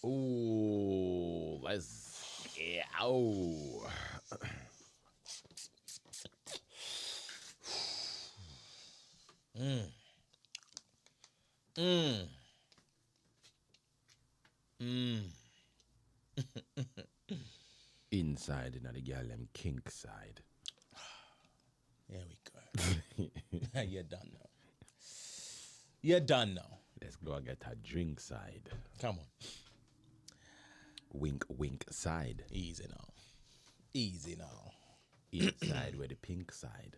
Ooh, let's yeah. Oh. Inside in the girl them kink side. There we go. You're done now. You're done now. Let's go and get a drink side. Come on. Wink, wink side. Easy now. Easy now. Inside with the pink side.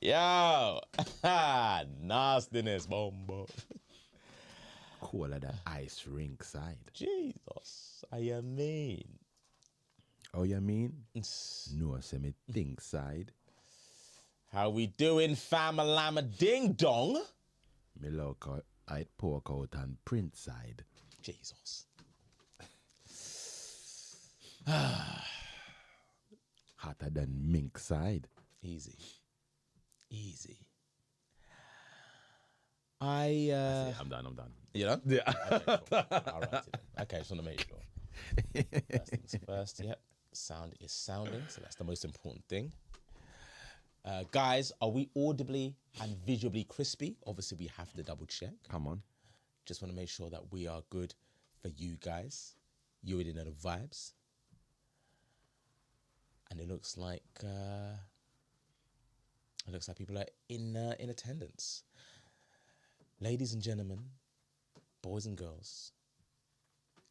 Yo. Nastiness, bombo. Cooler the ice rink side. Jesus. I mean. Oh, you mean? No, say me think side. How we doing, fam-a-llama ding-dong? Me look out, I'd poke out and print side. Jesus. Hotter than mink side. Easy. Easy. I'm done. You done? Yeah. Okay, cool. All right. Okay, just want to make sure. First things first, yep. Sound is sounding, so that's the most important thing. Guys, are we audibly and visually crispy? Obviously, we have to double check. Come on. Just want to make sure that we are good for you guys. You already know the vibes. And it looks like people are in attendance. Ladies and gentlemen, boys and girls,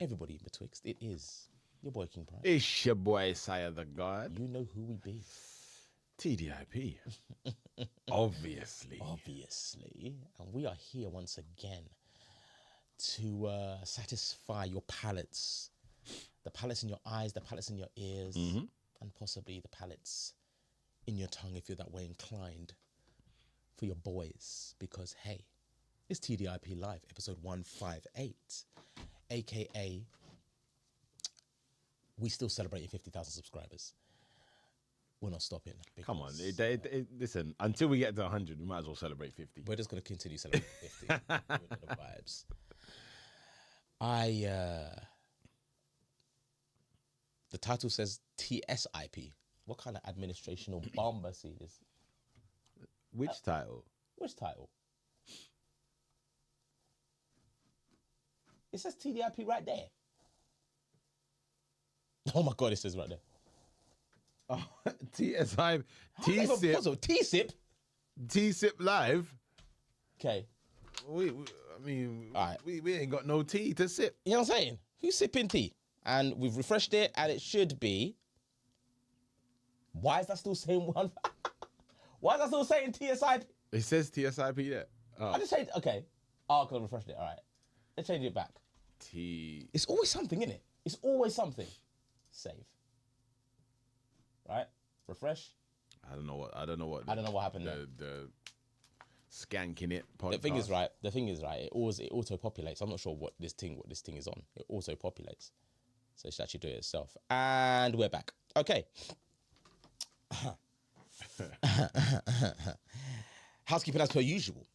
everybody in betwixt, it is your boy King Prime. It's your boy Sire the God. You know who we be. TDIP. Obviously. And we are here once again to satisfy your palates. The palates in your eyes, the palates in your ears, and possibly the palates in your tongue if you're that way inclined for your boys. Because, hey, it's TDIP Live, episode 158, a.k.a. we still celebrating 50,000 subscribers. We're not stopping. Come on. Listen, until we get to 100, we might as well celebrate 50. We're just going to continue celebrating 50. The vibes. The title says TSIP. What kind of administrational bombasy is? Which title? Which title? It says TDIP right there. Oh my God, it says right there. Oh, TSI, T-SIP. T-SIP? T-SIP Live? Okay. I mean, all right. we ain't got no tea to sip. You know what I'm saying? Who's sipping tea? And we've refreshed it, and it should be. Why is that still saying one? Why is that still saying TSIP? It says TSIP there. Oh. I just changed. Okay. Oh, because I refreshed it. All right. Let's change it back. It's always something, isn't it? It's always something. Save. Right? Refresh. I don't know what happened there. The skanking it podcast. The thing is right. It auto populates. I'm not sure what this thing is on. It auto populates. So it should actually do it itself. And we're back. Okay. Housekeeping as per usual.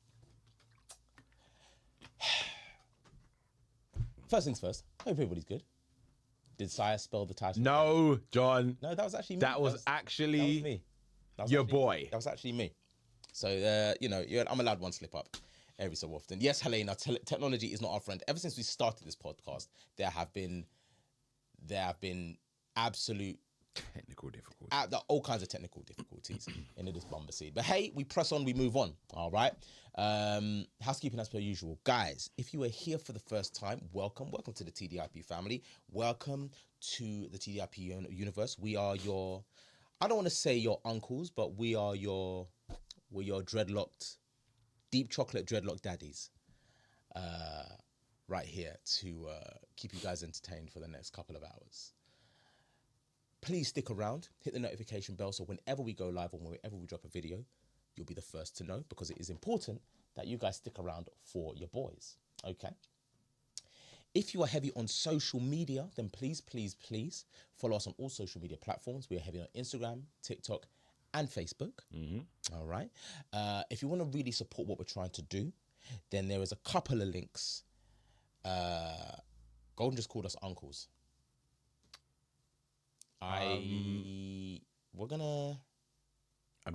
First things first. Hope everybody's good. Did Sire spell the title? No, John. No, that was actually me. That was actually me. Your boy. That was actually me. So, I'm allowed one slip up every so often. Yes, Helena, technology is not our friend. Ever since we started this podcast, there have been absolute technical difficulties. All kinds of technical difficulties in this bomber seed. But hey, we press on, we move on. All right. Housekeeping as per usual. Guys, if you are here for the first time, welcome. Welcome to the TDIP family. Welcome to the TDIP universe. We are your, I don't want to say your uncles, but we're your dreadlocked, deep chocolate dreadlock daddies. Right here to keep you guys entertained for the next couple of hours. please stick around, hit the notification bell, so whenever we go live or whenever we drop a video, you'll be the first to know, because it is important that you guys stick around for your boys, okay? If you are heavy on social media, then please, please, please follow us on all social media platforms. We are heavy on Instagram, TikTok, and Facebook. All right. If you want to really support what we're trying to do, then there is a couple of links. Golden just called us uncles. I'd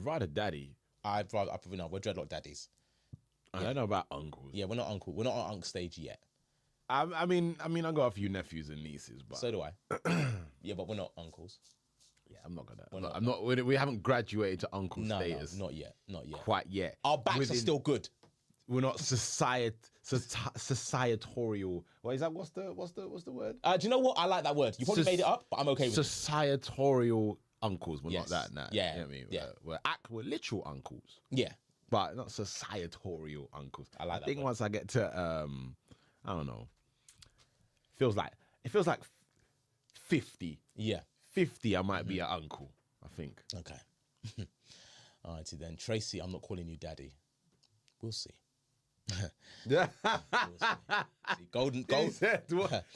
rather daddy. I prefer no. We're dreadlock daddies. I don't know about uncles. Yeah, we're not uncle. We're not on uncle stage yet. I mean, I got a few nephews and nieces, but So do I. Yeah, but we're not uncles. yeah, I'm not gonna. I'm not. We haven't graduated to uncle status. No, not yet. Not yet. Quite yet. Our backs are still good. We're not societorial. What is that? What's the word? Do you know what? I like that word. You probably made it up, but I'm okay with it. Societorial uncles. We're Yes. not that now. Yeah. You know what I mean? Yeah. We're literal uncles, Yeah. but not societorial uncles. I like that I think word. once I get to I don't know. It feels like 50. Yeah. 50, I might be an uncle, I think. Okay. All righty then. Tracy, I'm not calling you daddy. We'll see. Yeah. See, Golden.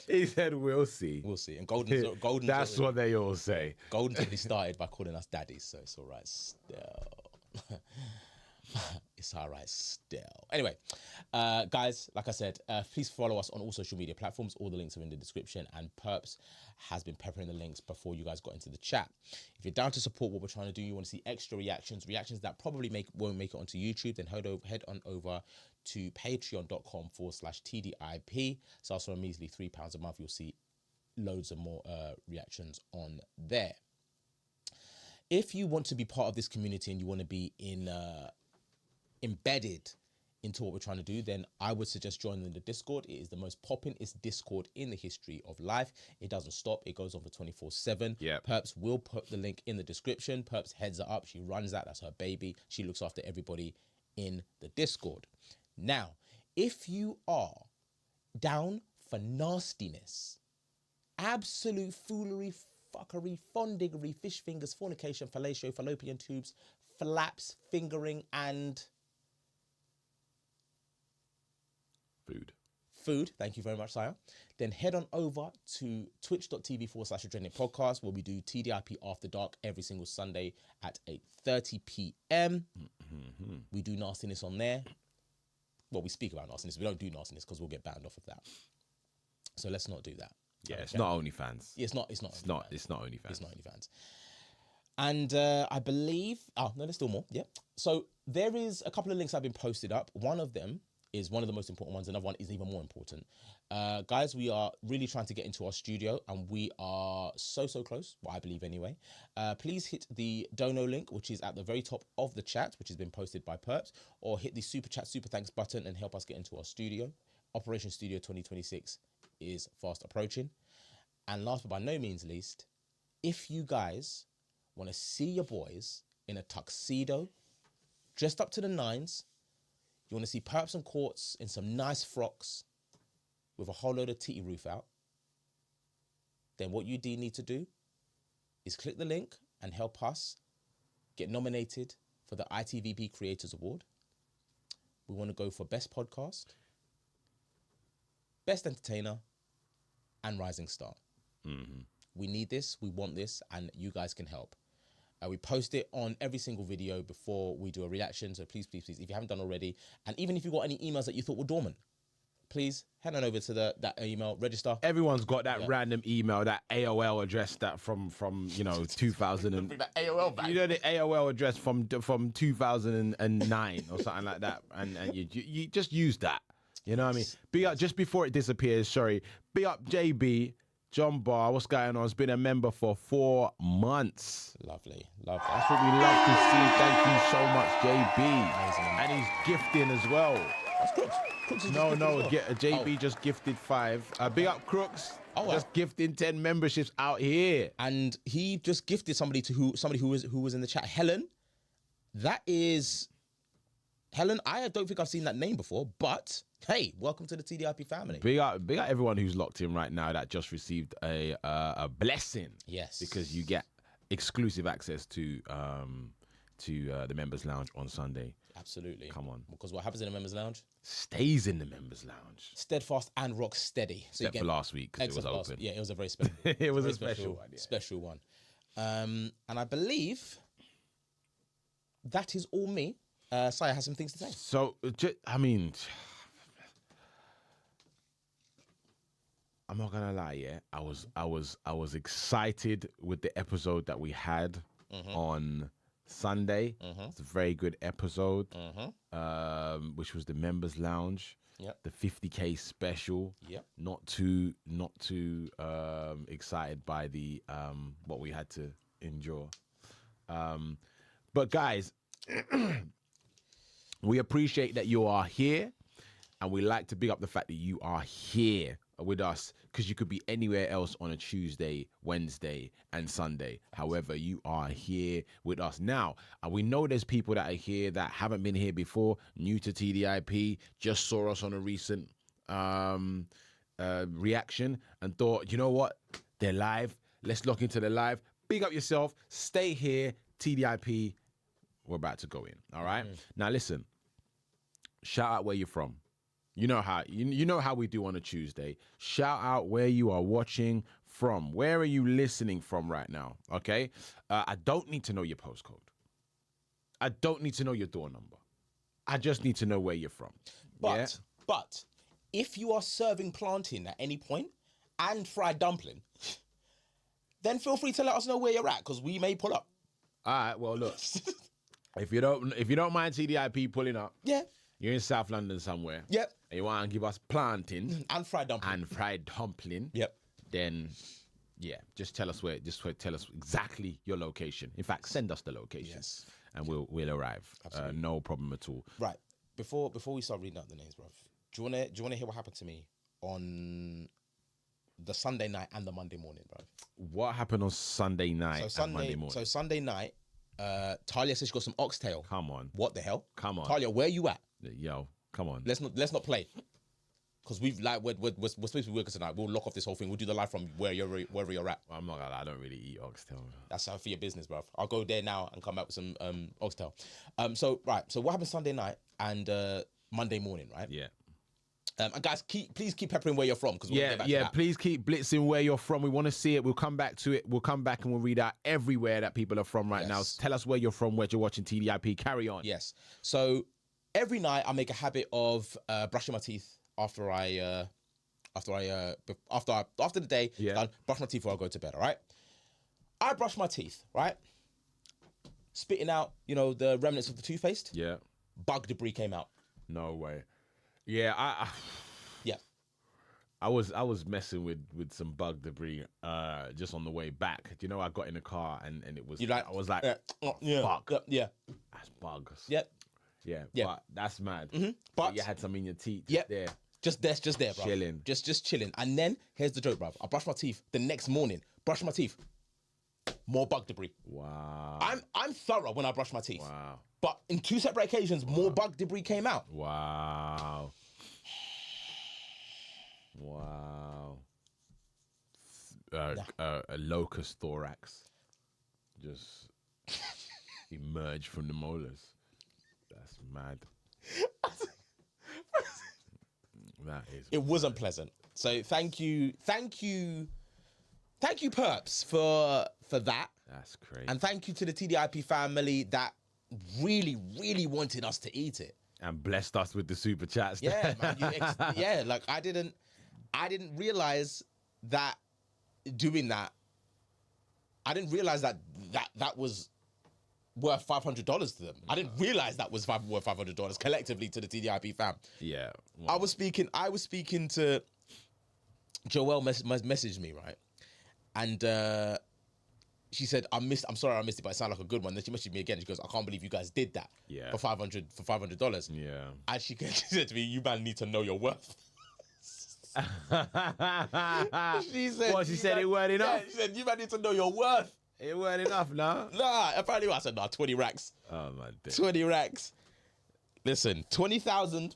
He said, we'll see. We'll see. And Golden. That's what they all say. Golden's already started by calling us daddies, so it's all right still. It's all right still. Anyway, guys, like I said, please follow us on all social media platforms. All the links are in the description, and Perps has been peppering the links before you guys got into the chat. If you're down to support what we're trying to do, you want to see extra reactions that probably won't make it onto YouTube, then head on over to patreon.com/TDIP. Starts from a measly £3 a month. You'll see loads of more reactions on there. If you want to be part of this community and you want to be embedded into what we're trying to do, then I would suggest joining the Discord. It is the most poppin'est Discord in the history of life. It doesn't stop. It goes on for 24/7. Yeah. Perps will put the link in the description. Perps heads it up. She runs that. That's her baby. She looks after everybody in the Discord. Now, if you are down for nastiness, absolute foolery, fuckery, fondiggery, fish fingers, fornication, fellatio, fallopian tubes, flaps, fingering, and food, thank you very much, Sire, then head on over to twitch.tv/Adrenaline Podcast, where we do TDIP After Dark every single Sunday at 8:30 p.m. We do nastiness on there. Well, we speak about nastiness. We don't do nastiness because we'll get banned off of that. So let's not do that. Yeah, okay. It's not OnlyFans. Yeah, it's not OnlyFans. It's not OnlyFans. It's not OnlyFans. And I believe, no, there's still more. Yeah. So there is a couple of links that have been posted up. One of them is one of the most important ones. Another one is even more important. Guys, we are really trying to get into our studio, and we are so close, well, I believe anyway. Please hit the dono link, which is at the very top of the chat, which has been posted by Perps, or hit the super chat, super thanks button and help us get into our studio. Operation Studio 2026 is fast approaching. And last but by no means least, if you guys want to see your boys in a tuxedo, dressed up to the nines, you want to see Perps and Courts in some nice frocks with a whole load of titty roof out, then what you do need to do is click the link and help us get nominated for the ITVP Creators Award. We want to go for Best Podcast, Best Entertainer, and Rising Star. We need this, we want this, and you guys can help. We post it on every single video before we do a reaction, so please, if you haven't done already, and even if you've got any emails that you thought were dormant, please head on over to that email, register. Everyone's got that random email, that AOL address that from 2000 and that AOL back. You know, the AOL address from 2009 or something like that, and you just use that. You know what I mean? Be up just before it disappears. Sorry, be up JB. John Barr, what's going on? Has been a member for 4 months. Lovely. That's what we love to see. Thank you so much, JB. Amazing. And he's gifting as well. That's Crooks. Crooks is No, just gifted as well. JB just gifted 5. Big up Crooks. Just gifting 10 memberships out here. And he just gifted somebody who was in the chat. Helen. That is Helen. I don't think I've seen that name before, but Hey, welcome to the TDIP family. Big up everyone who's locked in right now that just received a blessing. Yes. Because you get exclusive access to the members lounge on Sunday. Absolutely. Come on. Because what happens in the members lounge Stays in the members lounge. steadfast and rock steady. So Except for last week 'cause it was open. Yeah, it was a very special. It was very a special one. Yeah. Special one. And I believe that is all me. Saya has some things to say. So, I mean, I'm not gonna lie. Yeah, I was excited with the episode that we had on Sunday. It's a very good episode, which was the members lounge. Yep. The 50K special. Yep. Not too excited by the what we had to endure. But guys, we appreciate that you are here, and we like to big up the fact that you are here with us, because you could be anywhere else on a Tuesday, Wednesday, and Sunday. However, you are here with us now, and we know there's people that are here that haven't been here before, new to TDIP, just saw us on a recent reaction and thought, you know what, they're live. Let's look into the live. Big up yourself. Stay here. TDIP. We're about to go in. All right. Now listen. Shout out where you're from. You know how we do on a Tuesday. Shout out where you are watching from. Where are you listening from right now? Okay. I don't need to know your postcode. I don't need to know your door number. I just need to know where you're from. But if you are serving plantain at any point and fried dumpling, then feel free to let us know where you're at, because we may pull up. All right. Well, look. If you don't mind TDIP pulling up, Yeah. you're in South London somewhere. Yep. And you want to give us plantain And fried dumpling. and fried dumpling. Yep. Then, yeah, just tell us tell us exactly your location. In fact, send us the location. Yes. And we'll arrive. No problem at all. Right. Before we start reading out the names, bro, do you wanna hear what happened to me on the Sunday night and the Monday morning, bro? What happened on Sunday night and Monday morning? So Sunday night, Talia says she got some oxtail. Come on. What the hell? Come on. Talia, where you at? Yo, come on. Let's not play. Because we're supposed to be working tonight. We'll lock off this whole thing. We'll do the live from wherever you're at. I'm not gonna lie, I don't really eat oxtail. That's how for your business, bro. I'll go there now and come back with some oxtail. So what happened Sunday night and Monday morning, right? Yeah. And guys, please keep peppering where you're from, because Please keep blitzing where you're from. We want to see it. We'll come back to it. We'll come back and we'll read out everywhere that people are from right now. Tell us where you're from, where you're watching TDIP. Carry on. Yes. So every night I make a habit of brushing my teeth after the day. Yeah. Done, brush my teeth before I go to bed. All right. I brush my teeth, right, spitting out the remnants of the toothpaste. Yeah. Bug debris came out. No way. Yeah, Yeah. I was messing with some bug debris just on the way back. Do you know, I got in the car and it was I was like, fuck. Yeah. That's bugs. Yep. Yeah. Yeah. But that's mad. But you had some in your teeth. Yep. There. Just there, bro. Chilling. Just chilling. And then here's the joke, bro. I brush my teeth the next morning. Brush my teeth. More bug debris. Wow. I'm thorough when I brush my teeth. Wow. But in two separate occasions, more bug debris came out. Wow. Wow. A locust thorax just emerged from the molars. That's mad. That is. It wasn't pleasant. So thank you, Perps, for that. That's crazy. And thank you to the TDIP family that really, really wanted us to eat it. And blessed us with the super chats. Yeah, man. Like I didn't realize that doing that. I didn't realize that was worth $500 to them. I didn't realize that was worth $500 collectively to the TDIP fam. Yeah. Well. I was speaking to Joelle messaged me, right? And she said, I'm sorry I missed it, but it sounded like a good one. Then she messaged me again. She goes, I can't believe you guys did that. Yeah. For $500. Yeah. And she said to me, you man need to know your worth. She said, What, she said it weren't enough? Yeah, she said, you man need to know your worth. It weren't enough, no? Nah, apparently I said, 20 racks. Oh, my dick. 20 racks. Listen, 20,000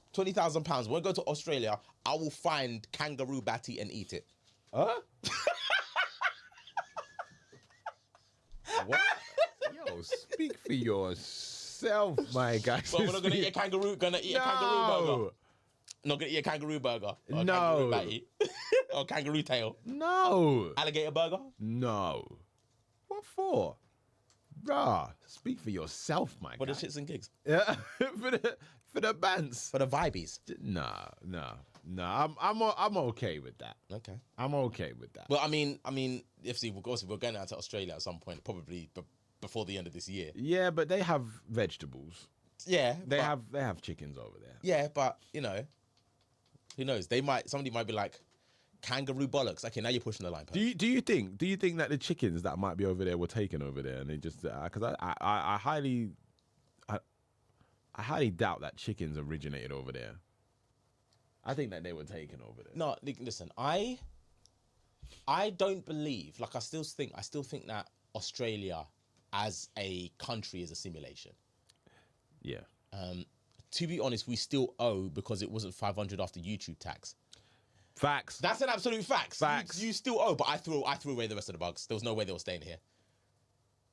pounds. When I go to Australia, I will find kangaroo batty and eat it. Huh? What? Yo, speak for yourself, my guy. But we're not gonna eat a kangaroo. Kangaroo burger. Not gonna eat a kangaroo burger. Or No. Kangaroo batty. Or kangaroo tail. No. Alligator burger. No. What for? Bruh, speak for yourself, my For guy. the shits and gigs. Yeah, for the bands. For the vibies. Nah. I'm okay with that. Okay. I'm okay with that. Well, I mean, if we're going out to Australia at some point, probably before the end of this year. Yeah, but they have vegetables. Yeah. They have chickens over there. Yeah, but you know, who knows? Somebody might be like, kangaroo bollocks. Okay, now you're pushing the line. Do you think that the chickens that might be over there were taken over there and they just because I highly doubt that chickens originated over there. I think that they were taken over there. No, listen, I don't believe. Like, I still think that Australia as a country is a simulation. Yeah. To be honest, we still owe because it wasn't 500 after YouTube tax. Facts. That's an absolute fact. Facts. You still owe, but I threw away the rest of the bugs. There was no way they were staying here.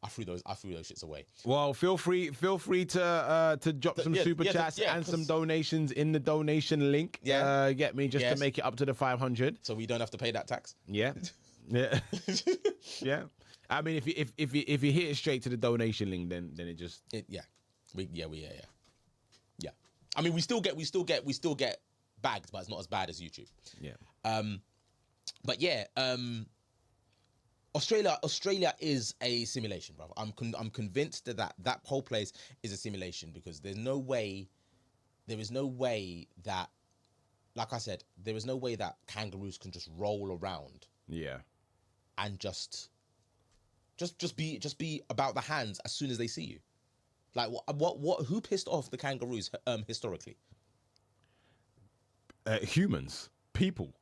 I threw those shits away. Well, feel free to drop some super chats and some donations in the donation link. Yeah. Get me just to make it up to the 500. So we don't have to pay that tax. Yeah. Yeah. Yeah. I mean, if you hit it straight to the donation link, then it just Yeah. I mean, we still get bagged, but it's not as bad as YouTube. yeah. But yeah, Australia is a simulation, bro. I'm convinced that whole place is a simulation because there is no way that, like I said, there is no way that kangaroos can just roll around Yeah. and just be about the hands as soon as they see you. Like what who pissed off the kangaroos historically? Humans, people.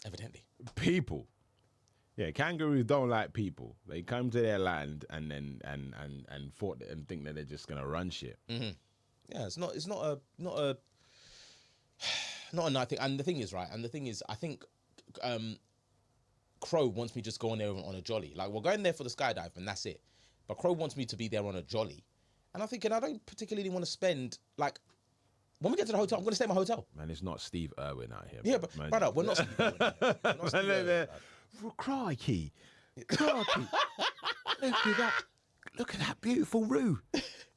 Evidently. Yeah, kangaroos don't like people. They come to their land and then and fought and think that they're just gonna run shit. Mm-hmm. Yeah, it's not a nice thing. And the thing is, I think Crow wants me to just go on there on a jolly. Like, we're going there for the skydive and that's it. But Crow wants me to be there on a jolly. And I'm thinking, I don't particularly want to spend, like, when we get to the hotel, I'm going to stay in my hotel. Man, it's not Steve Irwin out here. Yeah, but brother, we're not Steve Irwin. We're not Steve Irwin. Crikey. Crikey. Look at that beautiful roo.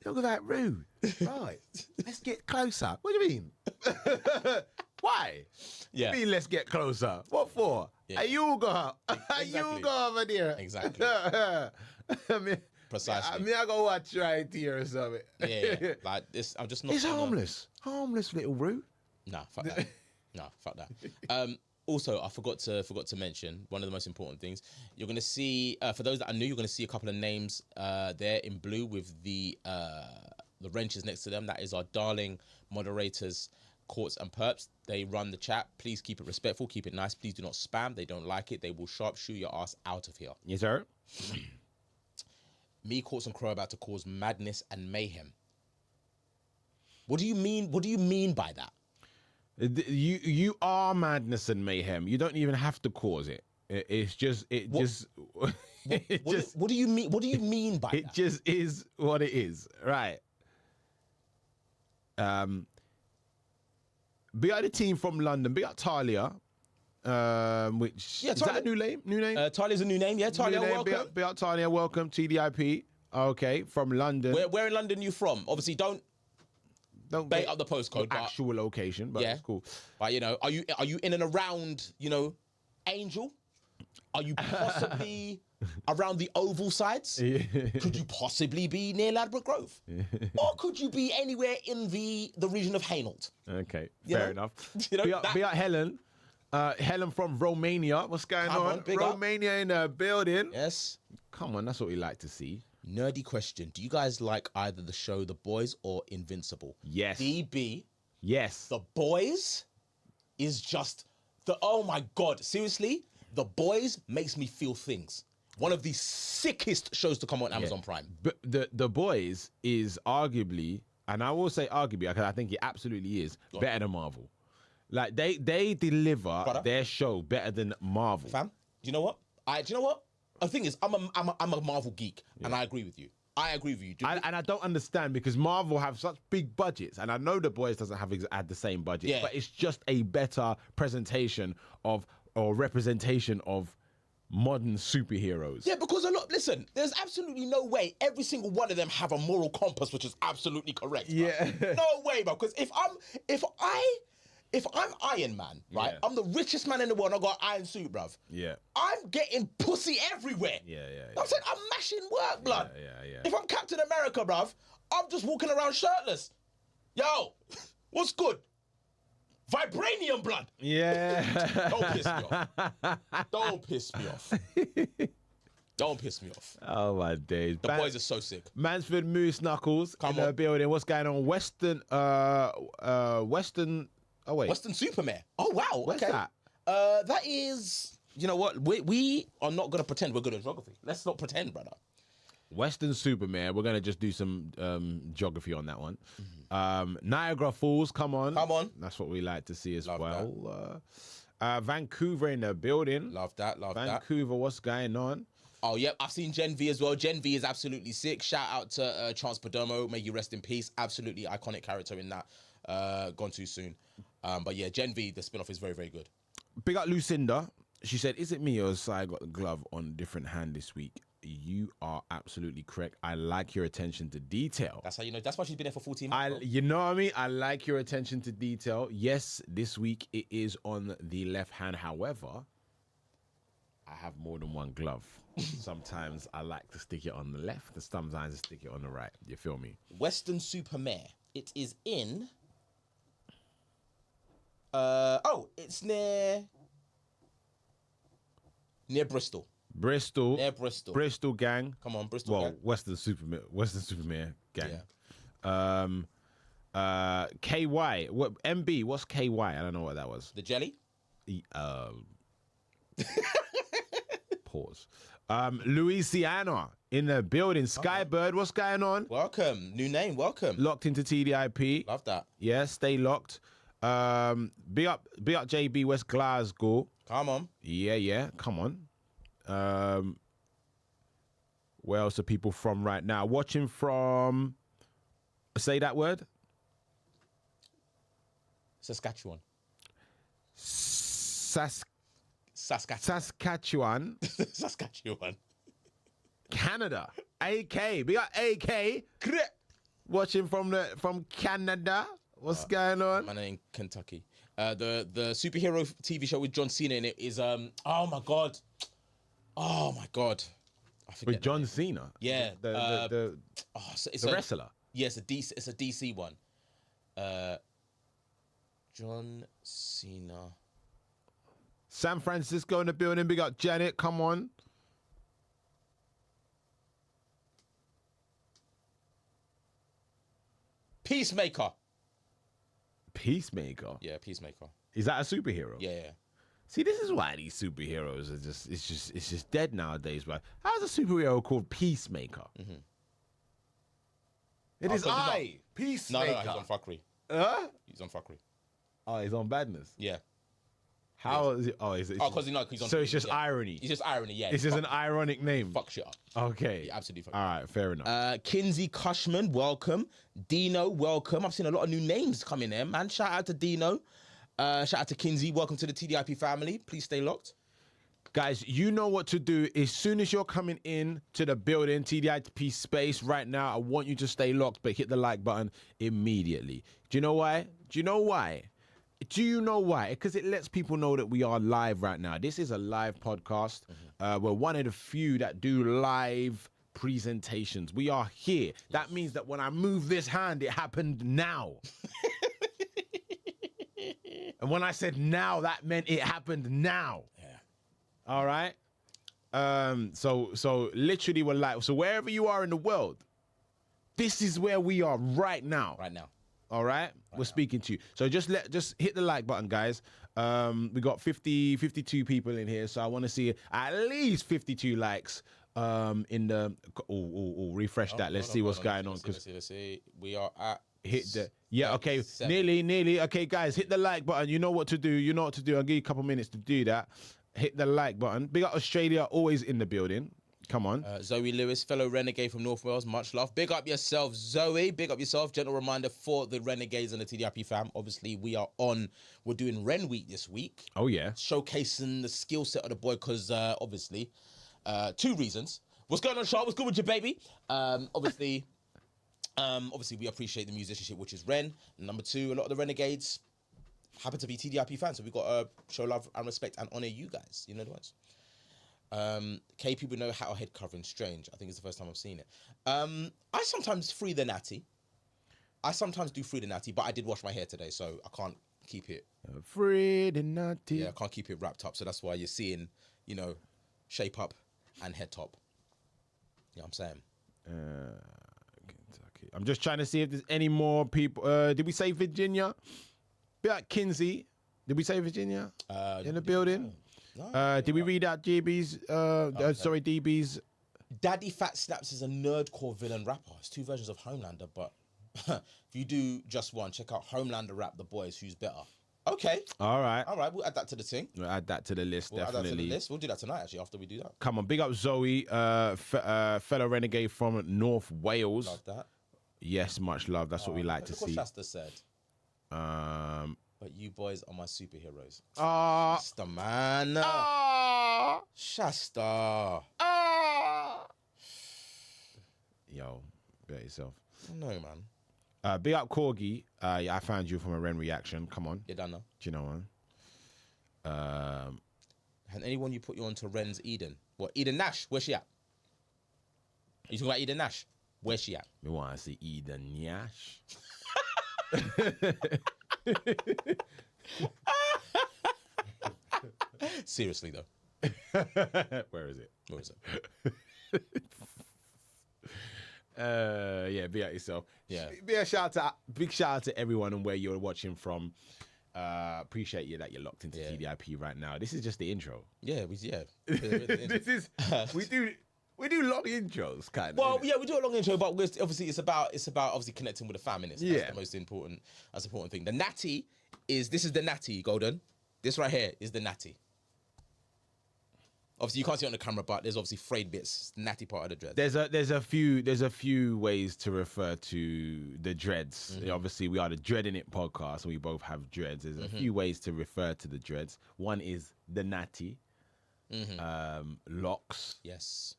Look at that roo. Right. Let's get closer. What do you mean? Why? Yeah. What do you mean, let's get closer? What for? Yeah. Are you go? Exactly. You go over there? Exactly. I mean, Precisely. I mean, I go watch right here or something. Yeah. Like this, I'm just not. It's harmless. Harmless little roo. Nah, fuck that. Fuck that. Also, I forgot to mention one of the most important things. You're gonna see, for those that are new, you're gonna see a couple of names there in blue with the wrenches next to them. That is our darling moderators, Courts and Perps. They run the chat. Please keep it respectful, keep it nice. Please do not spam. They don't like it. They will sharpshoot your ass out of here. Yes, sir. Me, Courts and Crow about to cause madness and mayhem. What do you mean? What do you mean by that? You are madness and mayhem. You don't even have to cause it. It's just What do you mean? What do you mean by it that? just is what it is, right? Be out the team from London. Be out Talia. Which is that a new name? Talia's a new name. Yeah, Talia, welcome. Be out Talia, welcome. TDIP. Okay, from London. Where in London are you from? Obviously, don't bait up the postcode. Actual location, but it's cool. But you know, are you in and around, you know, Angel? Are you possibly around the Oval sides? Could you possibly be near Ladbroke Grove? Or could you be anywhere in the region of Hainault? Okay, fair enough. You know, be out Helen. Helen from Romania. What's going on? Romania in the building. Yes. Come on, that's what we like to see. Nerdy question. Do you guys like either the show The Boys or Invincible? Yes. DB. Yes. The Boys is just oh my God. Seriously? The Boys makes me feel things. One of the sickest shows to come on Amazon Prime. But the Boys is arguably and I will say arguably, because I think it absolutely is better than Marvel. Like they deliver their show better than Marvel. Fam, do you know what? The thing is, I'm a Marvel geek, and I agree with you. And I don't understand because Marvel have such big budgets, and I know The Boys doesn't had the same budget, but it's just a better presentation of or representation of modern superheroes. Yeah, because listen, there's absolutely no way every single one of them have a moral compass, which is absolutely correct. Yeah. No way, bro. Because if I'm Iron Man, right? I'm the richest man in the world. I got an iron suit, bruv. Yeah. I'm getting pussy everywhere. Yeah. I'm saying I'm mashing work, blood. Yeah. If I'm Captain America, bruv, I'm just walking around shirtless. Yo, what's good? Vibranium, blood. Yeah. Don't piss me off. Don't piss me off. Don't piss me off. Oh my days. The boys are so sick. Mansfield Moose Knuckles in the building. What's going on? Western. Oh wait. Western Superman. Oh wow. What's okay. that? That is. You know what? We are not gonna pretend we're good at geography. Let's not pretend, brother. Western Superman. We're gonna just do some geography on that one. Niagara Falls. Come on. That's what we like to see as well. Vancouver in the building. Love that. Vancouver. What's going on? Oh, yep. I've seen Gen V as well. Gen V is absolutely sick. Shout out to Chance Perdomo. May you rest in peace. Absolutely iconic character in that. Gone too soon. But yeah, Gen V, the spin-off is very, very good. Big up Lucinda. She said, is it me or has I got the glove on different hand this week? You are absolutely correct. I like your attention to detail. That's how you know. That's why she's been there for 14 months. You know what I mean? I like your attention to detail. Yes, this week it is on the left hand. However, I have more than one glove. Sometimes I like to stick it on the left, and sometimes I stick it on the right. You feel me? Western Supermare. It is in. It's near Bristol. Near Bristol. Bristol gang. Come on, Bristol gang. Western Supermare gang. Yeah. KY. What MB? What's KY? I don't know what that was. The jelly? Pause. Louisiana in the building. Skybird, what's going on? Welcome. New name, welcome. Locked into TDIP. Love that. Yeah, stay locked. Big up JB West Glasgow. Come on. Yeah, come on. Where else are people from right now? Watching from, say that word? Saskatchewan. Saskatchewan. Saskatchewan. Canada. AK. We got AK. Watching from Canada. What's going on? Man in Kentucky. The superhero TV show with John Cena in it is oh my god. I forget. With John Cena. Yeah. The wrestler. Yeah, it's a DC one. John Cena. San Francisco in the building. Big up Janet. Come on. Peacemaker. Peacemaker? Yeah, Peacemaker. Is that a superhero? Yeah. See, this is why these superheroes are it's just dead nowadays, right? How's a superhero called Peacemaker? Mm-hmm. It is Peacemaker. No, he's on fuckery. He's on fuckery. Oh, he's on badness? Yeah. How is it? Oh, is it? Because he's on. So it's just irony. It's just irony, yeah. It's just an ironic name. Fuck shit up. Okay. Yeah, absolutely fuck. All right, fair enough. Kinsey Cushman, welcome. Dino, welcome. I've seen a lot of new names come in there, man. Shout out to Dino. Shout out to Kinsey. Welcome to the TDIP family. Please stay locked. Guys, you know what to do. As soon as you're coming in to the building, TDIP space right now, I want you to stay locked, but hit the like button immediately. Do you know why? Because it lets people know that we are live right now. This is a live podcast. Mm-hmm. We're one of the few that do live presentations. We are here. That means that when I move this hand, it happened now. And when I said now, that meant it happened now. Yeah. All right? So literally we're live. So wherever you are in the world, this is where we are right now. Right now. All right? We're speaking to you. So just hit the like button, guys. We got 52 people in here, so I want to see at least 52 likes in the refresh that. Let's see what's going on. Let's see. We are at hit the okay, 7. nearly. Okay, guys, hit the like button. You know what to do. I'll give you a couple minutes to do that. Hit the like button. Big up Australia, always in the building. Come on. Zoe Lewis, fellow renegade from North Wales, much love. Big up yourself, Zoe. Big up yourself. Gentle reminder for the renegades and the TDIP fam. Obviously, we're doing Ren Week this week. Oh, yeah. Showcasing the skill set of the boy because, obviously, 2 reasons. What's going on, Charles? What's good with you, baby? Obviously, we appreciate the musicianship, which is Ren. And number 2, a lot of the renegades happen to be TDIP fans. So we've got to show love and respect and honor you guys. You know the ones. People know how head covering strange. I think it's the first time I've seen it. I sometimes free the natty. I sometimes do free the natty, but I did wash my hair today, so I can't keep it free the natty. Yeah, I can't keep it wrapped up. So that's why you're seeing, shape up and head top. You know what I'm saying? Kentucky. I'm just trying to see if there's any more people. Did we say Virginia? Be like Kinsey. Did we say Virginia in the building? No, did we read out DB's? Sorry, DB's. Daddy Fat Snaps is a nerdcore villain rapper. It's 2 versions of Homelander, but if you do just one, check out Homelander Rap The Boys. Who's better? Okay. All right. We'll add that to the thing. We'll add that to the list. We'll definitely. Add that to the list. We'll do that tonight. Actually, after we do that. Come on, big up Zoe, fellow renegade from North Wales. Love that. Yes, much love. That's what we like to see. Look what Shasta said. But you boys are my superheroes. Shasta, man. Shasta. Yo, bet yourself. No, man. Big up Corgi. I found you from a Ren reaction. Come on. You done now. Do you know one? And anyone you put you on to Ren's Eden? What, Eden Nash? Where's she at? Are you talking about Eden Nash? Where's she at? We want to see Eden Nash. Seriously though. Where is it? Where is it? Yeah, be at yourself. Yeah. Big shout out to everyone and where you're watching from. Appreciate you that you're locked into TDIP right now. This is just the intro. Yeah, This is we do long intros, kind of. Well, yeah, we do a long intro, but obviously it's about obviously connecting with the fam, innit? Yeah. That's the most important. That's the important thing. The natty this is the natty, Golden. This right here is the natty. Obviously, you can't see it on the camera, but there's obviously frayed bits. The natty part of the dreads. There's a few ways to refer to the dreads. Mm-hmm. Obviously, we are the Dreading It podcast, and we both have dreads. There's a few ways to refer to the dreads. One is the natty, locks, Yes.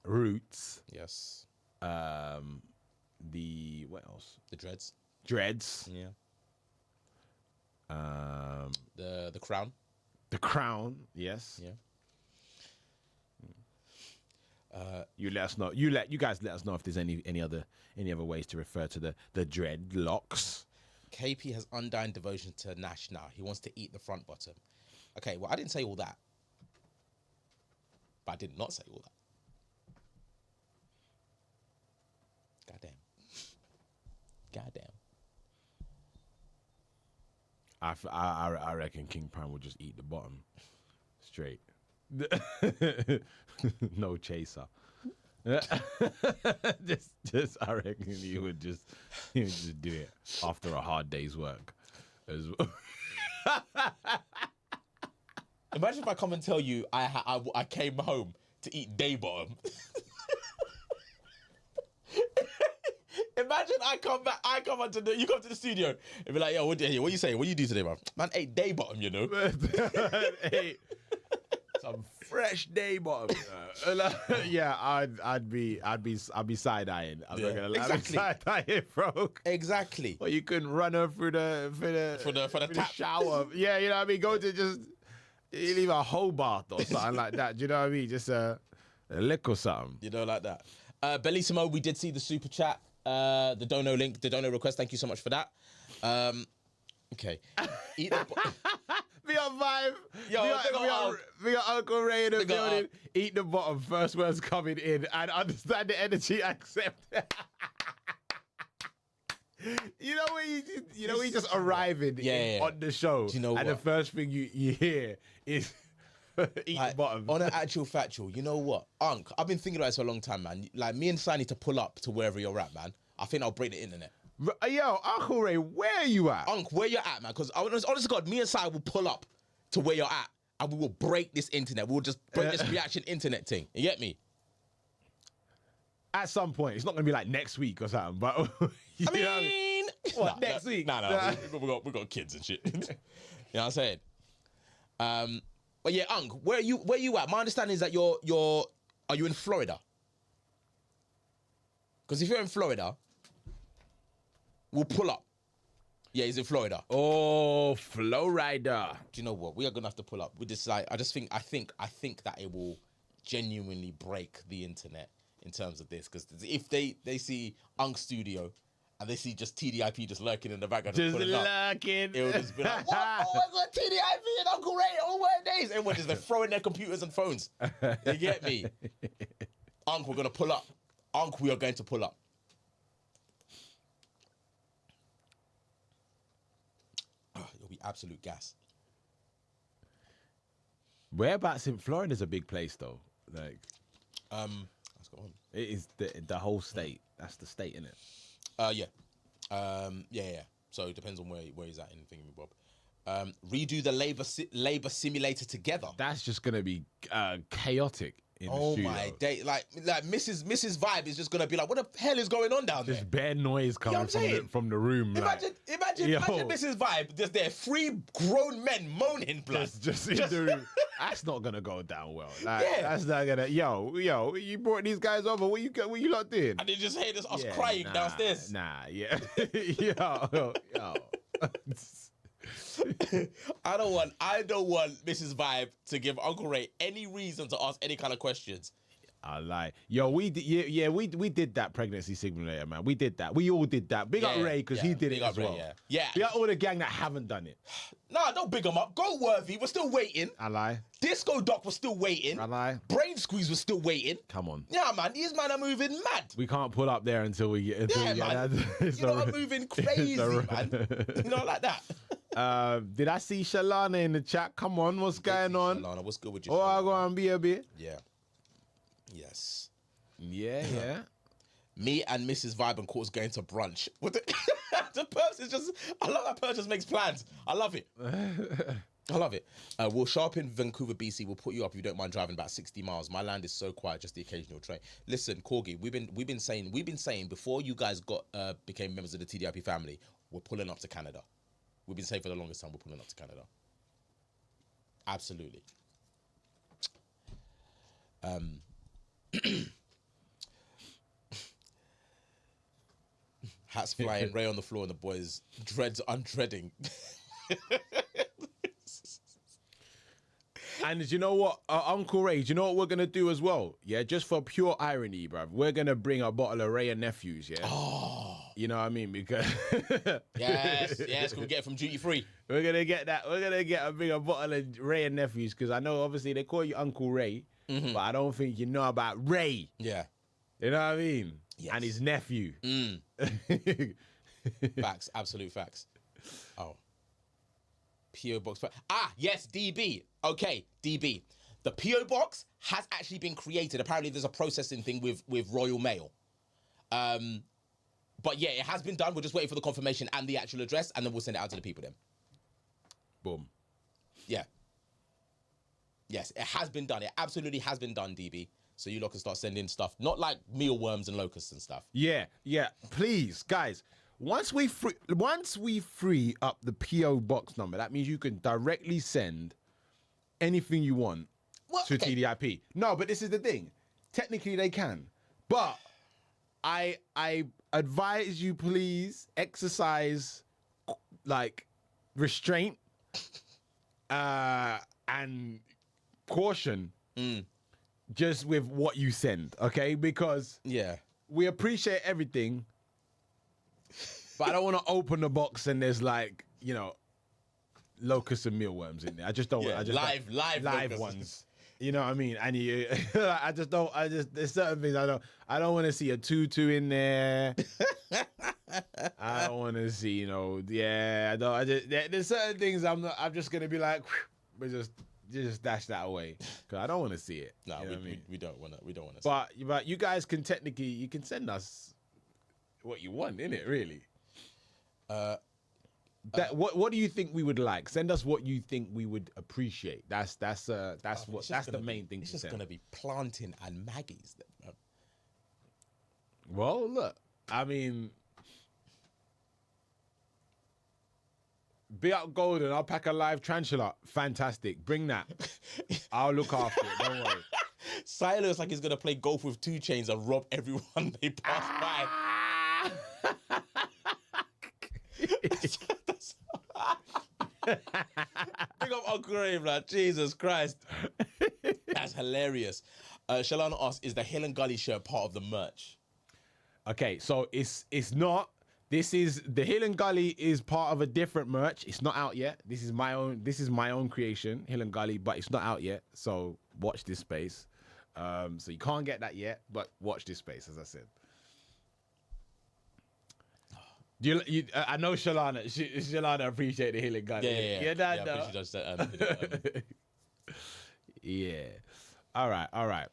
roots, Yes. the what else? The dreads. Dreads. Yeah. The crown. The crown, yes. Yeah. You let us know. You guys let us know if there's any other ways to refer to the dreadlocks. KP has undying devotion to Nash now. He wants to eat the front bottom. Okay, well, I didn't say all that. But I did not say all that. Goddamn. I reckon King Prime will just eat the bottom straight. No chaser. just I reckon he would just do it after a hard day's work as well. Imagine if I come and tell you I came home to eat day bottom. Imagine you come to the studio and be like, yo, what you saying? What you do today, man? Man ate day bottom, you know. Hey, some fresh day bottom. Yeah, I'd be side eyeing. I'm not gonna lie. Exactly. I'd be side eyeing, bro. Exactly. Well, you couldn't run her through the tap. shower. Yeah, you know what I mean. Go to just you leave a whole bath or something like that. Do you know what I mean? Just a lick or something. You know, like that. Bellissimo, we did see the super chat. The dono link, the dono request. Thank you so much for that. Okay. Eat the We on vibe. Yo, we got Uncle Ray in the Big up. building. Eat the bottom. First words coming in and understand the energy. Accept. You know when you just arriving Yeah. on the show, Do you know and what? the first thing you hear is Eat Like, the bottom. on an actual factual, you know what, Unc? I've been thinking about this for a long time, man. Like, me and Si need to pull up to wherever you're at, man. I think I'll break the internet. Yo, Uncle Ray, where are you at? Unc, where you're at, man? Because honest to God, me and Si will pull up to where you're at, and we will break this internet. We'll just break this reaction internet thing. You get me? At some point, it's not gonna be like next week or something. But I mean, what, next week? Nah. we got kids and shit. You know what I'm saying? But yeah, Unc, where you at? My understanding is that are you in Florida? Because if you're in Florida, we'll pull up. Yeah, he's in Florida. Oh, Florida. Do you know what? We are gonna have to pull up. We decide. I think that it will genuinely break the internet in terms of this. Because if they see Unc Studio and they see just TDIP just lurking in the background, Just lurking. It will just be like, what? Oh my God, TDIP and Uncle Ray, all my days. Everyone just they're throwing their computers and phones. You get me? Unc, we're gonna pull up. Unc, we are going to pull up. It'll be absolute gas. Whereabouts in Florida's a big place though. Like, Let's go on. it is the whole state. That's the state, innit? Yeah. So it depends on where he's at in thingy Bob. Redo the labor simulator together. That's just gonna be chaotic. In the Oh studio. my day! Like Mrs. Vibe is just gonna be like, what the hell is going on down there? Just bare noise coming what I'm saying? from the room. Imagine Mrs. Vibe. Just there, 3 grown men moaning, plus. Just in the room. That's not gonna go down well. Like, Yeah. That's not gonna. Yo, you brought these guys over. What you lot doing? And they just hear us crying downstairs. Yeah. yo. I don't want Mrs. Vibe to give Uncle Ray any reason to ask any kind of questions. I lie. Yo, we did that pregnancy simulator, man. We did that. We all did that. Big up Ray because he did it as Ray, well. Yeah. Big up all the gang that haven't done it. Nah, don't big them up. Go Worthy, we're still waiting. I lie. Disco Doc was still waiting. I lie. Brain Squeeze was still waiting. Come on. Yeah, man, these men are moving mad. We can't pull up there until we get. Man. I'm moving crazy, man. You know, like that. Did I see Shalana in the chat? Come on, what's going on? Shalana, what's good with you? Oh, I'll go and be a bit. Yeah. Yes. Yeah. Me and Mrs. Vibe and Court's going to brunch. What the Perps is just, I love that Perps just makes plans. I love it. I love it. We'll show up in Vancouver, BC. We'll put you up if you don't mind driving about 60 miles. My land is so quiet, just the occasional train. Listen, Corgi, we've been saying before you guys became members of the TDIP family, we're pulling up to Canada. We've been saying for the longest time we're pulling up to Canada. Absolutely. Hats flying, Ray on the floor, and the boys dreads undreading. And do you know what, Uncle Ray, do you know what we're going to do as well? Yeah, just for pure irony, bruv. We're going to bring a bottle of Ray and Nephews, yeah? Oh. You know what I mean? Because... yes, can we get it from duty free? We're going to get that. We're going to bring a bottle of Ray and Nephews because I know, obviously, they call you Uncle Ray, but I don't think you know about Ray. Yeah. You know what I mean? Yes. And his nephew. Facts, absolute facts. Oh. P.O. Box. Yes, DB. Okay, DB. The P.O. Box has actually been created. Apparently, there's a processing thing with Royal Mail. But yeah, it has been done. We're just waiting for the confirmation and the actual address, and then we'll send it out to the people then. Boom. Yeah. Yes, it has been done. It absolutely has been done, DB. So you lot can start sending stuff. Not like mealworms and locusts and stuff. Yeah. Please, guys. Once we free up the PO box number, that means you can directly send anything you want to TDIP. No, but this is the thing. Technically, they can, but I advise you, please exercise like restraint and caution just with what you send, okay? Because we appreciate everything. But I don't want to open the box and there's like, locusts and mealworms in there. I just don't. Yeah, live ones. You know what I mean? And there's certain things I don't want to see a tutu in there. I don't want to see, there's certain things I'm just going to be like, we're just just dash that away because I don't want to see it. No, You know what I mean? we don't want to. We don't want to. But you guys can technically, you can send us what you want, innit? Really. What do you think we would like? Send us what you think we would appreciate. That's the main thing It's to just send. gonna be planting and Maggies. Well, look, I mean, be up golden. I'll pack a live tarantula. Fantastic. Bring that. I'll look after it. Don't worry. Sai looks like he's gonna play golf with 2 Chainz and rob everyone they pass by. Big up Uncle Ray, man. Jesus Christ. That's hilarious. Shalana asks, is the Hill and Gully shirt part of the merch? Okay, so it's not. This is the Hill and Gully is part of a different merch. It's not out yet. This is my own creation, Hill and Gully, but it's not out yet. So watch this space. So you can't get that yet, but watch this space, as I said. I know Shalana appreciate the Hill and Gully. Yeah. Dad, I though. think she does that. Yeah. All right.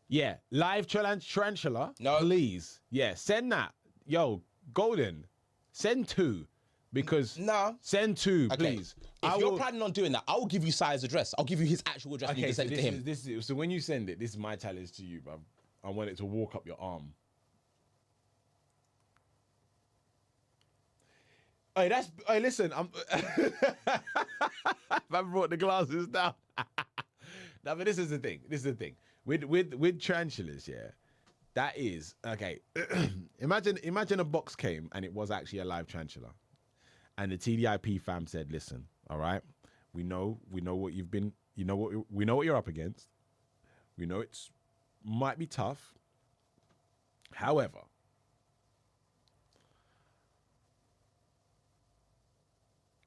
Yeah, live tarantula. No. Please. Yeah, send that. Yo, Golden, send 2. Because No. send 2, Okay. please. If you're planning on doing that, I will give you Sai's address. I'll give you his actual address and you Okay, can so send it to him. this is so when you send it, this is my challenge to you, bruv. I want it to walk up your arm. Hey, listen, I brought the glasses down. No, but this is the thing. With tarantulas, yeah, that is okay. Imagine a box came and it was actually a live tarantula, and the TDIP fam said, "Listen, all right, we know what you've been, we know what you're up against. We know it's might be tough. However,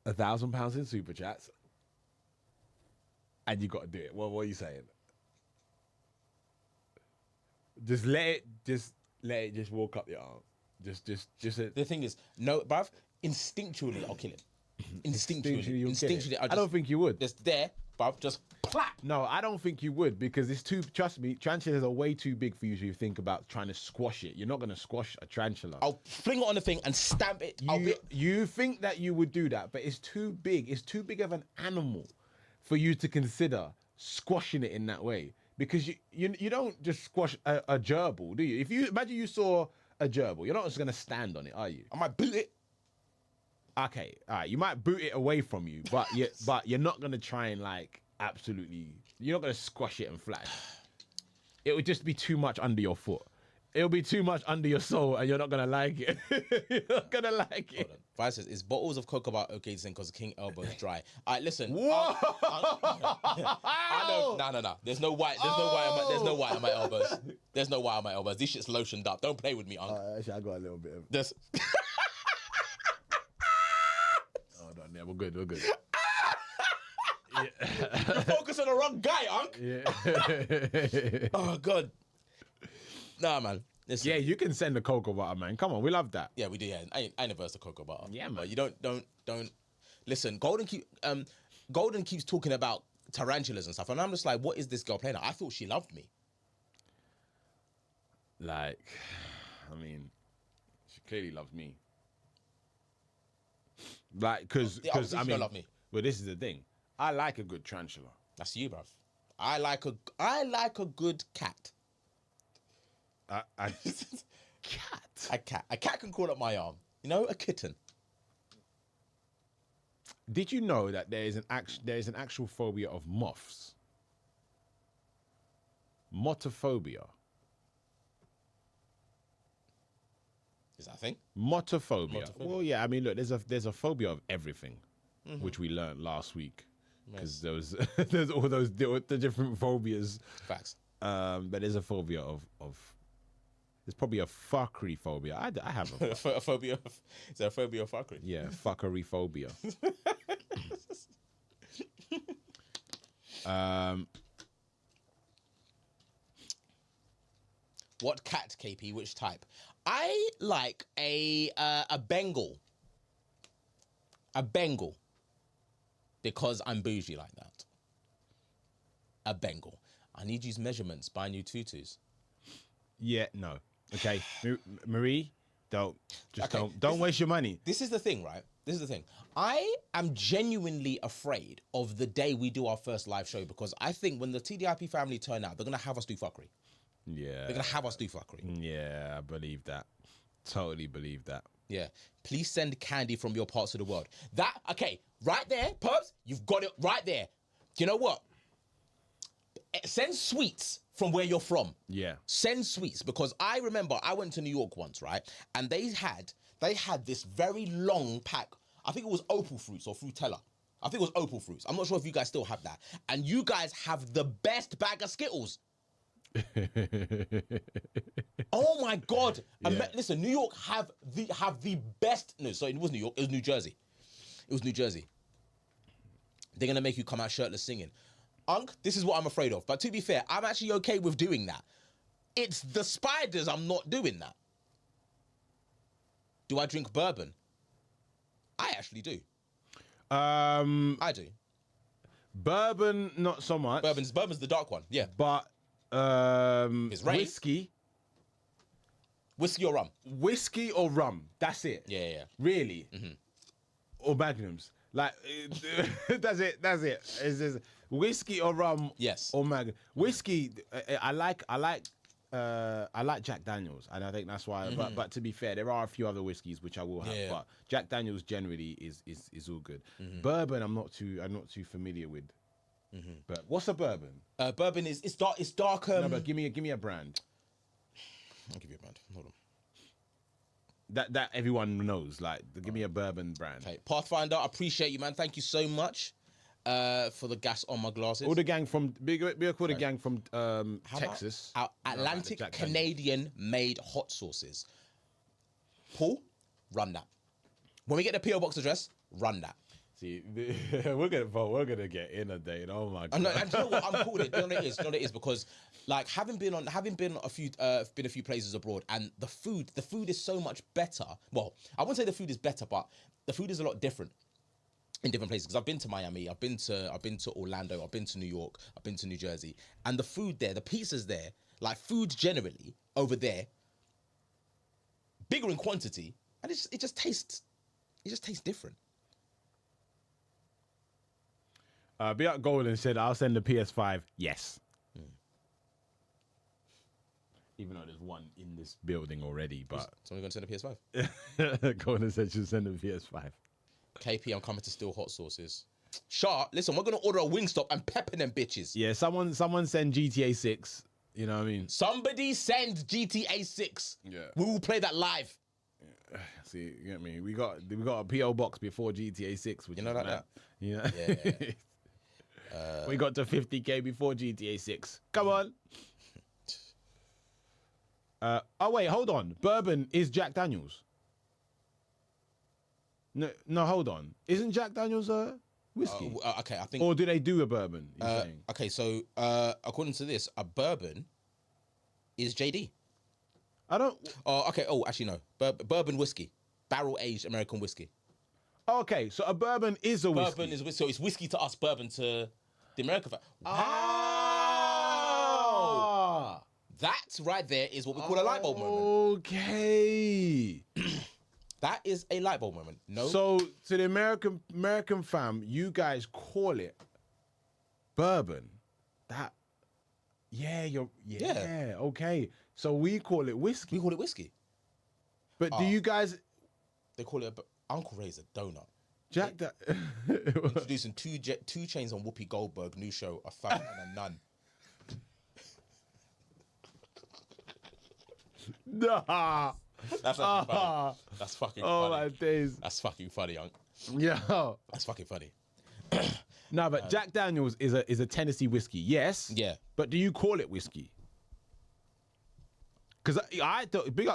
£1,000 in super chats, and you got to do it." What are you saying? Just let it walk up your arm. Just The thing is, no, bruv, instinctually, I'll kill him. Instinctually, I don't think you would. Just there, bruv, just clap. No, I don't think you would because it's too. Trust me, tarantulas are way too big for you to think about trying to squash it. You're not gonna squash a tarantula. I'll fling it on the thing and stamp it. You think that you would do that, but it's too big. It's too big of an animal for you to consider squashing it in that way. Because you don't just squash a gerbil, do you? If you imagine you saw a gerbil, you're not just gonna stand on it, are you? I might boot it. Okay, all right. You might boot it away from you, but you're not gonna try and like absolutely. You're not gonna squash it and flash. It would just be too much under your foot. It'll be too much under your soul, and you're not gonna like it. You're not gonna like it. Hold on. Vice says, is bottles of cocoa butter okay to sing because King Elbow's dry? All right, listen. Whoa! I know. No. There's no white. There's no white on my elbows. There's no white on my elbows. This shit's lotioned up. Don't play with me, Unc. Actually, I got a little bit of. This. Hold on, yeah, we're good. You're focused on the wrong guy, Unc. Yeah. Oh God. Nah, man. Listen. Yeah, you can send the cocoa butter, man. Come on, we love that. Yeah, we do. Yeah, I ain't averse to cocoa butter. Yeah, man. But you don't. Listen, Golden keeps talking about tarantulas and stuff, and I'm just like, what is this girl playing at? I thought she loved me. Like, I mean, she clearly loves me. Like, because Obviously I she mean, don't love me. Well, this is the thing. I like a good tarantula. That's you, bruv. I like a good cat. Cat. A cat can crawl up my arm. You know, a kitten. Did you know that there is an actual phobia of moths? Motophobia. Is that a thing? Motophobia. Well, yeah. I mean, look, there's a phobia of everything, which we learned last week because there's all the different phobias. Facts. But there's a phobia of there's probably a fuckery phobia. I have a A phobia of, is there a phobia of fuckery? yeah, fuckery phobia. What cat, KP? Which type? I like a Bengal. A Bengal. because I'm bougie like that. A Bengal. I need you measurements. Buy new tutus. Yeah, no. Okay, Marie, don't waste your money. This is the thing, right? This is the thing. I am genuinely afraid of the day we do our first live show because I think when the TDIP family turn out, they're gonna have us do fuckery. Yeah, They're gonna have us do fuckery. Yeah, I believe that. Totally believe that. Yeah. Please send candy from your parts of the world. Okay, right there, Perps, you've got it right there. You know what? Send sweets from where you're from. Yeah. Send sweets because I remember I went to New York once, right? And they had this very long pack. I think it was opal fruits or Frutella. I think it was opal fruits. I'm not sure if you guys still have that. And you guys have the best bag of Skittles. Oh my God. Yeah. Listen, New York have the best. No, sorry, it was New York. It was New Jersey. It was New Jersey. They're going to make you come out shirtless singing. Unc, this is what I'm afraid of. But to be fair, I'm actually okay with doing that. It's the spiders I'm not doing that. Do I drink bourbon? I actually do. I do. Bourbon, not so much. Bourbon's the dark one, yeah. But It's rain. Whiskey or rum? Whiskey or rum. That's it. Yeah. Really? Mm-hmm. Or magnums. Like, that's it. It's just whiskey or rum. Yes. Or magnum. Whiskey, I like Jack Daniels, and I think that's why. But to be fair, there are a few other whiskeys which I will have. Yeah. But Jack Daniels generally is all good. Bourbon, I'm not too familiar with. But what's a bourbon? Bourbon it's dark. No, but give me a brand. I'll give you a brand. Hold on. That everyone knows. Like, give me a bourbon brand. Okay, Pathfinder, I appreciate you, man. Thank you so much for the gas on my glasses. All the gang from the gang from Texas. Our Atlantic Canadian made hot sauces. Paul, run that. When we get the PO box address, run that. See, we're gonna get inundated. Oh my god! And you know what? I'm cool with it. You know what it is because, like, having been a few places abroad, and the food is so much better. Well, I wouldn't say the food is better, but the food is a lot different in different places. Because I've been to Miami, I've been to Orlando, I've been to New York, I've been to New Jersey, and the food there, the pizzas there, like food generally over there, bigger in quantity, and it just tastes different. Be Out Golden said, "I'll send the PS5." Yes. Even though there's one in this building already, but Someone going to send a PS5? Golden said she'll send a PS5. KP, I'm coming to steal hot sauces. Sharp, listen, we're gonna order a Wingstop and pepper them bitches. Yeah, someone send GTA 6. You know what I mean? Somebody send GTA 6. Yeah. We will play that live. See, you get me? We got a PO box before GTA 6, which You know is like mad. that? Yeah. Yeah. We got to 50K before GTA 6. Come on. Oh wait, hold on. Bourbon is Jack Daniels. No, hold on. Isn't Jack Daniels a whiskey? Okay, I think. Or do they do a bourbon? You're saying? Okay, so according to this, a bourbon is JD. I don't. Oh, okay. Oh, actually no. Bourbon whiskey, barrel aged American whiskey. Okay, so a bourbon is a whiskey. Bourbon is whiskey. So it's whiskey to us, bourbon to the American. Ah. That right there is what we call a light bulb moment. Okay. That is a light bulb moment. No. So to the American fam, you guys call it bourbon. That. Yeah, yeah. Okay. So we call it whiskey. We call it whiskey. But do you guys? They call it Uncle Ray's a donut. Jack that. Introducing two chains on Whoopi Goldberg, new show, a fat and a nun. Nah. That's fucking funny. That's fucking funny. Oh my days. That's fucking funny, Unc. Yeah. That's fucking funny. No, but Jack Daniels is a Tennessee whiskey. Yes. Yeah. But do you call it whiskey? Because I thought big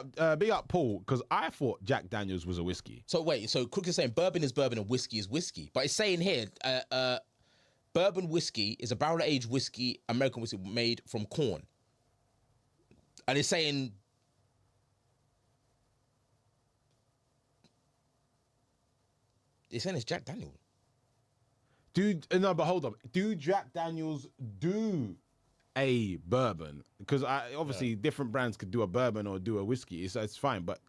up Paul, because I thought Jack Daniels was a whiskey. So wait, so Crook is saying bourbon is bourbon and whiskey is whiskey, but it's saying here, bourbon whiskey is a barrel aged whiskey, American whiskey made from corn, and it's saying. It's saying it's Jack Daniels. No, but hold on. Do Jack Daniels do a bourbon? Because obviously different brands could do a bourbon or do a whiskey. It's fine. But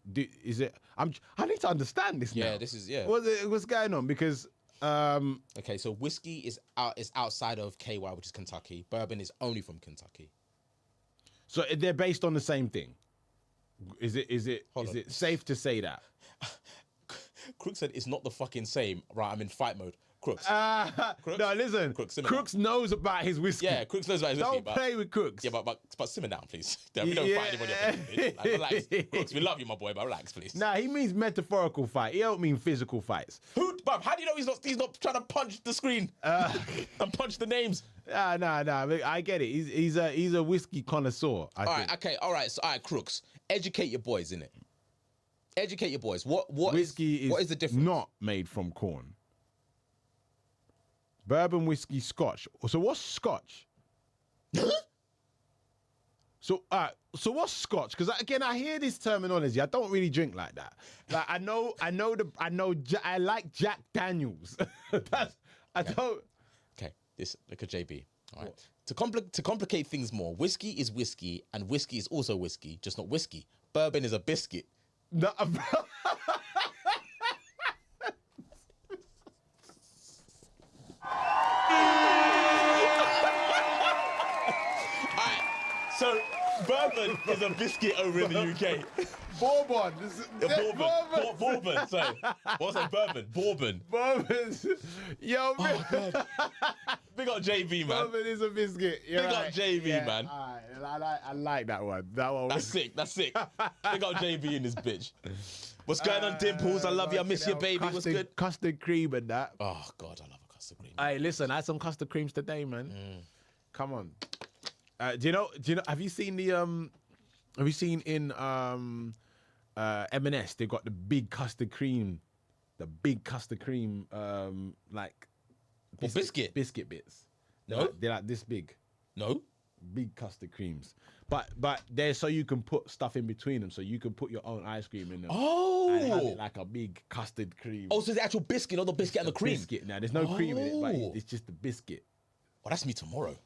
is it? I need to understand this now. Yeah, this is What's going on? Because okay, so whiskey is outside of KY, which is Kentucky. Bourbon is only from Kentucky. So they're based on the same thing. Is it safe to say that? Crooks said it's not the fucking same. Right, I'm in fight mode. Crooks. Crooks? No, listen. Crooks knows about his whiskey. Yeah, Crooks knows about his whiskey. Don't play with Crooks. Yeah, but simmer down, please. We don't fight anybody up. Like, relax. Crooks, we love you, my boy, but relax, please. Nah, he means metaphorical fight. He don't mean physical fights. Bruv, how do you know he's not trying to punch the screen and punch the names? Nah. I get it. He's a whiskey connoisseur. All right, Crooks. Educate your boys, innit? Educate your boys. What whiskey is the difference? Not made from corn. Bourbon, whiskey, Scotch. So what's Scotch? So what's Scotch? Because again, I hear this terminology. I don't really drink like that. Like I like Jack Daniels. Don't. Okay, look at JB. All right. To complicate things more, whiskey is whiskey, and whiskey is also whiskey, just not whiskey. Bourbon is a biscuit. No, So, bourbon is a biscuit over in the UK. Bourbon. Bourbon. Sorry. What was I? Bourbon. Bourbon. Bourbon's. Yo, God. Big up JB, man. Bourbon is a biscuit. Big up JB, man. All right. I like that one. That's sick. Big up JB in this bitch. What's going on, Dimples? I love you. I miss you, baby. What's good? Custard cream and that. Oh, God, I love a custard cream. Hey, listen, I had some custard creams today, man. Come on. Do you know? Have you seen in M&S? They got the big custard cream, like biscuit bits. No, they're like this big. No, big custard creams. But they're so you can put stuff in between them, so you can put your own ice cream in them. Oh, and have it like a big custard cream. Oh, so it's the actual biscuit, not the biscuit and the cream. Biscuit. Now there's no cream in it, but it's just the biscuit. Oh, that's me tomorrow.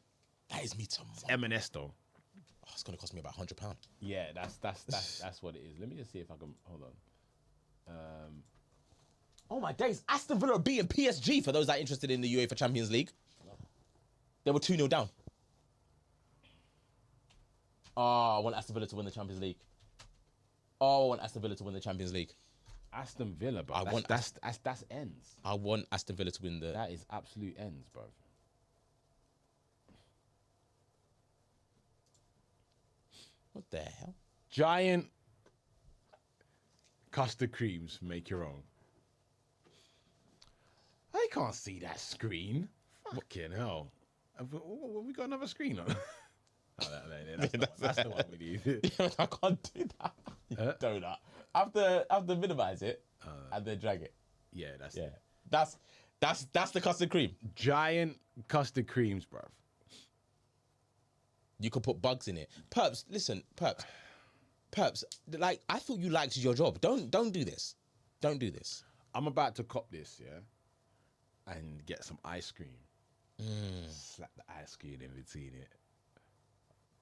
That is me tomorrow. M&S though. Oh, it's gonna cost me about £100. Yeah, that's what it is. Let me just see if I can hold on. Oh my days! Aston Villa are beating PSG for those that are interested in the UEFA Champions League. They were 2-0 down. Oh, I want Aston Villa to win the Champions League. Aston Villa, bro. That's ends. I want Aston Villa to win the. That is absolute ends, bro. What the hell? Giant custard creams, make your own. I can't see that screen. Fucking hell. Have we got another screen on? That's the one we need. Yeah, I can't do that. Do that. I have to minimize it and then drag it. Yeah, that's the custard cream. Giant custard creams, bruv. You could put bugs in it. Perps, listen, Perps, like, I thought you liked your job. Don't do this. Don't do this. I'm about to cop this, yeah? And get some ice cream. Slap the ice cream in between it.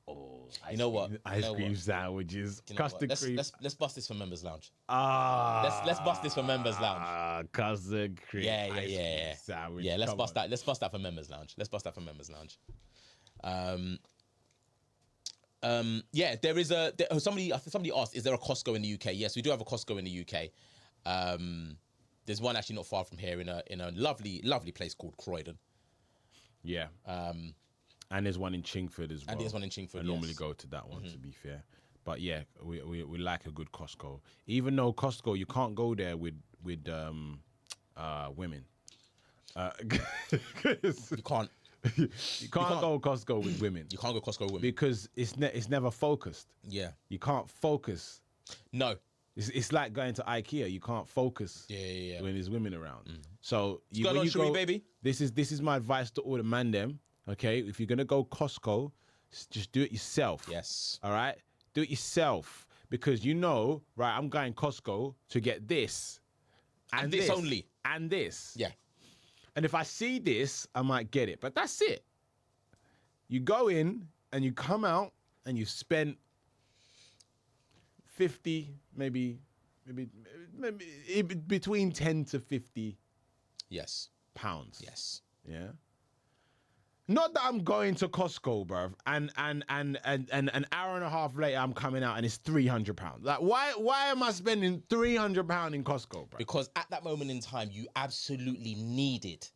Oh, you know what? Ice cream sandwiches, custard cream. Let's bust this for Members Lounge. Let's bust this for Members Lounge. Custard cream. Yeah. Sandwich. Yeah, let's bust that. Let's bust that for Members Lounge. Yeah, there is somebody asked, is there a Costco in the UK? Yes, we do have a Costco in the UK. There's one actually not far from here in a lovely place called Croydon. Yeah. And there's one in Chingford as well. And there's one in Chingford. I normally go to that one, to be fair. But yeah, we like a good Costco. Even though Costco, you can't go there with women. You can't. You can't go Costco with women. You can't go Costco with women because it's never focused. Yeah, you can't focus. No, it's like going to IKEA. You can't focus. Yeah. When there's women around. So when you go, baby. This is my advice to all the man them. Okay, if you're gonna go Costco, just do it yourself. Yes. All right, do it yourself because right? I'm going Costco to get this and this only and this. Yeah. And if I see this, I might get it. But that's it. You go in and you come out and you've spent 50, maybe between 10 to 50 Yes. pounds. Yes. Yeah. Not that I'm going to Costco, bruv, and an hour and a half later I'm coming out and it's £300. Like, why am I spending £300 in Costco, bruv? Because at that moment in time, you absolutely needed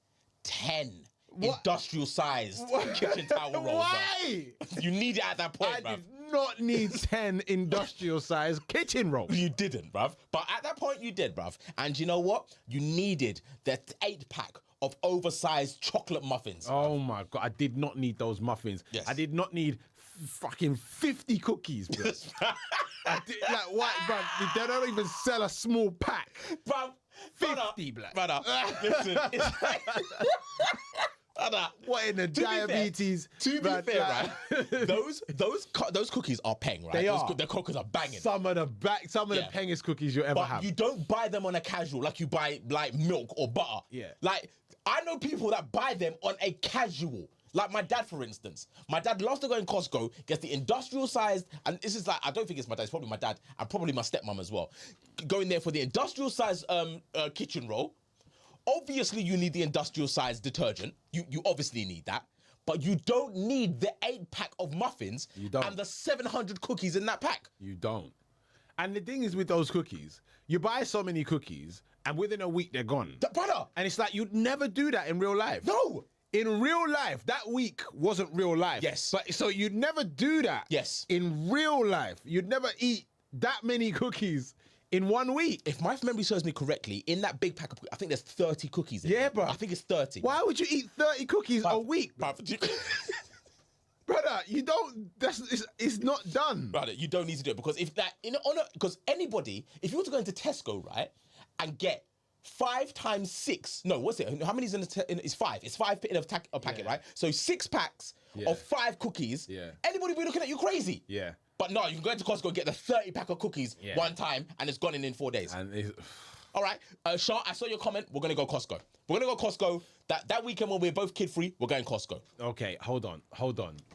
10 What? industrial-sized kitchen towel rolls. Why? Bruv. You need it at that point, I bruv. did not need 10 industrial-sized kitchen rolls. You didn't, bruv. But at that point, you did, bruv. And you know what? You needed the 8-pack of oversized chocolate muffins. Oh my God, I did not need those muffins. Yes. I did not need fucking 50 cookies, bro. I did, like, what, bro? They don't even sell a small pack. Bruv, 50, black. brother, listen. It's like, brother, What in the diabetes? To be man, fair, like- right? Those cookies are peng, right? They those are. Their cookies are banging. Some of the Yeah. pengest cookies you ever But have. you don't buy them on a casual like you buy like milk or butter. Yeah. Like I know people that buy them on a casual. Like my dad, for instance. My dad loves to go in Costco, gets the industrial sized, and this is like, I don't think it's my dad, it's probably my dad, and probably my stepmom as well. Going there for the industrial sized kitchen roll. Obviously, you need the industrial sized detergent. You obviously need that. But you don't need the 8-pack of muffins You don't. and the 700 cookies in that pack. You don't. And the thing is with those cookies, you buy so many cookies, and within a week they're gone. Brother! And it's like you'd never do that in real life. No! In real life, that week wasn't real life. Yes. But so you'd never do that. Yes. In real life, you'd never eat that many cookies in 1 week. If my memory serves me correctly, in that big pack of cookies, I think there's 30 cookies in Yeah, there. bro. I think it's 30. Why would you eat 30 cookies a week? Brother, you don't, it's not done. Brother, you don't need to do it because if that because anybody, if you were to go into Tesco, right, and get 5 times 6, no, what's it? How many is it's 5. It's 5 in a packet, Yeah. right? So 6 packs of 5 cookies. Yeah. Anybody be looking at you crazy. Yeah. But no, you can go into Costco and get the 30 pack of cookies Yeah. one time and it's gone in 4 days. And it's, All right, Shah, I saw your comment. We're gonna go Costco. We're gonna go Costco. That weekend when we're both kid free, we're going Costco. okay, hold on.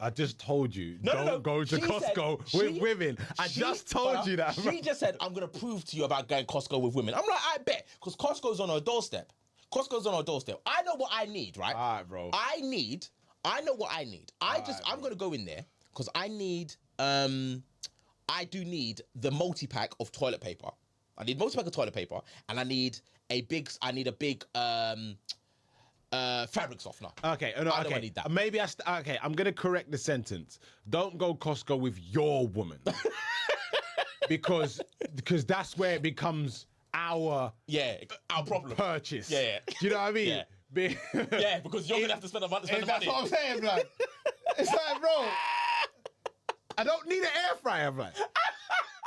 I just told you, No, don't no, no. go to She Costco said- with she- women. I she- just told brother, you that. She just said, I'm going to prove to you about going Costco with women. I'm like, I bet. Because Costco's on our doorstep. Costco's on our doorstep. I know what I need, right? All right, bro. I know what I need. I'm going to go in there because I need, I do need the multi-pack of toilet paper. I need multi-pack of toilet paper and I need a big fabric softener. Okay, no, I okay. don't need that. Maybe okay, I'm gonna correct the sentence. Don't go Costco with your woman. because that's where it becomes our Our problem. purchase. Yeah. Do you know what I mean? Yeah. Yeah, because you're going to have to spend the money. That's what I'm saying, blood. It's like, bro, I don't need an air fryer, blood.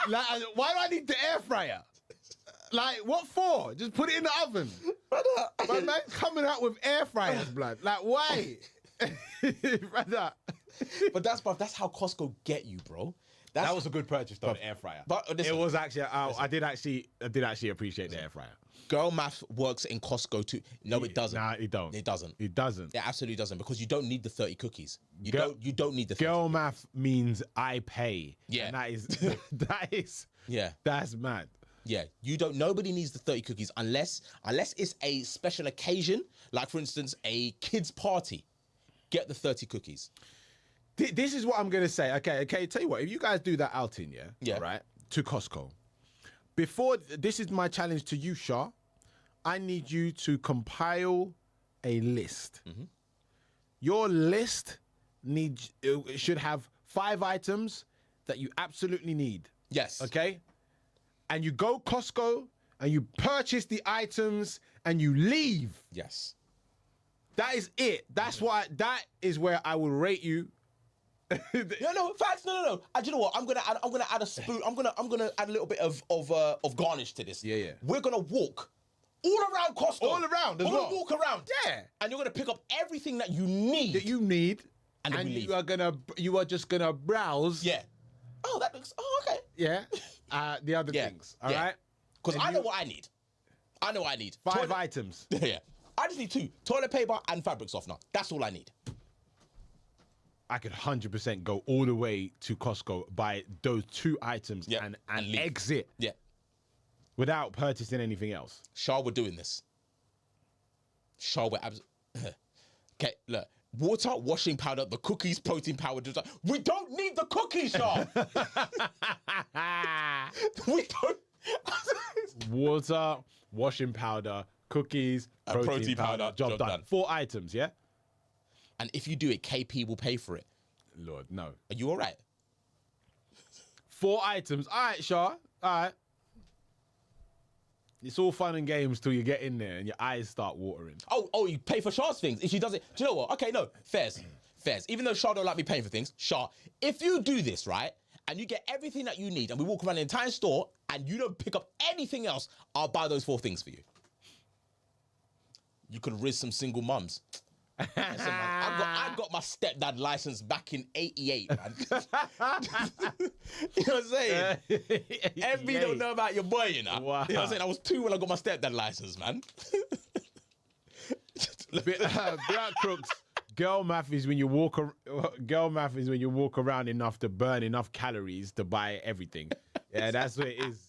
Like, why do I need the air fryer? Like, what for? Just put it in the oven. My man's coming out with air fryers, blood. Like, why? Brother. But that's how Costco get you, bro. That was a good purchase, though, the air fryer. But listen, it was actually, I did actually appreciate the air fryer. girl math works in Costco too. No, it doesn't. Nah, it don't. It doesn't. It doesn't. It absolutely doesn't because you don't need the 30 cookies. You Girl- don't need the 30. Girl math means I pay. Yeah. And Yeah. that's mad. Yeah, nobody needs the 30 cookies unless it's a special occasion, like for instance, a kid's party. Get the 30 cookies. This is what I'm gonna say. Okay. Tell you what, if you guys do that outing, Yeah. right, to Costco. This is my challenge to you, Shah. I need you to compile a list. Mm-hmm. Your list should have 5 items that you absolutely need. Yes. Okay? And you go Costco and you purchase the items and you leave. Yes. That is it. That is where I will rate you. No, facts. No. Do you know what? I'm gonna add a spoon. I'm gonna add a little bit of garnish to this. Yeah. We're gonna walk all around Costco. All around as We're well. gonna walk around. Yeah. And you're gonna pick up everything that you need. That you need. And then we leave. You are just gonna browse. Yeah. Oh, that looks. Oh, okay. Yeah. The other Yeah. things. All right. Because And I know what I need. I know what I need. 5 items. Yeah. I just need 2: toilet paper and fabric softener. That's all I need. I could 100% go all the way to Costco, buy those 2 items and leave. exit Yeah. without purchasing anything else. Shah, we're doing this. Shah, we're okay, look. Water, washing powder, the cookies, protein powder. We don't need the cookies, Shah. We don't. Water, washing powder, cookies, protein powder. Job done. 4 items, yeah? And if you do it, KP will pay for it. Lord, no. Are you all right? 4 items. All right, Shah. All right. It's all fun and games till you get in there and your eyes start watering. Oh, you pay for Shah's things. If she does it, do you know what? Okay, no, fairs. Even though Shah don't like me paying for things, Shah, if you do this, right, and you get everything that you need and we walk around the entire store and you don't pick up anything else, I'll buy those 4 things for you. You could risk some single mums. Listen, man, I got my stepdad license back in '88, man. You know what I'm saying? MB don't know about your boy, you know? Wow. You know what I'm saying? I was 2 when I got my stepdad license, man. Black crooks. Girl math is when you walk around enough to burn enough calories to buy everything. Yeah, that's what it is.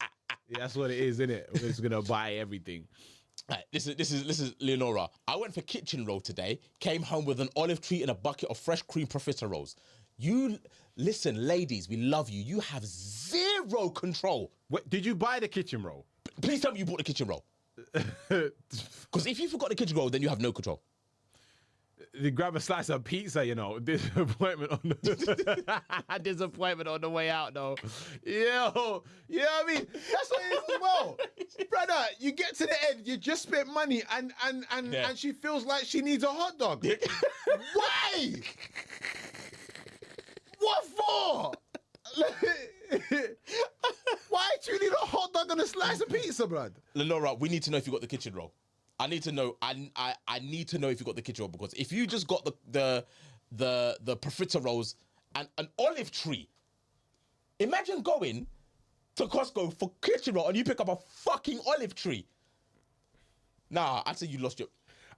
That's what it is, isn't it? It's gonna buy everything. Right, this is Leonora. I went for kitchen roll today, came home with an olive tree and a bucket of fresh cream profiteroles. You, listen, ladies, we love you. You have 0 control. What, did you buy the kitchen roll? Please tell me you bought the kitchen roll. Because if you forgot the kitchen roll, then you have no control. You grab a slice of pizza, you know. Disappointment on the way out, though. Yo, you know what I mean? That's what it is as well. Brother, you get to the end, you just spent money and she feels like she needs a hot dog. Why? What for? Why do you need a hot dog and a slice of pizza, blood? Lenora, we need to know if you got the kitchen roll. I need to know. I need to know if you got the kitchen roll, because if you just got the profiteroles and an olive tree, imagine going to Costco for kitchen roll and you pick up a fucking olive tree. Nah, I'd say you lost your.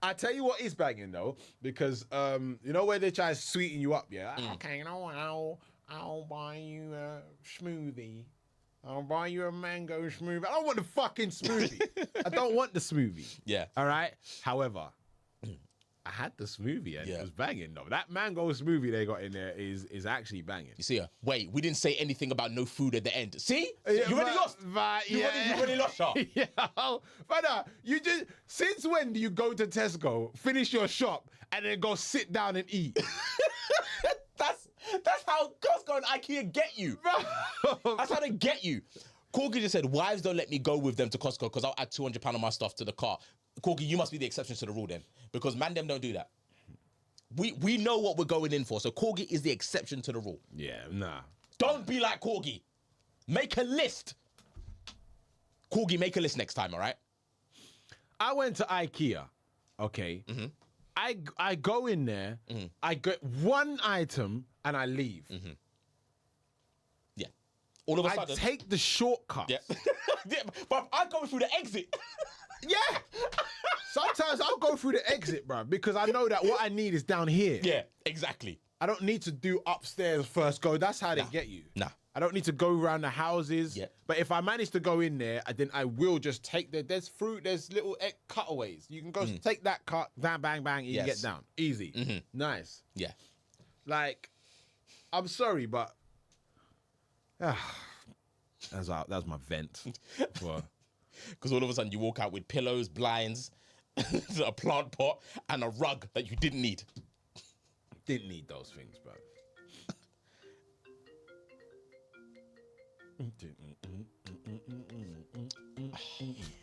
I tell you what is banging though, because you know where they try to sweeten you up, yeah. Okay, you know, I'll buy you a smoothie. I'll buy you a mango smoothie. I don't want the fucking smoothie. I don't want the smoothie. Yeah. All right. However, I had the smoothie and it was banging though. That mango smoothie they got in there is actually banging. You see her? Wait, we didn't say anything about no food at the end. See? You already lost. You already lost, Sharp. Yeah. Brother, you just, since when do you go to Tesco, finish your shop, and then go sit down and eat? That's how Costco and IKEA get you. That's how they get you. Corgi just said, wives don't let me go with them to Costco because I'll add £200 of my stuff to the car. Corgi, you must be the exception to the rule then, because man them don't do that. We know what we're going in for, so Corgi is the exception to the rule. Yeah, nah. Don't be like Corgi. Make a list. Corgi, make a list next time, all right? I went to IKEA, okay? Mm-hmm. I go in there, I get one item, and I leave. Mm-hmm. Yeah. All of a sudden. I take the shortcut. Yeah. Yeah, but I'm going through the exit. Yeah. Sometimes I'll go through the exit, bro, because I know that what I need is down here. Yeah, exactly. I don't need to do upstairs first go. That's how they get you. Nah. I don't need to go around the houses. Yeah. But if I manage to go in there, then I will just take there's fruit, there's little cutaways. You can go take that cut, bang, bang, bang, you get down. Easy. Mm-hmm. Nice. Yeah. Like, I'm sorry, but that's my vent. Because all of a sudden you walk out with pillows, blinds, a plant pot, and a rug that you didn't need. Didn't need those things, bro.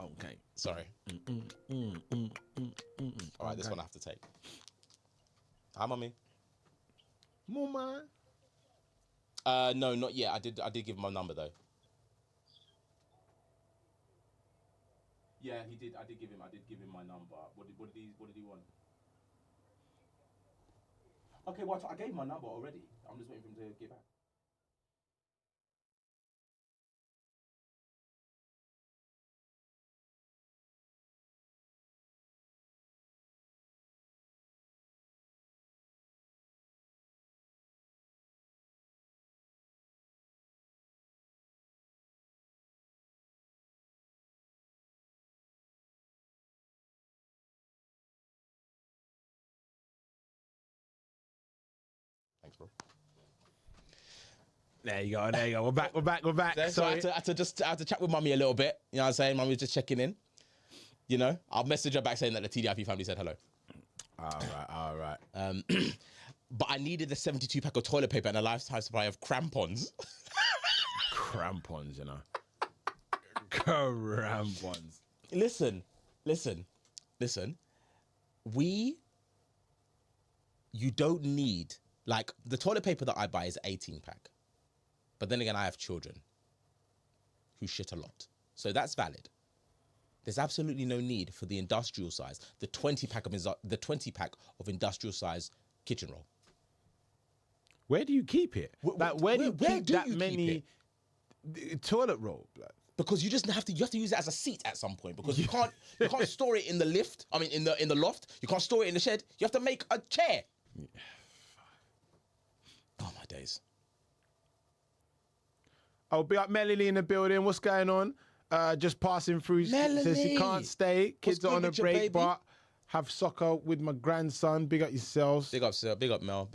Okay. Sorry. All right, this one I have to take. Hi, mommy. Mama. No, not yet. I did give him my number though. Yeah, he did. I did give him my number. What did he want? Okay, well, I gave him my number already. I'm just waiting for him to get back. Thanks, bro. There you go. There you go. We're back. So I had to chat with mummy a little bit. You know what I'm saying? Mummy was just checking in. You know, I'll message her back saying that the TDIP family said hello. All right. But I needed the 72 pack of toilet paper and a lifetime supply of crampons. Crampons, you know. Crampons. Listen. You don't need, like, the toilet paper that I buy is 18 pack. But then again, I have children who shit a lot. So that's valid. There's absolutely no need for the industrial size, the 20 pack of industrial size kitchen roll. Where do you keep it? Where do you keep that many toilet roll? Because you have to use it as a seat at some point, because you can't store it in the lift. I mean, in the loft. You can't store it in the shed. You have to make a chair. Yeah. Oh my days. Oh, be up Melanie in the building. What's going on? Just passing through. Melanie. Says she can't stay. Kids are on a break, baby? but have soccer with my grandson. Big up yourselves. Big up Mel.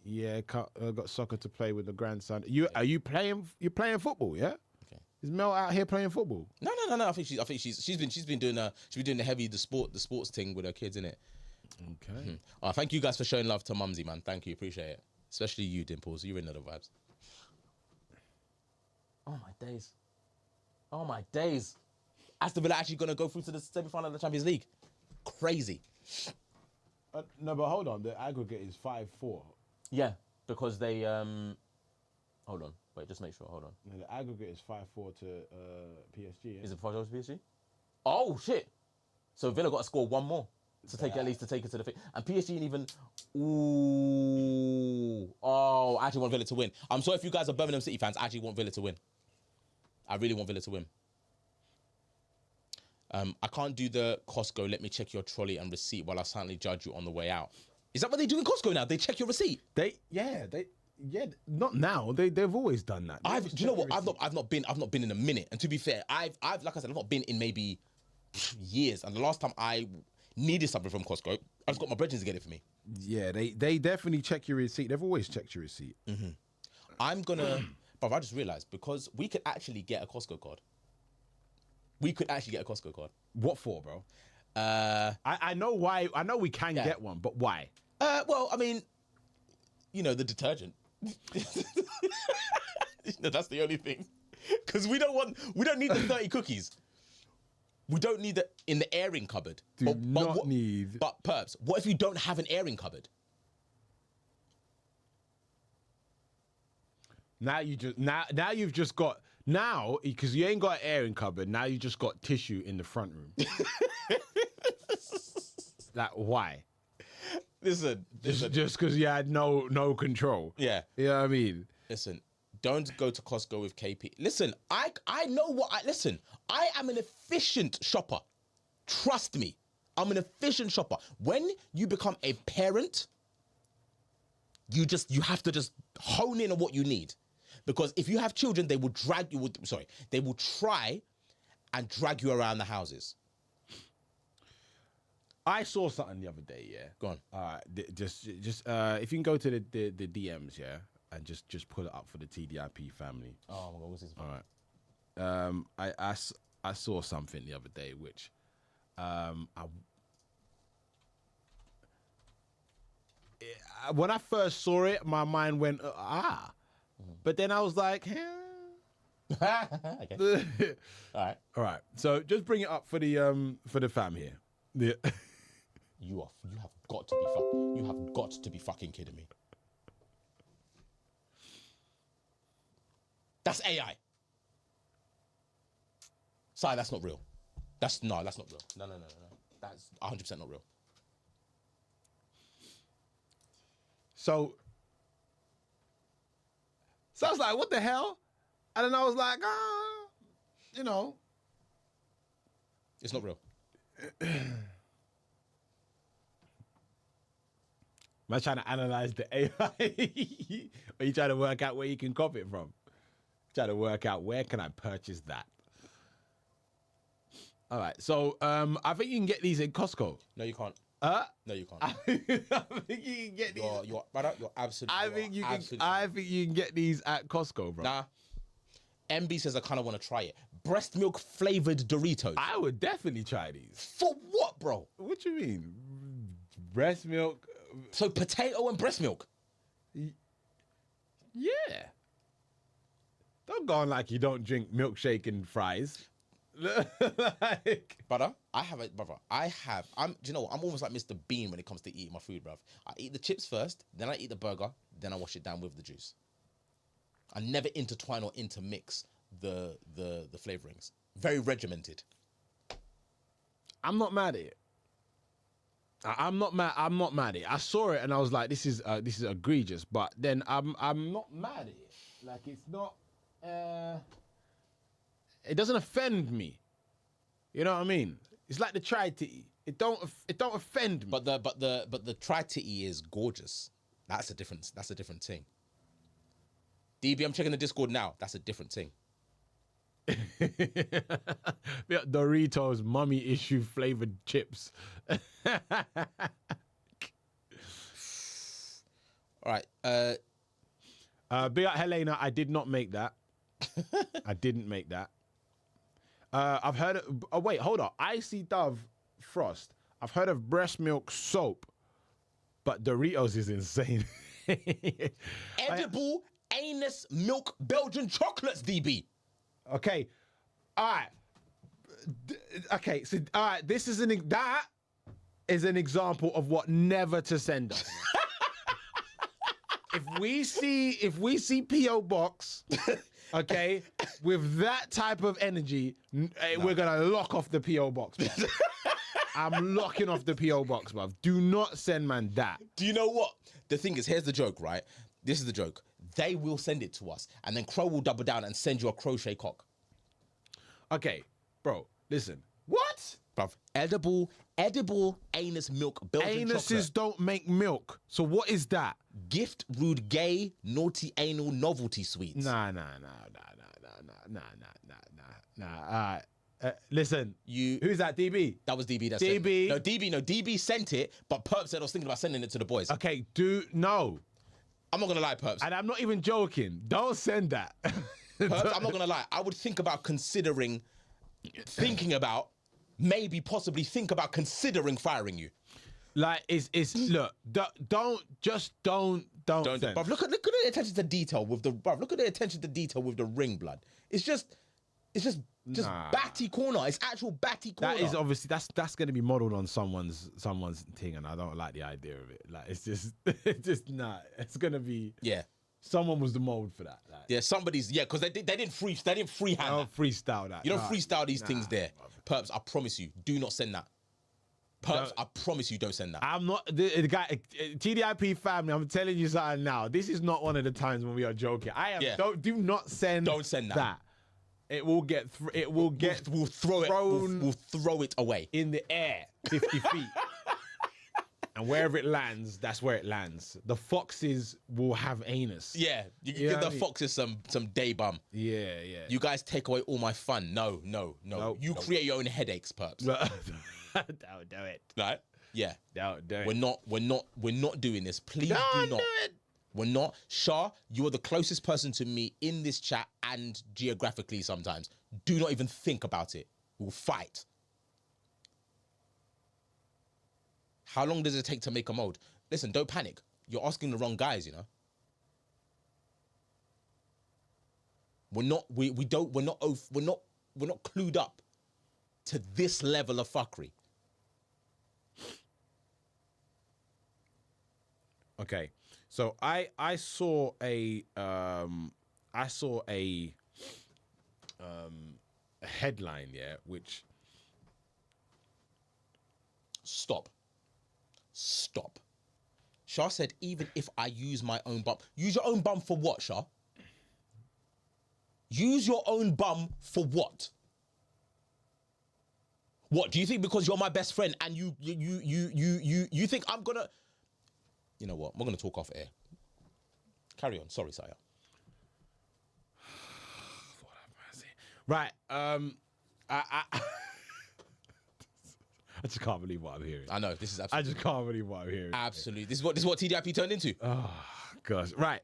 Yeah, got soccer to play with the grandson. Are you playing? You're playing football, yeah? Okay. Is Mel out here playing football? No. I think she's been doing the sports thing with her kids, innit? Okay. Thank you guys for showing love to Mumsy, man. Thank you, appreciate it. Especially you, Dimples. You're in the vibes. Oh my days. Aston Villa actually gonna go through to the semi-final of the Champions League. Crazy. No, but hold on. The aggregate is 5-4. Yeah, because they hold on. Wait, just make sure. Hold on. No, the aggregate is 5-4 to PSG. Yeah? Is it 5-4 to PSG? Oh shit! So Villa got to score one more to take it to the thing. And PSG ain't even. Ooh. Oh, I actually want Villa to win. I'm sorry if you guys are Birmingham City fans. I actually want Villa to win. I really want Villa to win. I can't do the Costco, let me check your trolley and receipt while I silently judge you on the way out. Is that what they do in Costco now? They check your receipt? Not now. They've always done that. Do you know what? I've not been in a minute. And to be fair, I've like I said, I've not been in maybe years. And the last time I needed something from Costco, I just got my brethren to get it for me. Yeah, they definitely check your receipt. They've always checked your receipt. Mm-hmm. I'm gonna, but I just realized, because we could actually get a Costco card. What for, bro? I know why. I know we can get one, but why? Well, I mean, you know, the detergent. That's the only thing. Because we don't need the 30 cookies. We don't need it in the airing cupboard. But Perps, what if you don't have an airing cupboard? Now you've just got because you ain't got an airing cupboard. Now you just got tissue in the front room. Like, why? Listen. Just because you had no control. Yeah. You know what I mean? Listen, don't go to Costco with KP. Listen, I know listen, I am an efficient shopper. Trust me. I'm an efficient shopper. When you become a parent, you have to just hone in on what you need. Because if you have children, they will try and drag you around the houses. I saw something the other day, yeah. Go on. Just if you can go to the DMs, yeah, and just put it up for the TDIP family. Oh my God, what's this? All right. I saw something the other day which when I first saw it, my mind went but then I was like, okay. All right. So just bring it up for the fam here. Yeah. You have got to be fucking kidding me. That's AI. Sorry, that's not real. That's not real. No. That's 100% not real. So I was like, what the hell? And then I was like, you know. It's not real. Am I trying to analyze the AI? Or are you trying to work out where you can copy it from? Trying to work out where can I purchase that? All right, so I think you can get these in Costco. No, you can't. No, you can't. I think you can get these. You're brother. You're absolutely. I think you can. I think you can get these at Costco, bro. Nah. MB says I kind of want to try it. Breast milk flavored Doritos. I would definitely try these. For what, bro? What you mean? Breast milk? So potato and breast milk. Yeah. Don't go on like you don't drink milkshake and fries. Like, Brother, do you know what? I'm almost like Mr. Bean when it comes to eating my food, bruv. I eat the chips first, then I eat the burger, then I wash it down with the juice. I never intertwine or intermix the flavorings. Very regimented. I'm not mad at it. I'm not mad at it. I saw it and I was like, this is egregious. But then I'm not mad at it. Like it's not. It doesn't offend me. You know what I mean? It's like the tri-titty. It don't offend me. But the tri-titty is gorgeous. That's a different thing. DB, I'm checking the Discord now. That's a different thing. Doritos mummy issue flavored chips. All right. Big up Helena. I did not make that. I didn't make that. I've heard of, oh wait, hold on. Icy Dove Frost. I've heard of breast milk soap, but Doritos is insane. Edible anus milk Belgian chocolates, DB. Okay. All right. Okay. So, all right. That is an example of what never to send us. If we see PO Box, okay, with that type of energy, we're gonna lock off the PO Box. I'm locking off the PO Box, bruv. Do not send man that. Do you know what? The thing is, here's the joke, right? This is the joke. They will send it to us, and then Crow will double down and send you a crochet cock. Okay, bro, listen. What? Bruv, edible anus milk Belgian Anuses chocolate. don't make milk. So what is that? Gift rude gay naughty anal novelty sweets. Nah. Listen, who's that? DB. That was DB. That's DB. No, DB sent it, but Perp said I was thinking about sending it to the boys. Okay, no. I'm not gonna lie, Perps. And I'm not even joking. Don't send that. Perps, I'm not gonna lie. I would think about considering firing you. Like look, don't send. Bruv, look at the attention to detail with the ring blood. It's just batty corner. It's actual batty corner. That is obviously that's going to be modeled on someone's thing, and I don't like the idea of it. Like it's just It's going to be someone was the mold for that. Like, because they didn't freehand. I don't freestyle that. You don't freestyle these things there. Perps, I promise you, do not send that. Perps, I promise you, don't send that. I'm not the guy. TDIP family. I'm telling you something now. This is not one of the times when we are joking. Do not send. Don't send that. It will get. We'll throw it away in the air, 50 feet, and wherever it lands, that's where it lands. The foxes will have anus. Yeah, you give the foxes some day bum. Yeah. You guys take away all my fun. No. You create your own headaches, Perps. Don't do it. Right? Yeah. Don't do it. We're not doing this. Please do not. Do it. We're not. Shah, you are the closest person to me in this chat and geographically sometimes. Do not even think about it. We'll fight. How long does it take to make a mold? Listen, don't panic. You're asking the wrong guys, you know. We're not clued up to this level of fuckery. Okay, so I saw a headline, which Stop. Shah said, even if I use my own bum. Use your own bum for what, Shah? Use your own bum for what? What, do you think because you're my best friend and you think I'm gonna... You know what? We're gonna talk off air. Carry on. Sorry, Saya. Right. I just can't believe what I'm hearing. I know this is I absolutely, just can't believe what I'm hearing. absolutely. This is what TDIP turned into. Oh gosh, right.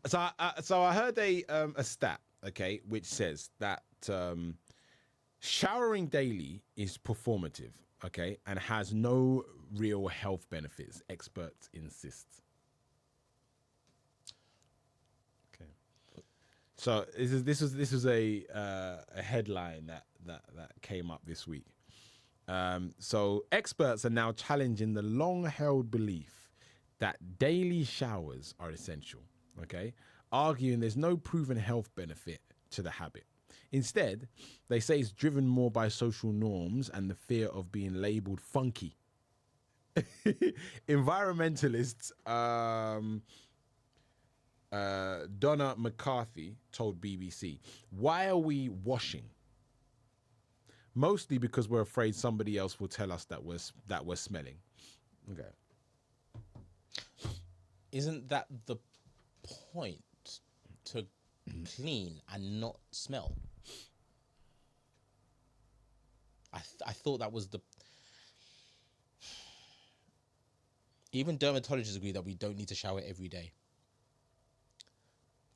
So I heard a stat, okay, which says that showering daily is performative, okay, and has no real health benefits. Experts insist. Okay. So this was a headline that came up this week. So experts are now challenging the long-held belief that daily showers are essential, okay? Arguing there's no proven health benefit to the habit. Instead, they say it's driven more by social norms and the fear of being labeled funky. Environmentalists Donna McCarthy told BBC, "Why are we washing? Mostly because we're afraid somebody else will tell us that we're smelling." Okay. Isn't that the point, to clean and not smell? I thought that was the... Even dermatologists agree that we don't need to shower every day.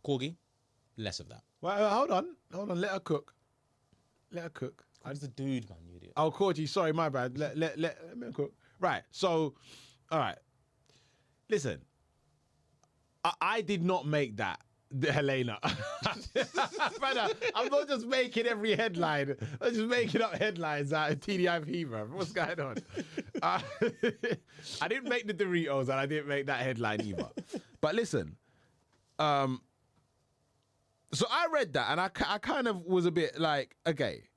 Corgi, less of that. Well, hold on. Let her cook. I was the dude, man, you idiot. Oh, Corgi, sorry, my bad. Let me cook. Right. So, all right. Listen, I did not make that, Helena. Brother, I'm not just making every headline. I'm just making up headlines out of TDIP, bro. What's going on? I didn't make the Doritos, and I didn't make that headline either. But listen, so I read that, and I kind of was a bit like, okay,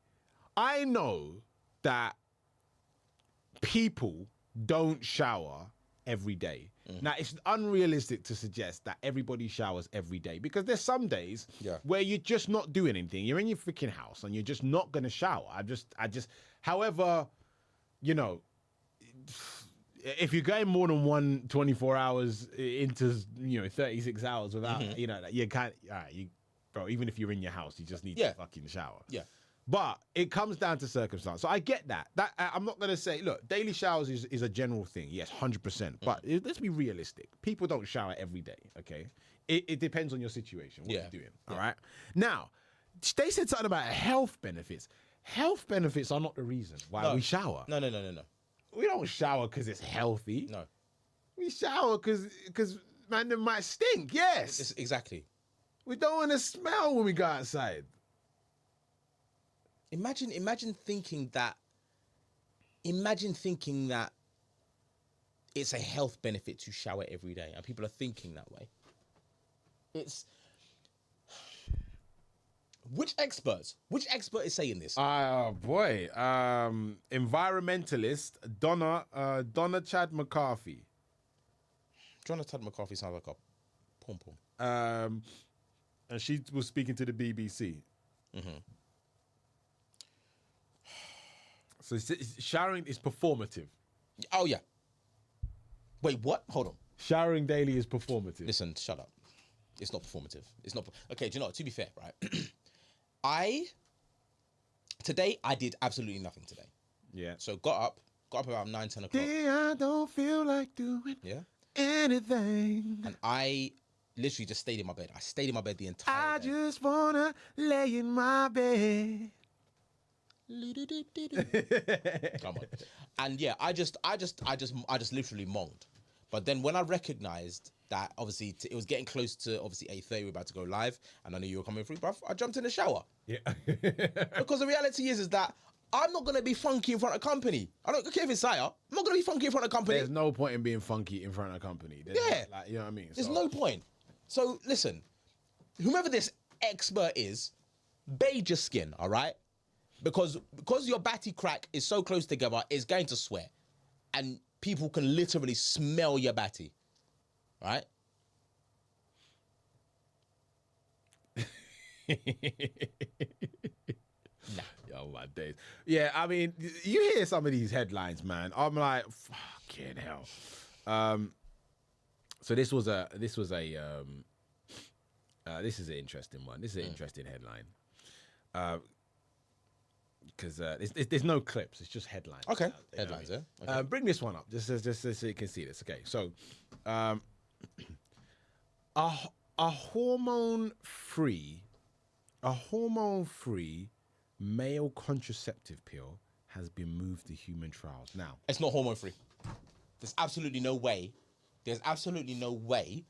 I know that people don't shower every day. Now, it's unrealistic to suggest that everybody showers every day, because there's some days where you're just not doing anything. You're in your freaking house and you're just not going to shower. However, you know, if you're going more than 24 hours into, 36 hours without, you can't, all right, bro, even if you're in your house, you just need to fucking shower. Yeah. But it comes down to circumstance. So I get that. I'm not going to say, look, daily showers is a general thing. Yes, 100%. But let's be realistic. People don't shower every day, okay? It depends on your situation, what you're doing, all right? Now, they said something about health benefits. Health benefits are not the reason why we shower. No. We don't shower because it's healthy. No. We shower because man, it might stink, yes. Exactly. We don't want to smell when we go outside. Imagine thinking that it's a health benefit to shower every day, and people are thinking that way. Which expert is saying this? Oh boy. Environmentalist Donna Chad McCarthy. Donna Chad McCarthy sounds like a pom-pom. And she was speaking to the BBC. Mm-hmm. So showering is performative. Oh, yeah. Wait, what? Hold on. Showering daily is performative. Listen, shut up. It's not performative. It's not. Okay, do you know what? To be fair, right? Today, I did absolutely nothing today. Yeah. So got up about 9, 10 o'clock. I don't feel like doing anything. And I literally just stayed in my bed. I stayed in my bed the entire day. I just want to lay in my bed. Come on. And yeah, I just literally monged. But then when I recognized that obviously it was getting close to obviously 8:30, we're about to go live, and I knew you were coming through, bruv, I jumped in the shower. Yeah. Because the reality is that I'm not gonna be funky in front of company. I don't care if it's Saya. I'm not gonna be funky in front of company. There's no point in being funky in front of company. You know what I mean? There's no point. So listen, whomever this expert is, bathe your skin, all right? Because your batty crack is so close together, it's going to sweat. And people can literally smell your batty. Right? Nah. Yo, my days. Yeah, I mean, you hear some of these headlines, man. I'm like, fucking hell. So this is an interesting one. This is an interesting headline. because there's no clips. It's just headlines. Okay, You know headlines. what I mean? Yeah. Okay. Bring this one up, just so you can see this. Okay, so a hormone-free male contraceptive pill has been moved to human trials. Now, It's not hormone free. There's absolutely no way. There is absolutely no way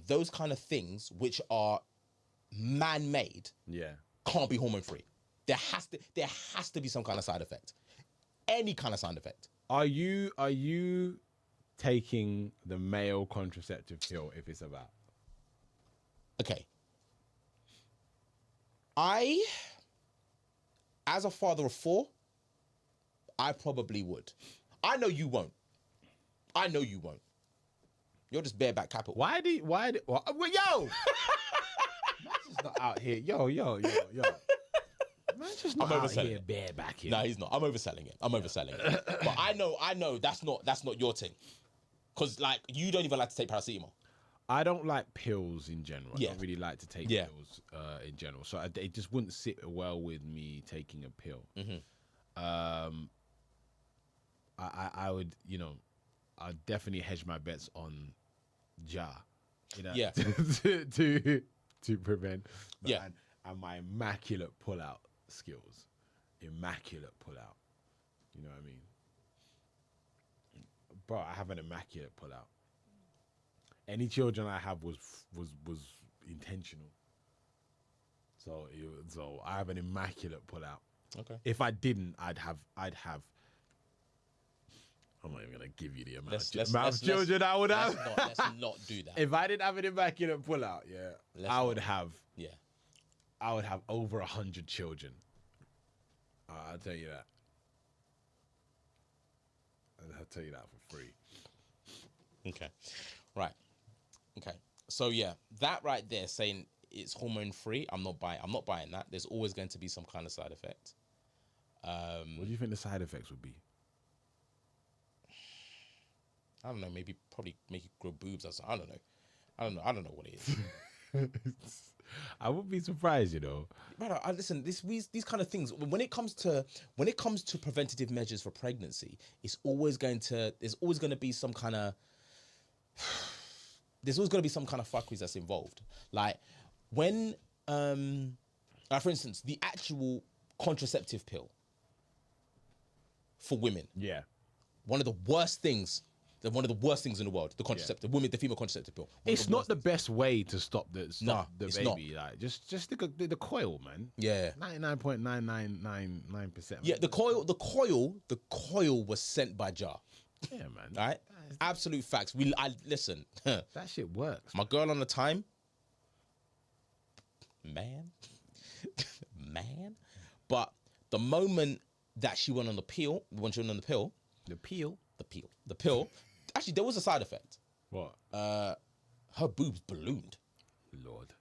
those kind of things which are man-made yeah, can't be hormone free. There has to be some kind of side effect. Any kind of side effect. are you taking the male contraceptive pill if it's about? Okay. As a father of 4, I probably would. I know you won't. You're just bareback capital. Well, yo, man's just not out here. Yo. Man's just not I'm out overselling here it. bareback here. No, he's not. I'm overselling it. But I know that's not your thing. Cause like you don't even like to take paracetamol. I don't like pills in general. Yeah. I don't really like to take Yeah. pills in general. So it just wouldn't sit well with me taking a pill. I would, I'd definitely hedge my bets on jar. Yeah. to prevent. Yeah. And my immaculate pull-out skills. Immaculate pull-out. You know what I mean? Bro, I have an immaculate pull-out. Any children I have was intentional. So I have an immaculate pull-out. Okay. If I didn't, I'd have. I'm not even gonna give you the amount of children I would have. Let's not do that. If I didn't have an immaculate pull-out, I would have over 100 children. I'll tell you that. I'll tell you that for free. Okay. Right. Okay. So yeah, that right there saying it's hormone free, I'm not buying that. There's always going to be some kind of side effect. What do you think the side effects would be? I don't know, probably make you grow boobs or something. I don't know what it is. I would be surprised, Brother, listen, these kind of things, when it comes to preventative measures for pregnancy, there's always going to be some kind of fuckeries that's involved. Like when for instance, the actual contraceptive pill for women. Yeah. One of the worst things in the world, the female contraceptive pill. It's not the best way to stop the baby. Not. Like just the coil, man. Yeah. 99.9999%. Yeah, the coil was sent by Jar. Yeah, man. Right? Absolute facts. Listen. That shit works. My girl on the time, man. But the moment that she went on the pill, actually there was a side effect. What? Her boobs ballooned. Lord.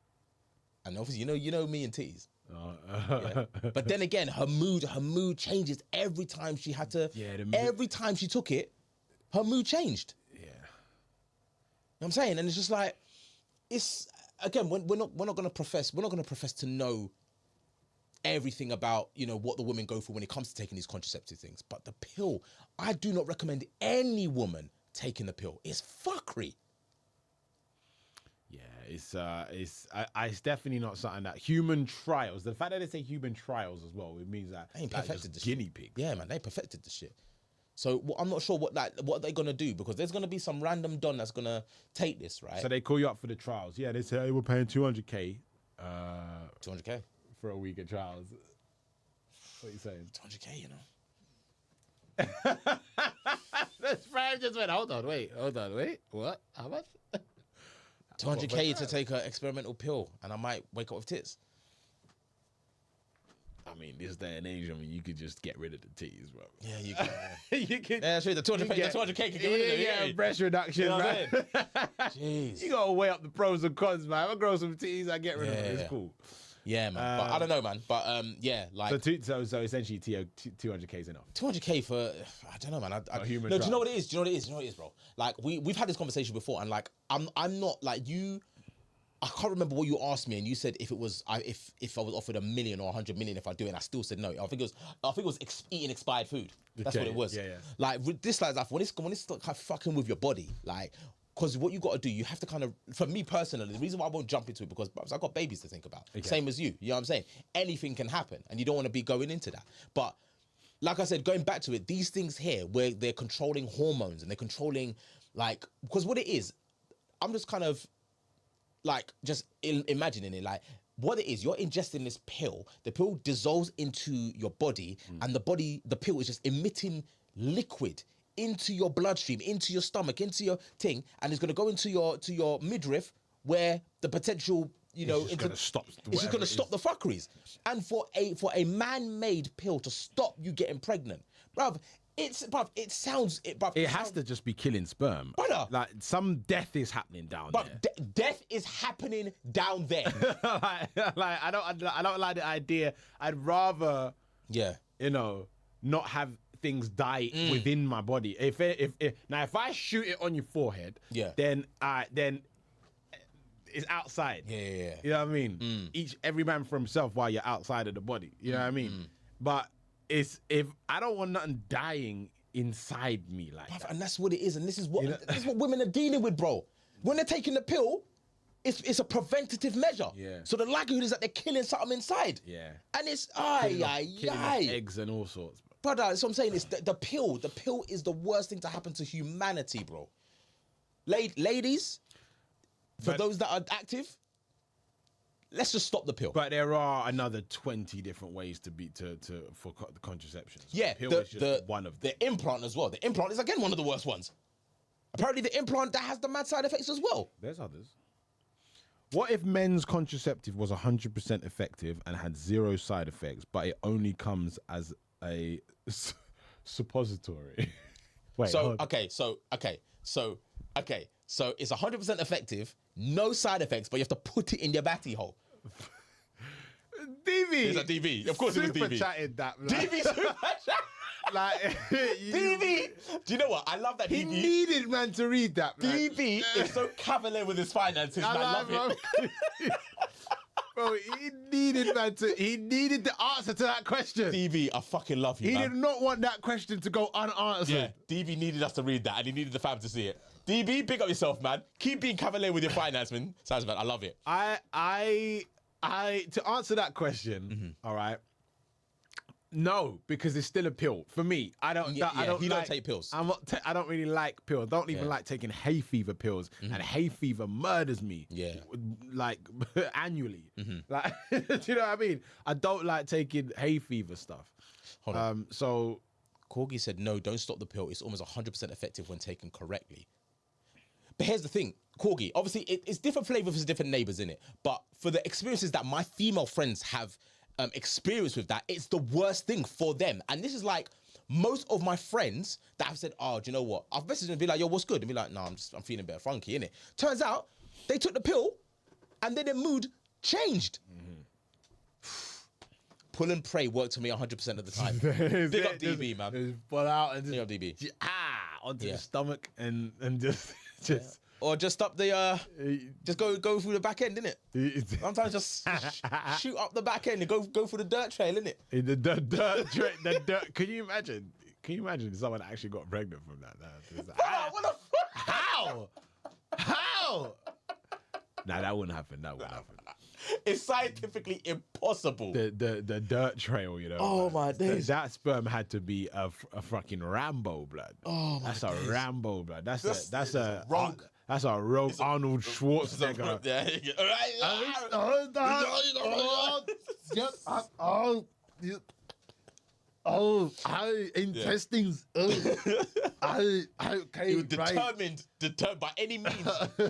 And obviously, you know me and titties. Yeah. But then again, her mood changes every time she had to. Yeah, every time she took it, her mood changed. Yeah. You know what I'm saying? And it's just like, it's again, we're not gonna profess to know everything about what the women go through when it comes to taking these contraceptive things. But the pill, I do not recommend any woman taking the pill. It's fuckery. Yeah, it's definitely not something that human trials. The fact that they say human trials as well, it means that They ain't perfected the guinea pigs. Yeah, man, they perfected the shit. So I'm not sure what they're gonna do, because there's gonna be some random don that's gonna take this, right? So they call you up for the trials. Yeah, they say, hey, we're paying 200K. 200K For a week of trials. What are you saying? 200K, That's right. Just went. Hold on. Wait. What? How much? 200K to take an experimental pill, and I might wake up with tits. I mean, this day and age, you could just get rid of the titties, bro. Yeah, you can. You can. Yeah, sure. The 200K can get rid of it. Yeah, breast reduction, You know what man. Jeez. You gotta weigh up the pros and cons, man. If I grow some titties, I get rid of them. It's cool. Yeah, man. But I don't know, man. But yeah, like So essentially, 200K is enough. 200K for I don't know, man. human no, do trial. you know what it is? Do you know what it is, bro? Like we've had this conversation before, and like I'm not like you. I can't remember what you asked me, and you said if I was offered 1 million or 100 million if I do it, and I still said no. I think it was eating expired food. That's what it was. Yeah. Like with this like when it's kind of fucking with your body, like. Because what you got to do, you have to kind of, for me personally, the reason why I won't jump into it, because I've got babies to think about. Okay. Same as you. You know what I'm saying? Anything can happen, and you don't want to be going into that. But like I said, going back to it, these things here, where they're controlling hormones and they're controlling, like, because what it is, I'm just kind of, like, just imagining it, like, what it is, you're ingesting this pill, the pill dissolves into your body, and the pill is just emitting liquid into your bloodstream, into your stomach, into your thing, and it's going to go into your midriff, where the potential, it's just going to stop the fuckeries. And for a man-made pill to stop you getting pregnant, bruv, it has to just be killing sperm. Brother. Like some death is happening down there. Death is happening down there. like I don't like the idea. I'd rather not have things die within my body. If I shoot it on your forehead, then it's outside. Yeah. You know what I mean? Every man for himself while you're outside of the body. You know what I mean? But if I don't want nothing dying inside me like that. And that's what it is. And this is what women are dealing with, bro. When they're taking the pill, it's a preventative measure. Yeah. So the likelihood is that they're killing something inside. Yeah. And it's killing eggs and all sorts. Brother, that's what I'm saying. It's the pill. The pill is the worst thing to happen to humanity, bro. Ladies, for those that are active, let's just stop the pill. But there are another 20 different ways for the contraception. So Yeah, the pill is just one of them. The implant as well. The implant is again one of the worst ones. Apparently, the implant that has the mad side effects as well. There's others. What if men's contraceptive was 100% effective and had 0 side effects, but it only comes as a suppository? Wait. So it's 100% effective, no side effects, but you have to put it in your batty hole. DV. It's a DV. Of course it was DV. Super chatted that. DV super chat. Like DV. Do you know what? I love that he DV. needed man to read that. Man. DV is so cavalier with his finances. I love it. Bro, he needed the answer to that question. DV, I fucking love you, He man. did not want that question to go unanswered. Yeah, DV needed us to read that, and he needed the fam to see it. DV, pick up yourself, man. Keep being cavalier with your finance, man. Sounds man, I love it. To answer that question, all right. No, because it's still a pill for me. I don't. He don't take pills. I don't really like pills. Don't even like taking hay fever pills, and hay fever murders me. Yeah, like annually. Like, do you know what I mean? I don't like taking hay fever stuff. Hold on. So, Corgi said no. Don't stop the pill. It's almost 100% effective when taken correctly. But here's the thing, Corgi. Obviously, it's different flavors for different neighbors, innit? But for the experiences that my female friends have experience with that, it's the worst thing for them. And this is like most of my friends that have said, oh, do you know what? I've messaged them and be like, yo, what's good? And be like, no, I'm feeling a bit funky, innit? Turns out they took the pill and then their mood changed. Pull and pray worked for me 100% of the time. Big up DB, man. Just pull out and Big up DB. Onto the stomach and just. Or just up the, just go through the back end, innit? Sometimes just shoot up the back end and go through the dirt trail, innit? The dirt trail, the dirt. Can you imagine if someone actually got pregnant from that? What the fuck? How? Nah, that wouldn't happen. It's scientifically impossible. The dirt trail, you know. Oh my days. That sperm had to be a fucking Rambo blood. Oh my That's a days. Rambo blood. That's a rogue. That's a rogue Arnold Schwarzenegger. Intestines. Okay, He was determined by any means,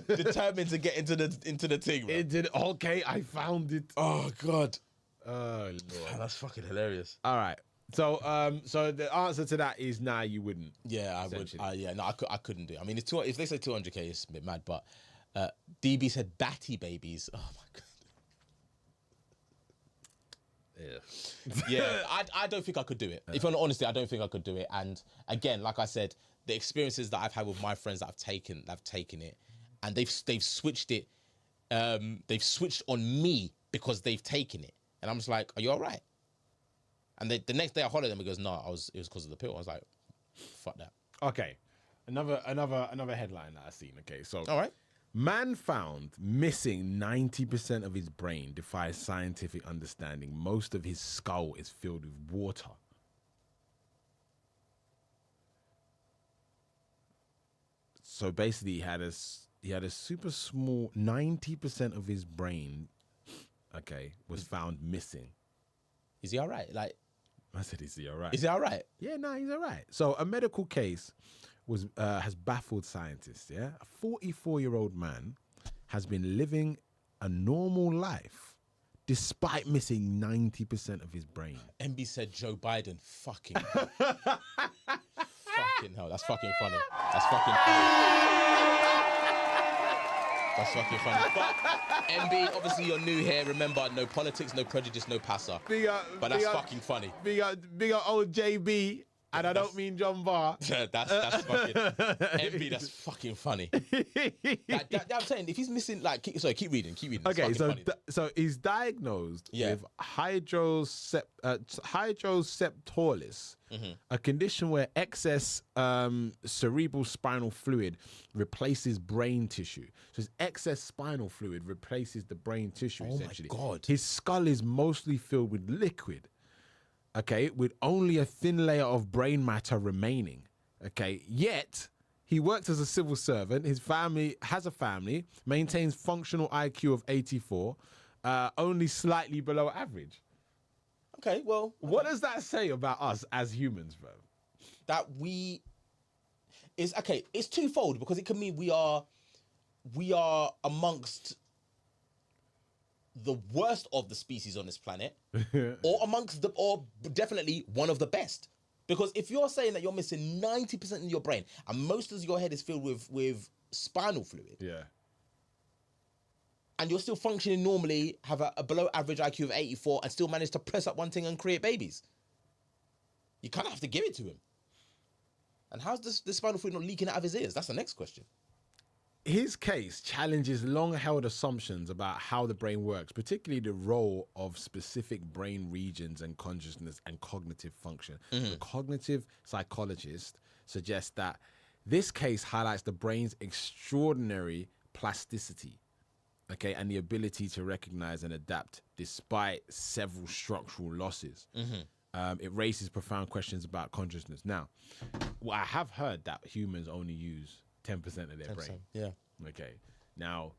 determined to get into the thing. Okay, I found it. Oh God. Oh Lord. That's fucking hilarious. All right. So the answer to that is nah, you wouldn't. Yeah, I would. I couldn't do it. I mean, if they say 200k, it's a bit mad. But DB said batty babies. Oh my God. Yeah, I don't think I could do it. If I'm honestly, I don't think I could do it. And again, like I said, the experiences that I've had with my friends that have taken it, and they've switched it they've switched on me because they've taken it. And I'm just like, are you all right? And the next day I hollered at him. He goes, no, it was because of the pill. I was like, fuck that. Okay. Another headline that I seen. Okay, so All right. man found missing 90% of his brain defies scientific understanding. Most of his skull is filled with water. So basically, he had a super small 90% of his brain. Okay, was found missing. Is he all right? Like, I said, is he all right? is he all right? Yeah, no, he's all right. So a medical case has baffled scientists. Yeah, a 44-year-old man has been living a normal life despite missing 90% of his brain. MB said Joe Biden. Fucking hell. That's fucking funny. That's fucking funny. But MB, obviously you're new here. Remember, no politics, no prejudice, no passer. But that's fucking funny. Big up old JB. And I don't mean John Barr. that's fucking MB. That's fucking funny. I'm saying if he's missing, like, keep reading. Okay, so he's diagnosed with hydrocephalus, a condition where excess cerebral spinal fluid replaces brain tissue. So his excess spinal fluid replaces the brain tissue. Essentially. My God. His skull is mostly filled with liquid. Okay, with only a thin layer of brain matter remaining. Okay, yet he works as a civil servant. His family has a family, maintains functional IQ of 84, only slightly below average. Okay, well, What does that say about us as humans, bro? that it's twofold, because it can mean we are amongst the worst of the species on this planet, or definitely one of the best. Because if you're saying that you're missing 90% of your brain and most of your head is filled with spinal fluid, Yeah. and you're still functioning normally, have a below average IQ of 84, and still manage to press up one thing and create babies, you kind of have to give it to him. And how's the spinal fluid not leaking out of his ears? That's the next question. His case challenges long-held assumptions about how the brain works, particularly the role of specific brain regions and consciousness and cognitive function. The cognitive psychologist suggests that this case highlights the brain's extraordinary plasticity, okay, and the ability to recognize and adapt despite several structural losses. It raises profound questions about consciousness. Now, I have heard that humans only use 10% of their 10%, brain. yeah. Okay. Now,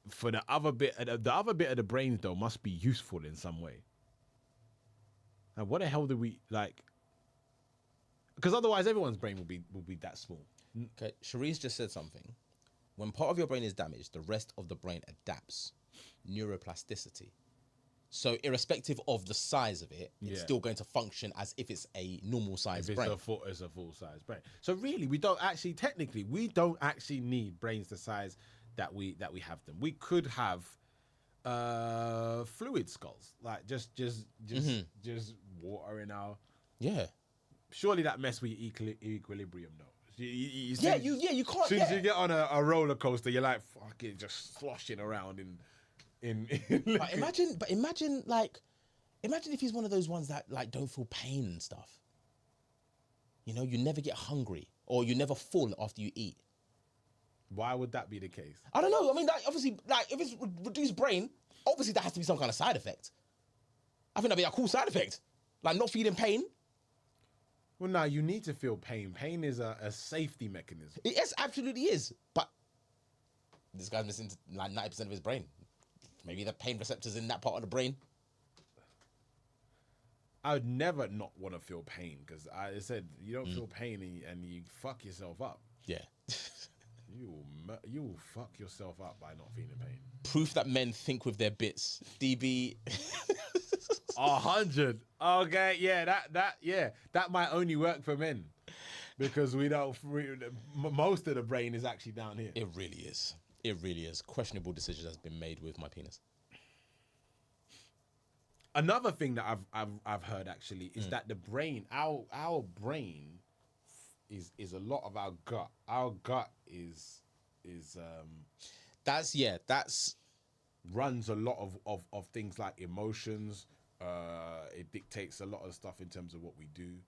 for the other bit of the brain though must be useful in some way. And what the hell do we like? Because otherwise, everyone's brain will be that small. Okay, Cherise just said something. When part of your brain is damaged, the rest of the brain adapts. Neuroplasticity. So irrespective of the size of it, it's still going to function as if it's a normal size brain. It's a full size brain. So really, we don't actually need brains the size that we have them. We could have fluid skulls, like just water in our. Yeah. Surely that mess with equilibrium though. You can't. As soon as you get on a roller coaster, you're like fucking just sloshing around in But imagine if he's one of those ones that like don't feel pain and stuff. You know, you never get hungry or you never full after you eat. Why would that be the case? I don't know. I mean, obviously, if it's reduced brain, obviously that has to be some kind of side effect. I think that'd be a cool side effect, like not feeling pain. Well, no, you need to feel pain. Pain is a safety mechanism. It absolutely is. But this guy's missing like 90% of his brain. Maybe the pain receptors in that part of the brain. I would never not want to feel pain because I said you don't feel pain and you fuck yourself up. Yeah. You will fuck yourself up by not feeling pain. Proof that men think with their bits. DB. 100. Okay, yeah, that might only work for men because most of the brain is actually down here. It really is. It really is. Questionable decision has been made with my penis. Another thing that I've heard actually is that the brain, our brain, is a lot of our gut. Our gut is That's runs a lot of things like emotions. It dictates a lot of stuff in terms of what we do.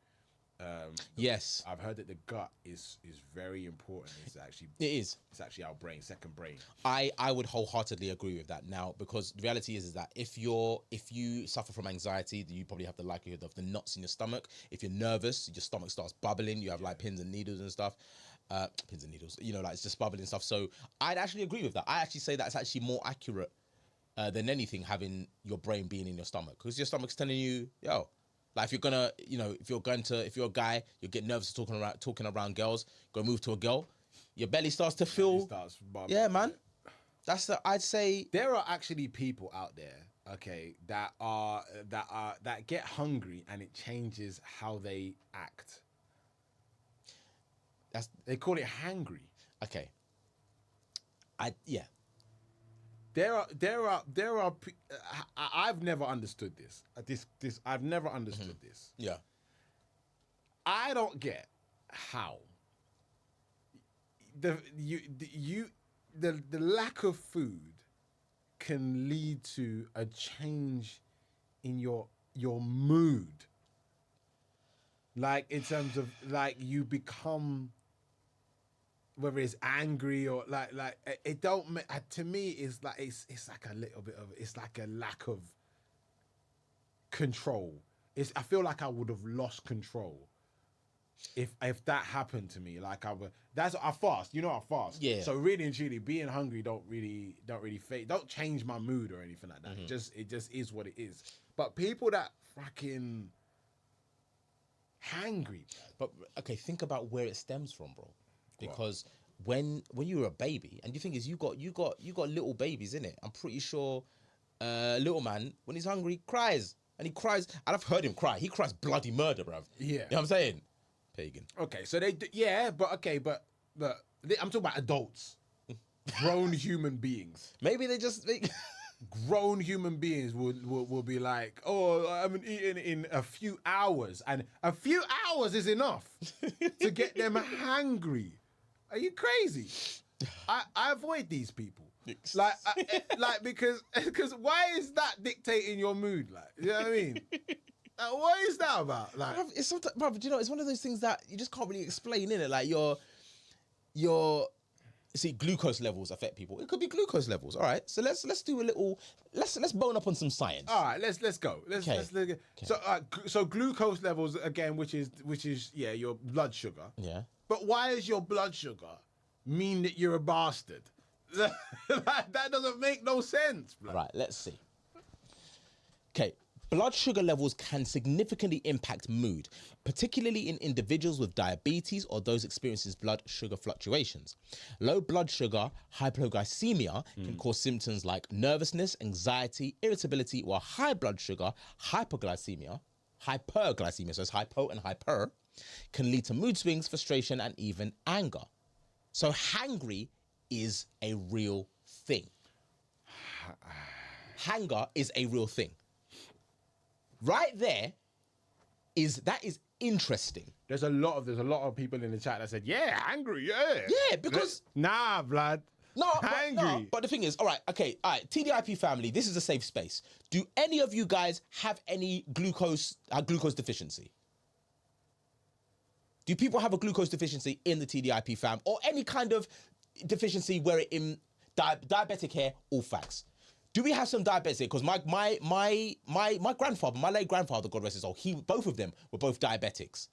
yes. I've heard that the gut is very important. It is. It's actually our brain, second brain. I would wholeheartedly agree with that now, because the reality is that if you suffer from anxiety, you probably have the likelihood of the knots in your stomach. If you're nervous, your stomach starts bubbling. You have like pins and needles and stuff. Pins and needles, like it's just bubbling stuff. So I'd actually agree with that. I actually say that's actually more accurate than anything, having your brain being in your stomach, because your stomach's telling you, yo. Like if you're gonna, if you're a guy, you get nervous talking around girls, go move to a girl, your belly starts to feel. Yeah, man. I'd say there are actually people out there, okay, that get hungry and it changes how they act. They call it hangry. Okay. There are. I've never understood this. I've never understood this. Yeah. I don't get how the lack of food can lead to a change in your mood. Like in terms of like you become, whether it's angry or like it don't, to me it's like it's like a little bit of, it's like a lack of control. I feel like I would have lost control if that happened to me. Like I fast, I fast. Yeah. So really and truly, being hungry don't really don't change my mood or anything like that. It just is what it is. But people that fucking hangry, but okay, think about where it stems from, bro. Because when you were a baby, and the thing is, you got little babies, innit? I'm pretty sure little man, when he's hungry, cries. And he cries, and I've heard him cry. He cries bloody murder, bruv. Yeah. You know what I'm saying? Pagan. Okay, so but I'm talking about adults. Grown human beings. Maybe they Grown human beings will be like, oh, I haven't eaten in a few hours. And a few hours is enough to get them hangry. Are you crazy? I avoid these people. Like because why is that dictating your mood? Like, you know what I mean? What is that about? Like, it's sometimes, bruv, it's one of those things that you just can't really explain, innit? Like see, glucose levels affect people. It could be glucose levels. All right, so let's do a little. Let's bone up on some science. All right, let's go. Let's so glucose levels again, which is your blood sugar. Yeah. But why is your blood sugar mean that you're a bastard? That doesn't make no sense. Bro. Right, let's see. Okay, blood sugar levels can significantly impact mood, particularly in individuals with diabetes or those experiencing blood sugar fluctuations. Low blood sugar, hypoglycemia, can cause symptoms like nervousness, anxiety, irritability, while high blood sugar, hyperglycemia, so it's hypo and hyper, can lead to mood swings, frustration, and even anger. So hangry is a real thing. Hanger is a real thing. Right there is interesting. There's a lot of people in the chat that said, yeah, angry, yeah. Yeah, because nah, Vlad. No, angry. But the thing is, all right, TDIP family, this is a safe space. Do any of you guys have any glucose deficiency? Do people have a glucose deficiency in the TDIP fam, or any kind of deficiency where it in diabetic hair? All facts. Do we have some diabetes? Because my grandfather, my late grandfather, God rest his soul, both of them were both diabetics.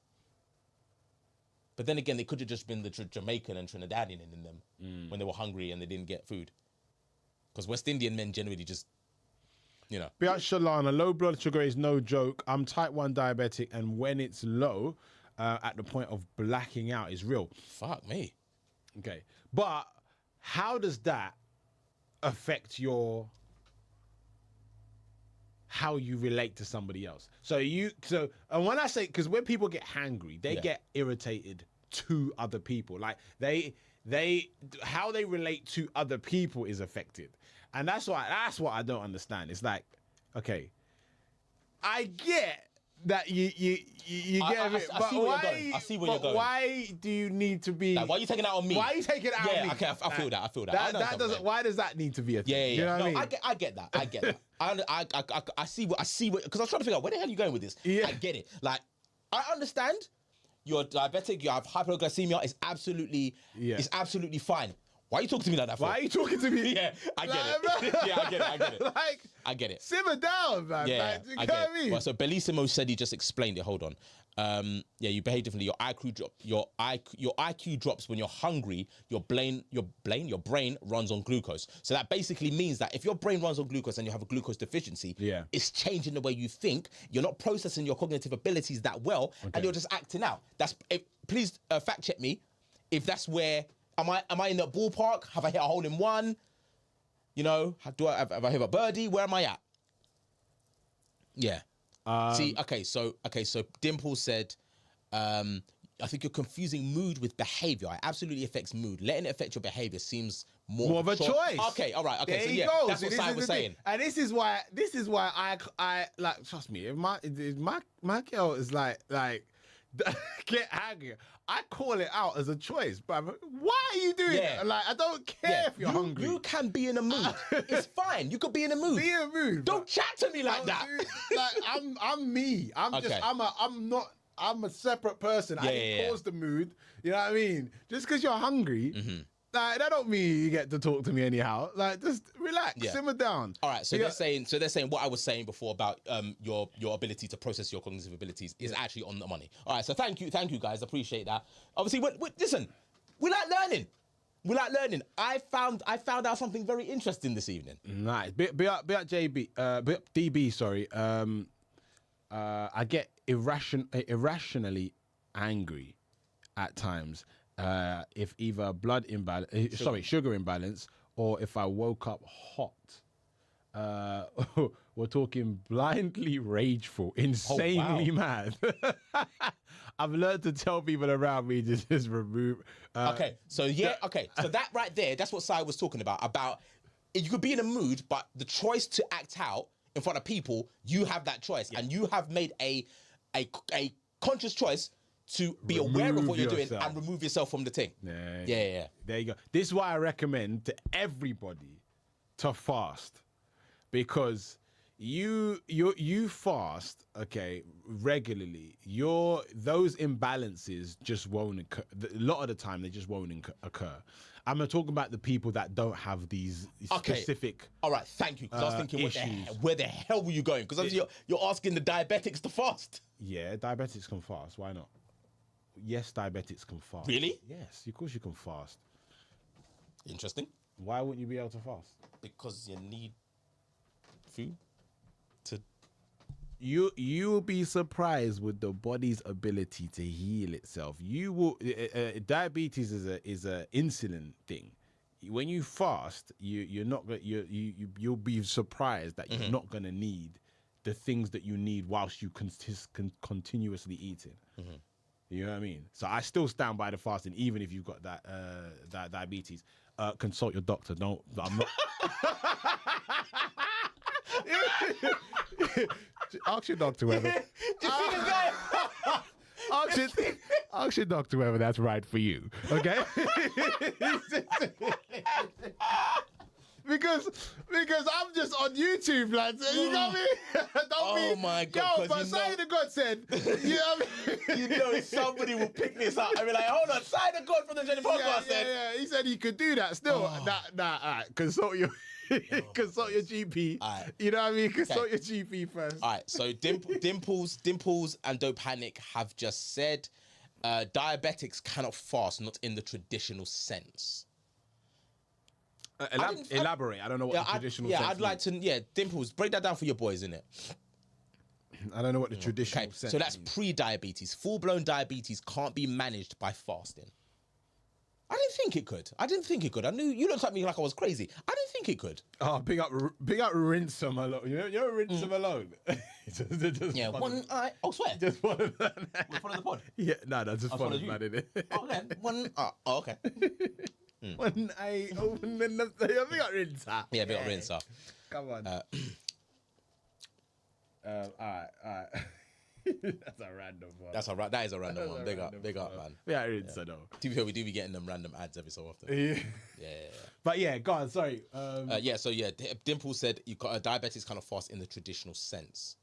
But then again, they could have just been the Jamaican and Trinidadian in them when they were hungry and they didn't get food. Because West Indian men generally just, Biat Shalana, low blood sugar is no joke. I'm type 1 diabetic, and when it's low, at the point of blacking out is real. Fuck me. Okay. But how does that affect how you relate to somebody else? And when I say, because when people get hangry, they get irritated to other people. Like how they relate to other people is affected. And that's what I don't understand. It's like, okay, I get that you get a bit. I But see where you're why? going. I see where you're going. Why do you need to be? Like, why are you taking it out on me? Why are you taking it out on me? Yeah, okay, I feel that. I feel that. I know That something, doesn't. mate. Why does that need to be a thing? Yeah, You know what I mean? I get that. I get that. I see what, because I was trying to figure out where the hell are you going with this. Yeah. I get it. Like, I understand you're diabetic, you have hypoglycemia. It's absolutely fine. Why are you talking to me like that for? Why are you talking to me? Yeah, I get it. Yeah, I get it. Like, I get it. simmer down, man. Yeah, Like, you I know get what I mean? it. Well, so Bellissimo said he just explained it. Hold on. Yeah, you behave differently. Your IQ drops when you're hungry. Your brain runs on glucose. So that basically means that if your brain runs on glucose and you have a glucose deficiency, it's changing the way you think. You're not processing your cognitive abilities that well, and you're just acting out. Please fact check me if that's where. Am I in the ballpark? Have I hit a hole in one? You know, have I hit a birdie? Where am I at? Yeah. So Dimple said, I think you're confusing mood with behavior. It absolutely affects mood. Letting it affect your behavior seems more of a choice. Okay, all right. Okay, there so you yeah, go. that's what Simon was saying. And this is why I like. Trust me, if my girl is like get angry, I call it out as a choice, but why are you doing it? Like, I don't care if you're hungry. You can be in a mood. It's fine. You could be in a mood. Be in a mood. Don't chat to me like that. Like, I'm me. I'm a separate person. I didn't cause the mood. You know what I mean? Just because you're hungry, like, that don't mean you get to talk to me anyhow. Like, just relax, simmer down. All right. So they're saying what I was saying before about your ability to process your cognitive abilities is actually on the money. All right. So thank you guys. Appreciate that. Obviously, listen, we like learning. I found out something very interesting this evening. Nice. Be up JB. Be up DB. Sorry. I get irrationally angry at times. If either sugar imbalance, or if I woke up hot. We're talking blindly rageful, insanely mad. I've learned to tell people around me to just remove. So that right there, that's what Sai was talking about. About you could be in a mood, but the choice to act out in front of people, you have that choice, and you have made a conscious choice to be aware of what you're doing and remove yourself from the thing. Yeah. There you go. This is why I recommend to everybody to fast, because you fast, regularly. Those imbalances just won't occur. A lot of the time, they just won't occur. I'm not talking about the people that don't have these specific. All right, thank you. Because I was thinking, where the hell were you going? Because you're asking the diabetics to fast. Yeah, diabetics can fast. Why not? Yes, diabetics can fast. Really? Yes, of course you can fast. Interesting. Why wouldn't you be able to fast? Because you need food to. You'll be surprised with the body's ability to heal itself. You will. Diabetes is a insulin thing. When you fast, you'll be surprised that you're not gonna need the things that you need whilst you continuously eating. You know what I mean? So I still stand by the fasting, even if you've got that diabetes. Consult your doctor. I'm not. Ask your doctor whether. Ask your doctor whether that's right for you. Okay. Because I'm just on YouTube, lads. You got me? Oh my God! Yo, but Sign of God said, you know what I mean? You know, somebody will pick this up and be like, hold on, Sign of God from the Jenny podcast said. Yeah, he said he could do that still. Consult your GP. Right. You know what I mean? Consult your GP first. All right, so Dimples and Dope Panic have just said diabetics cannot fast, not in the traditional sense. Elaborate. I don't know what the traditional sense I'd like to, Dimples, break that down for your boys, innit? I don't know what the traditional sense so that's means. pre-diabetes. Full-blown diabetes can't be managed by fasting. I didn't think it could. I knew you looked at me like I was crazy. I didn't think it could. Oh, big up Rinse 'em alone. You know Rinse 'em alone. One eye. Oh, swear. Just one of them. We follow the pod. Yeah, no, just follow man in it. Okay. One. Oh, okay. One eye open and big up Rinse. Yeah, big up Rinse. Come on. All right. That's a random one. That is a random one. Big up, man. Yeah, it is. I know. To be fair, we do be getting them random ads every so often. Yeah. Yeah. But yeah, go on. Sorry. Dimple said you got diabetics kind of fast in the traditional sense.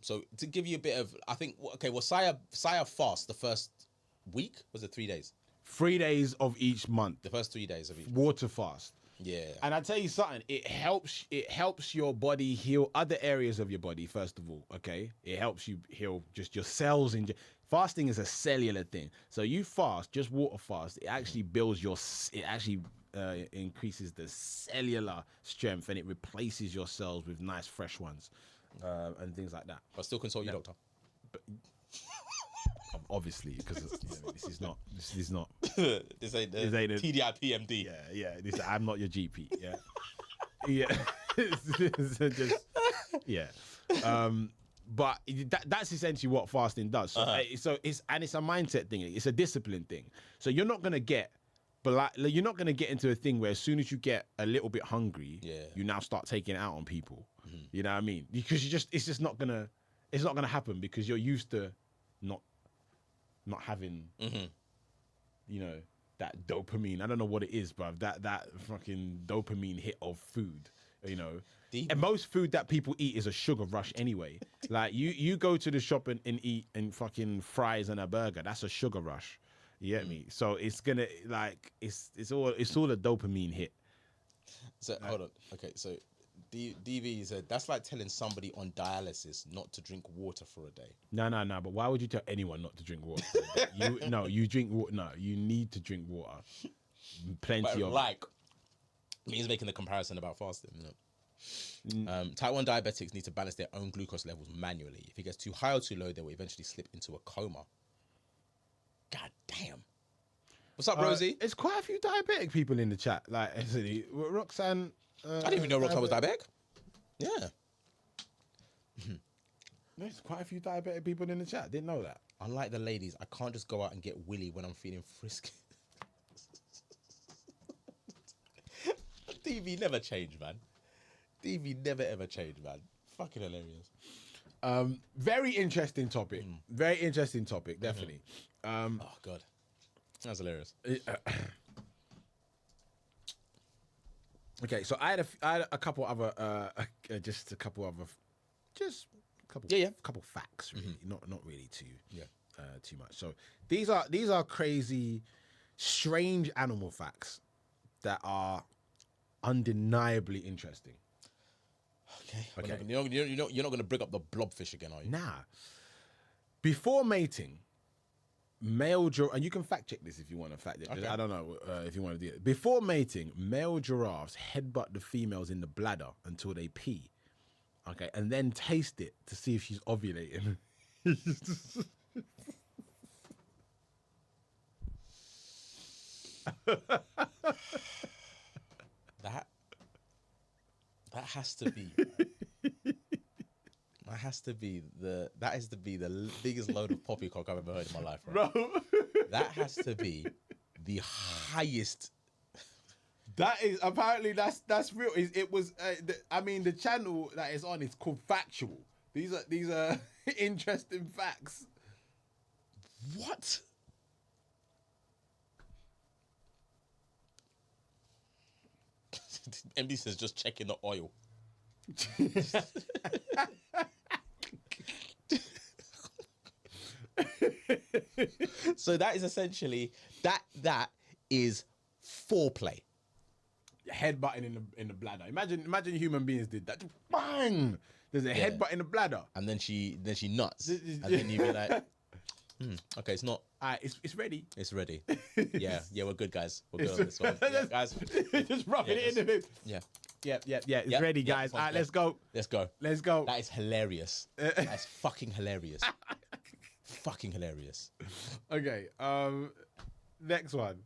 So to give you a bit of, I think, Saya fast the first week, was it 3 days? 3 days of each month. The first 3 days of each month. Water fast. Yeah. And I tell you something, it helps your body heal other areas of your body, first of all, okay? It helps you heal just your cells. Fasting is a cellular thing. So you fast, just water fast, it actually builds it actually increases the cellular strength, and it replaces your cells with nice fresh ones and things like that. But still consult your doctor. Obviously, because this is not this ain't a TDIP MD. I'm not your GP. But that's essentially what fasting does. So, it's a mindset thing. It's a discipline thing. So you're not gonna get, you're not gonna get into a thing where as soon as you get a little bit hungry, you now start taking it out on people. Mm-hmm. You know what I mean? Because it's not gonna happen because you're used to not having, that dopamine. I don't know what it is, bruv. That fucking dopamine hit of food, And most food that people eat is a sugar rush anyway. Like you go to the shop and eat and fucking fries and a burger. That's a sugar rush. You get me? So it's gonna it's all a dopamine hit. So hold on. Okay, so DV said that's like telling somebody on dialysis not to drink water for a day. No. But why would you tell anyone not to drink water? You drink water. No, you need to drink water. Plenty of. He's making the comparison about fasting. Type 1 diabetics need to balance their own glucose levels manually. If it gets too high or too low, they will eventually slip into a coma. God damn. What's up, Rosie? There's quite a few diabetic people in the chat. Like, Roxanne. I didn't even know Roxanne was diabetic. Yeah. There's quite a few diabetic people in the chat. Didn't know that. Unlike the ladies, I can't just go out and get willy when I'm feeling frisky. DV never changed, man. DV never ever changed, man. Fucking hilarious. Very interesting topic. Very interesting topic, definitely. Oh, God. That's hilarious. Okay, so I had a couple other, couple facts, really. Not really too much. So these are crazy, strange animal facts that are undeniably interesting. Okay. You're not going to bring up the blobfish again, are you? Nah. Before mating, and you can fact check this if you want to fact check. Okay. I don't know if you want to do it. Before mating, male giraffes headbutt the females in the bladder until they pee. Okay, and then taste it to see if she's ovulating. That has to be. That has to be the biggest load of poppycock I've ever heard in my life, right? Bro. That has to be the highest. That is apparently that's real. It was. The channel that is on is called Factual. These are interesting facts. What? MD says just checking the oil. So that is essentially that is foreplay. Headbutting in the bladder. Imagine human beings did that. Bang! There's a headbutt in the bladder. And then she nuts. And then you be like, okay, it's not. It's ready. It's ready. Yeah, we're good, guys. We're good on this one. Yeah, guys. Just rubbing it in the Yeah. Yeah. It's ready, guys. All right, let's go. Let's go. Let's go. That is hilarious. That's fucking hilarious. Fucking hilarious. Okay. Next one.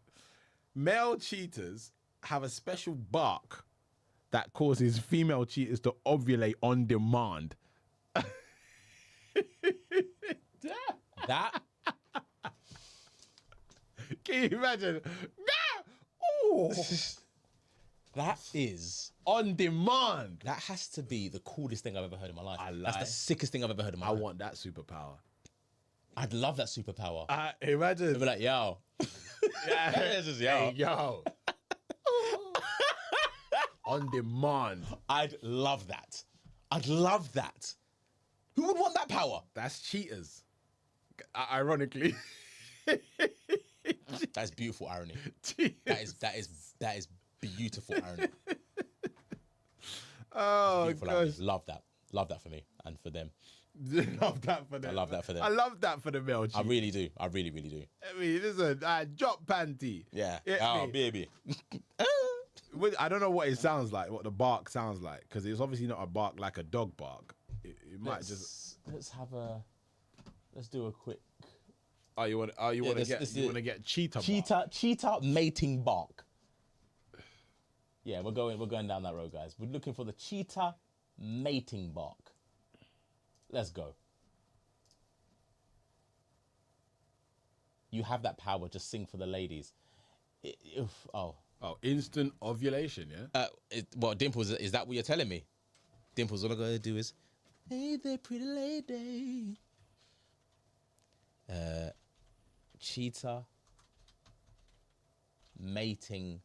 Male cheaters have a special bark that causes female cheaters to ovulate on demand. That. Can you imagine? Oh. That is... On demand. That has to be the coolest thing I've ever heard in my life. I That's the sickest thing I've ever heard in my I life. want that superpower. I'd love that superpower. Imagine. I'd be like, yo. Yeah. This is yo. Hey, yo. On demand. I'd love that. I'd love that. Who would want that power? That's cheaters. Ironically. That's beautiful irony. Cheaters. That is beautiful irony. Oh, Beautiful irony. Love that. Love that for me and for them. Love that for them. I love that for them. I love that for the male cheat. I really do. I really, really do. I mean, listen, drop panty. Yeah. Hit Oh, me. baby. I don't know what it sounds like, what the bark sounds like, because it's obviously not a bark like a dog bark. It might just. Let's do a quick You want to get cheetah bark. cheetah mating bark. Yeah, we're going down that road, guys. We're looking for the cheetah mating bark. Let's go. You have that power. Just sing for the ladies. Oh, instant ovulation, yeah? Well, Dimples, is that what you're telling me? Dimples, all I gotta do is, hey there, pretty lady. Cheetah mating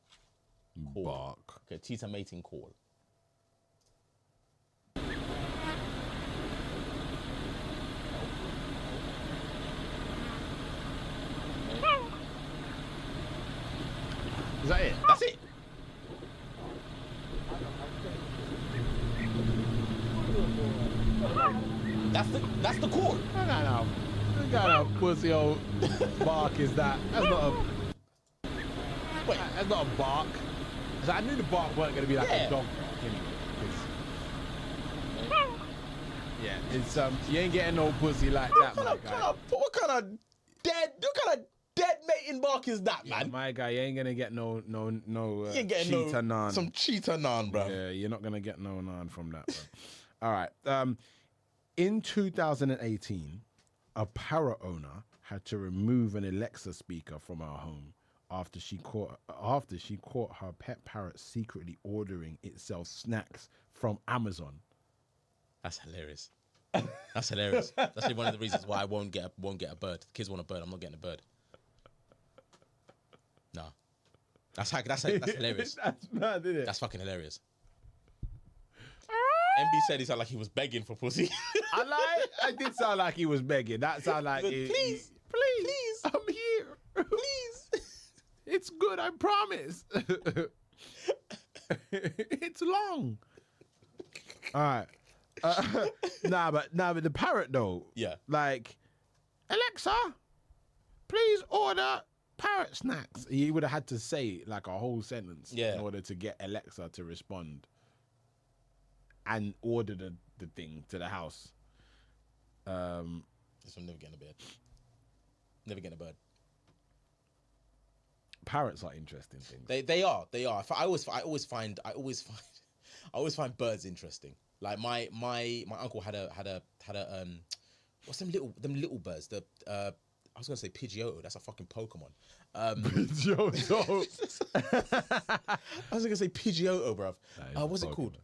call. Bark. Okay, cheetah mating call. Is that it? That's it. That's the call. No. What kind of pussy old bark is that? That's not a. Wait. That's not a bark. So I knew the bark weren't going to be like Yeah. a dog bark anyway. Yeah, it's you ain't getting no pussy like that, my guy. What kind of dead mating bark is that, Yeah, man? my guy, you ain't gonna get no You ain't getting cheetah naan. some cheetah naan, bro. Yeah, you're not gonna get no naan from that, bro. All right. In 2018, a parrot owner had to remove an Alexa speaker from her home after she caught her pet parrot secretly ordering itself snacks from Amazon. That's hilarious. That's hilarious. That's actually one of the reasons why I won't get a bird. The kids want a bird. I'm not getting a bird. No. That's hilarious. That's mad, isn't it? That's fucking hilarious. MB said he sounded like he was begging for pussy. I did sound like he was begging. That sounded like Please, I'm here. please. It's good, I promise. It's long. All right. But the parrot though. Yeah. Like, Alexa, please order parrot snacks. He would have had to say like a whole sentence in order to get Alexa to respond and order the thing to the house. This one never getting a bird. Never getting a bird. Parrots are interesting things. They are. I always find birds interesting. Like my uncle had a what's them little birds? I was gonna say Pidgeotto. That's a fucking Pokemon. Pidgeotto. I was gonna say Pidgeotto, bruv. What's it called?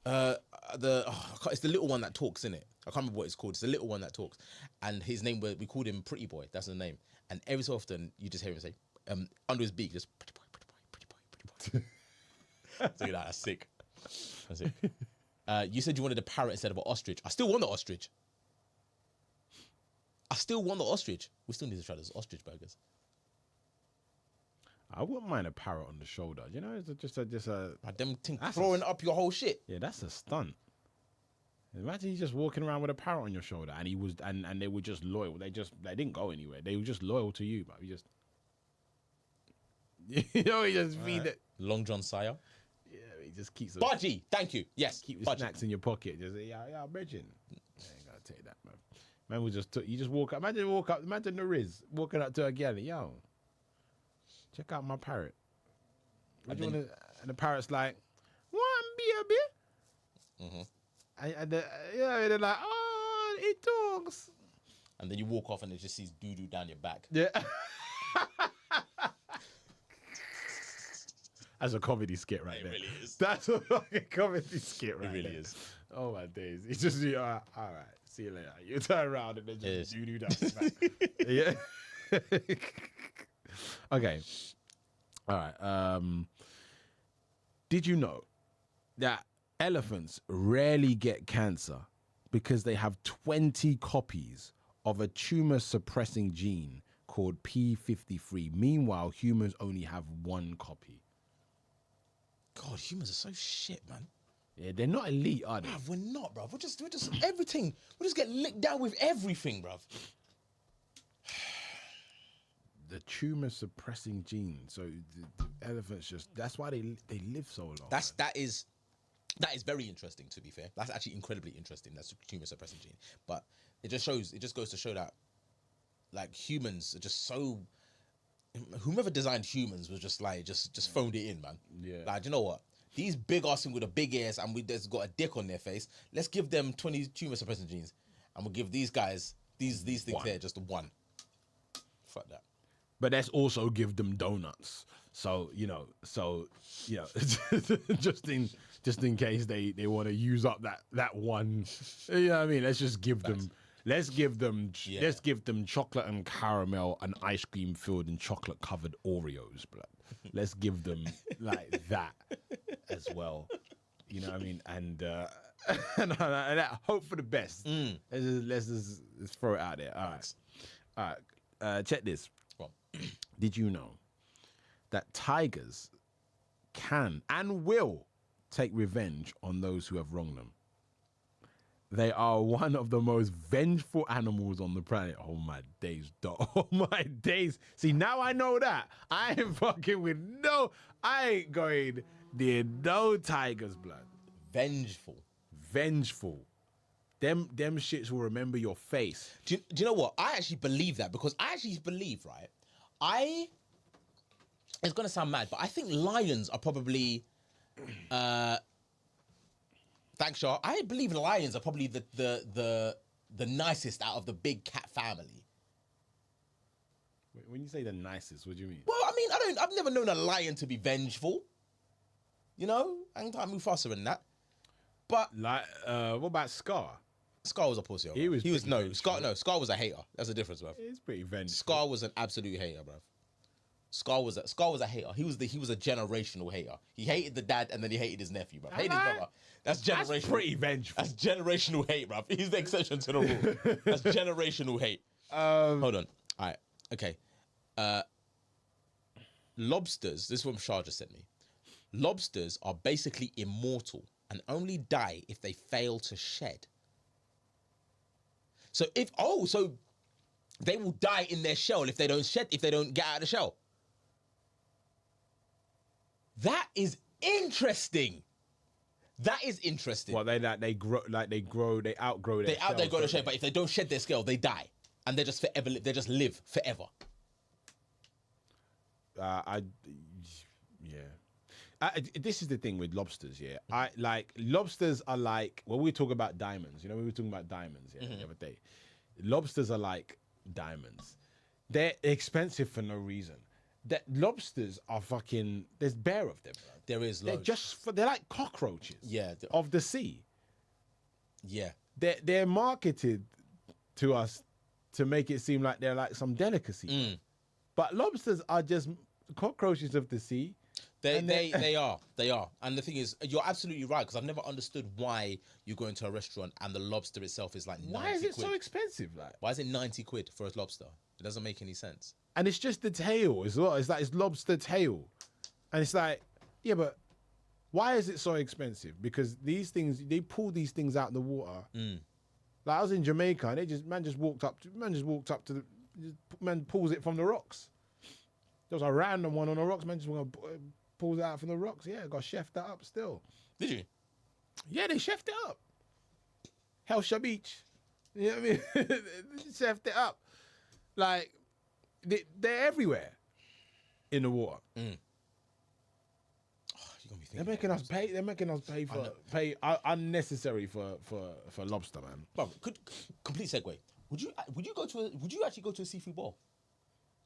It's the little one that talks, innit? I can't remember what it's called. It's the little one that talks, and his name we called him Pretty Boy. That's the name. And every so often you just hear him say, under his beak, just pretty boy. So that's sick. That's sick. You said you wanted a parrot instead of an ostrich. I still want the ostrich. We still need to try those ostrich burgers. I wouldn't mind a parrot on the shoulder. You know, it's just a. Like them thing throwing up your whole shit. Yeah, that's a stunt. Imagine you just walking around with a parrot on your shoulder, and he was, and they were just loyal. They didn't go anywhere. They were just loyal to you, but you just, you know, he just feed it. Long John Sire. Yeah, he just keeps. Budgie, thank you. Yes, keep the snacks in your pocket. Just yeah, Bridget. I ain't gotta take that, man. Man will you just walk up. Imagine the Riz walking up to a girl. Yo, check out my parrot. And the parrot's like, one baby. Mm-hmm. And they're like, oh, it talks. And then you walk off and it just sees doo-doo down your back. Yeah. That's a comedy skit right It there. really is. That's a fucking comedy skit right It really there. is. Oh my days. It's just, all right, see you later. You turn around and then just do that. Yeah. Okay. All right. Did you know that elephants rarely get cancer because they have 20 copies of a tumor suppressing gene called P53? Meanwhile, humans only have one copy. God, humans are so shit, man. Yeah, they're not elite, are they? Bruv, we're not, bruv. We're just everything. We just get licked down with everything, bruv. The tumor suppressing gene. So the elephants that's why they live so long. That is very interesting, to be fair. That's actually incredibly interesting. That's tumor suppressing gene. But it just goes to show that like humans are just so, whomever designed humans was just like just phoned it in, man. Yeah. Like, you know what? These big ass things with a big ears and there's got a dick on their face. Let's give them 20 tumor suppressing genes, and we'll give these guys these things here just one. Fuck that. But let's also give them donuts. So just in case they want to use up that one. You know what I mean? Let's just give them. Let's give them chocolate and caramel and ice cream filled in chocolate covered Oreos, bro. Let's give them like that as well. You know what I mean? And hope for the best. Let's just throw it out there. All right. Check this. Did you know that tigers can and will take revenge on those who have wronged them? They are one of the most vengeful animals on the planet. Oh my days, dog. Oh my days. See, now I know that. I ain't fucking with I ain't going near no tigers, blood. Vengeful. Them shits will remember your face. Do you know what? I actually believe that, because I actually believe, right? It's gonna sound mad, but I think lions are probably thanks, Shaw. I believe lions are probably the nicest out of the big cat family. When you say the nicest, what do you mean? Well, I mean, I've never known a lion to be vengeful. You know, I can move faster than that. But like, what about Scar? Scar was a pussy. Scar was a hater. That's the difference, bruv. He's pretty vengeful. Scar was an absolute hater, bruv. Scar was a hater. He was a generational hater. He hated the dad and then he hated his nephew, bruv. Hated his brother. That's generational. That's pretty vengeful. That's generational hate, bruv. He's the exception to the rule. That's generational hate. Hold on. All right. Okay. Lobsters. This is what Shah just sent me. Lobsters are basically immortal and only die if they fail to shed. So they will die in their shell if they don't shed, if they don't get out of the shell. That is interesting. That is interesting. Well, they outgrow their outgrow their shell, but if they don't shed their scale, they die, and they just live forever. This is the thing with lobsters, yeah. Lobsters are like, when we talk about diamonds, you know, we were talking about diamonds the other day. Lobsters are like diamonds. They're expensive for no reason. That lobsters are fucking. There's bare of them. Bro. There is. They're loads. they're like cockroaches. Yeah. Of the sea. Yeah. They're marketed to us to make it seem like they're like some delicacy. But lobsters are just cockroaches of the sea. They are. And the thing is, you're absolutely right, because I've never understood why you go into a restaurant and the lobster itself is like 90 Why is it quid. so expensive? Like, Why is it 90 quid for a lobster? It doesn't make any sense. And it's just the tail as well. It's like it's lobster tail. And it's like, yeah, but why is it so expensive? Because these things, they pull these things out of the water. Like I was in Jamaica and man just walked up to the man pulls it from the rocks. There was a random one on the rocks, man just pulls it out from the rocks. Yeah, got chefed that up still. Did you? Yeah, they chefed it up. Helsha Beach. You know what I mean? They chefed it up. Like, they're everywhere in the water. They're making us pay. They're making us pay unnecessary for lobster, man. Bro, complete segue. Would you actually go to a seafood bowl?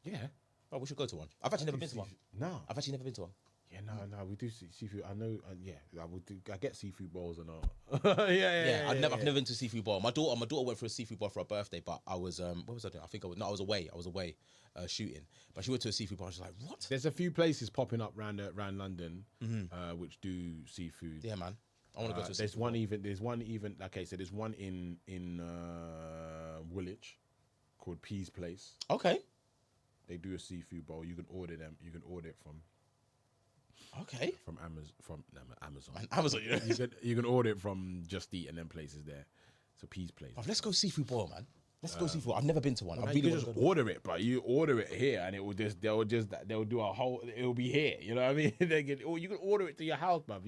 Yeah. Oh, we should go to one. I've actually never been to one. No. I've actually never been to one. Yeah, no, we do seafood. I know, yeah, I would do. I get seafood bowls and all. yeah. I've never been to a seafood bowl. My daughter went for a seafood bowl for her birthday, but I was what was I doing? I was away shooting. But she went to a seafood bowl. She's like, what? There's a few places popping up around London, which do seafood. Yeah, man. I want to go to a There's seafood one bowl. even. Okay, so there's one in Woolwich called Pea's Place. Okay. They do a seafood bowl. You can order them. You can order it from Amazon. Man, Amazon, you know. You can order it from Just Eat and then places there. So Pea's Place. Oh, let's go seafood bowl, man. Let's go seafood. I've never been to one. I Man, really you want can to just order it, but you order it here, and they'll do a whole. It'll be here. You know what I mean? You can order it to your house, bruv.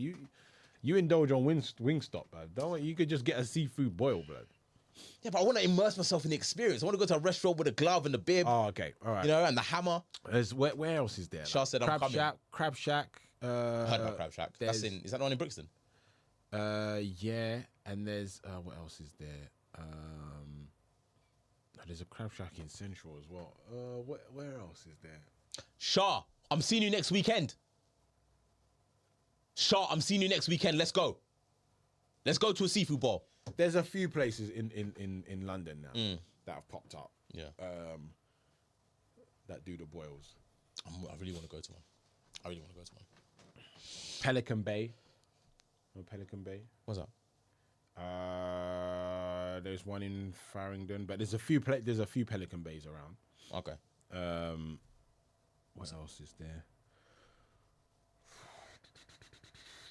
You indulge on Wingstop, bruv. Don't you could just get a seafood boil, blood. Yeah, but I want to immerse myself in the experience. I want to go to a restaurant with a glove and a bib. Oh, okay, all right. You know, and the hammer. Where else is there? Shah said I'm coming. Crab Shack. Heard about Crab Shack. Is that the one in Brixton? Yeah, and there's what else is there? There's a Crab Shack in Central as well. Where else is there? Shah, I'm seeing you next weekend. Shah, I'm seeing you next weekend. Let's go. Let's go to a seafood bowl. There's a few places in London now that have popped up. Yeah. That do the boils. I really want to go to one. Pelican Bay. No, Pelican Bay. What's that? There's one in Farringdon, but there's a few Pelican Bays around. Okay. What else is there?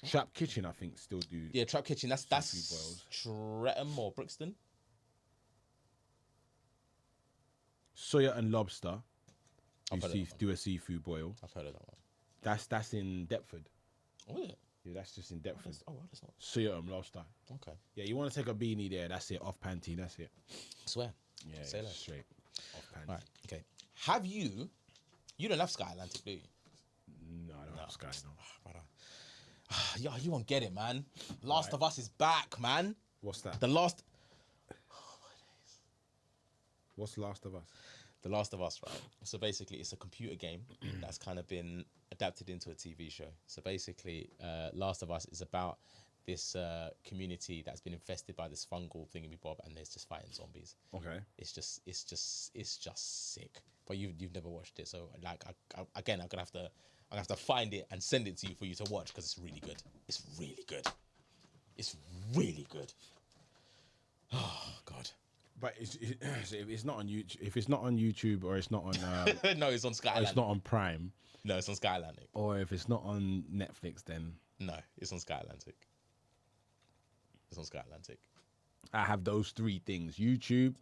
Trap Kitchen, I think, still do. Yeah, Trap Kitchen. That's boils. Streatham or Brixton. Soya and Lobster. I've heard of that one. Do a seafood boil. I've heard of that one. That's in Deptford. Oh, is it? Yeah, that's just in Deptford. That's not. Soya and Lobster. Okay. Yeah, you want to take a beanie there? That's it. Off panty. That's it. Swear. Yeah, Say that. straight off panty. Right. Okay. Have you? You don't have Sky Atlantic, do you? No, I don't have Sky. No. Brother. Yeah, you won't get it, man. Last of Us is back, man. What's that? The Last of Us? The Last of Us, right? So basically, it's a computer game that's kind of been adapted into a TV show. So basically, Last of Us is about this community that's been infested by this fungal thingamabob, and there's just fighting zombies. Okay. It's just sick. But you've never watched it, so like again, I'm gonna have to find it and send it to you for you to watch because it's really good. It's really good. It's really good. Oh God. But if it's not on YouTube, if it's not on YouTube, or it's not on no, it's on Sky or Atlantic. it's not on Prime, No, it's on Sky Atlantic. or if it's not on Netflix, then No, it's on Sky Atlantic. It's on Sky Atlantic. I have those three things: YouTube,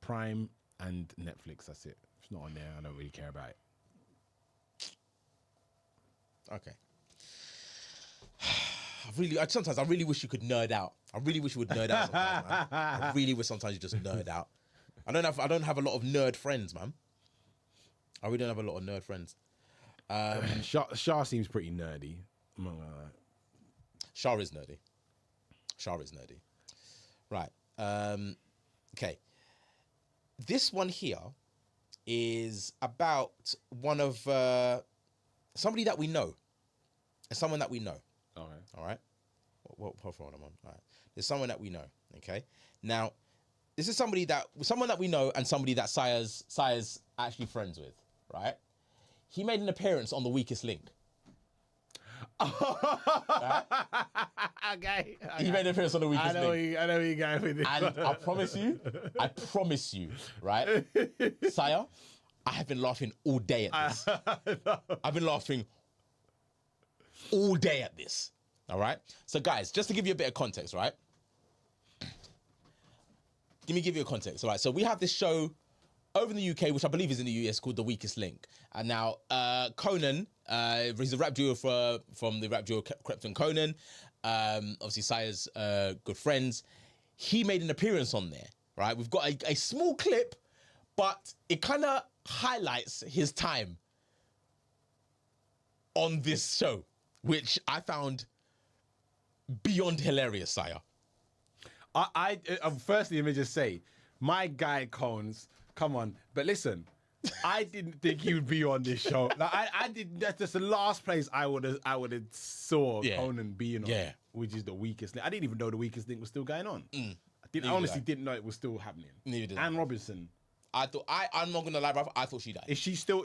Prime, and Netflix. That's it. If it's not on there, I don't really care about it. Okay. Sometimes I really wish you could nerd out. I really wish you would nerd out sometimes, man. I really wish sometimes you just nerd out. I don't have a lot of nerd friends, man. I really don't have a lot of nerd friends. Shah seems pretty nerdy. I'm not gonna lie. Shah is nerdy. Right. Okay. This one here is about one of somebody that we know. Someone that we know. Okay. All right. What profile am I on? All right. There's someone that we know. Okay. Now, this is someone that we know and somebody that Sire's actually friends with. Right. He made an appearance on The Weakest Link. Right? Okay. He made an appearance on The Weakest Link. I know where you're going with this. And I promise you, right, Sire, I have been laughing all day at this. I've been laughing all day at this. All right? So, guys, just to give you a bit of context, right? Give you a context. All right. So, we have this show over in the UK, which I believe is in the US, called The Weakest Link. And now, Conan, he's a rap duo from the rap duo Krypton Conan. Obviously, Sire's good friends. He made an appearance on there, right? We've got a small clip, but it kind of highlights his time on this show, which I found beyond hilarious, Sire. I firstly, let me just say, my guy Cones, come on. But listen, I didn't think he would be on this show. Like I did. That's the last place I would have saw Conan being on. Yeah. Which is the weakest link. I didn't even know the weakest link was still going on. I Neither honestly did I. didn't know it was still happening. Neither did Anne I. Robinson. I'm not gonna lie, bruv. I thought she died. Is she still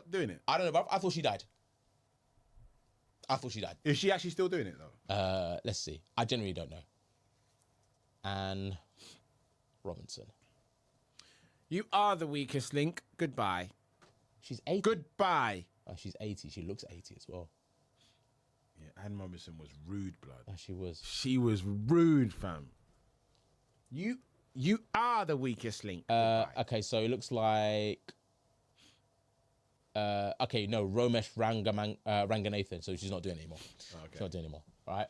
doing it? I don't know, bruv. I thought she died. Is she actually still doing it though? Let's see. I genuinely don't know. Anne Robinson. You are the weakest link. Goodbye. She's 80. Goodbye. Oh, she's 80. She looks 80 as well. Yeah, Anne Robinson was rude, blood. Oh, she was. She was rude, fam. You are the weakest link. Okay, so it looks like. Okay, no, Romesh Ranganathan. So she's not doing it anymore. Okay. She's not doing it anymore. All right.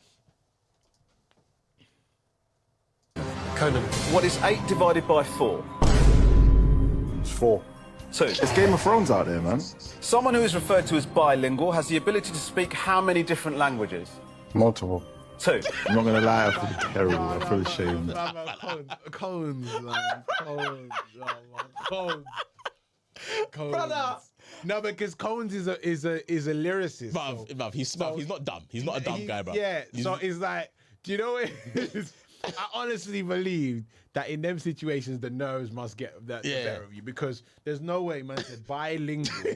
Conan. What is 8 divided by 4? It's 4. 2. There's Game of Thrones out there, man. Someone who is referred to as bilingual has the ability to speak how many different languages? Multiple. 2. I'm not gonna lie, I feel terrible. I feel ashamed. Cones, man. Cones. Brother. No, because Cones is a lyricist. Bruv, he's not dumb. He's not a dumb guy, bro. Yeah, so it's like, do you know what it is? I honestly believe that in them situations, the nerves must get the better of you, because there's no way, man, said bilingual.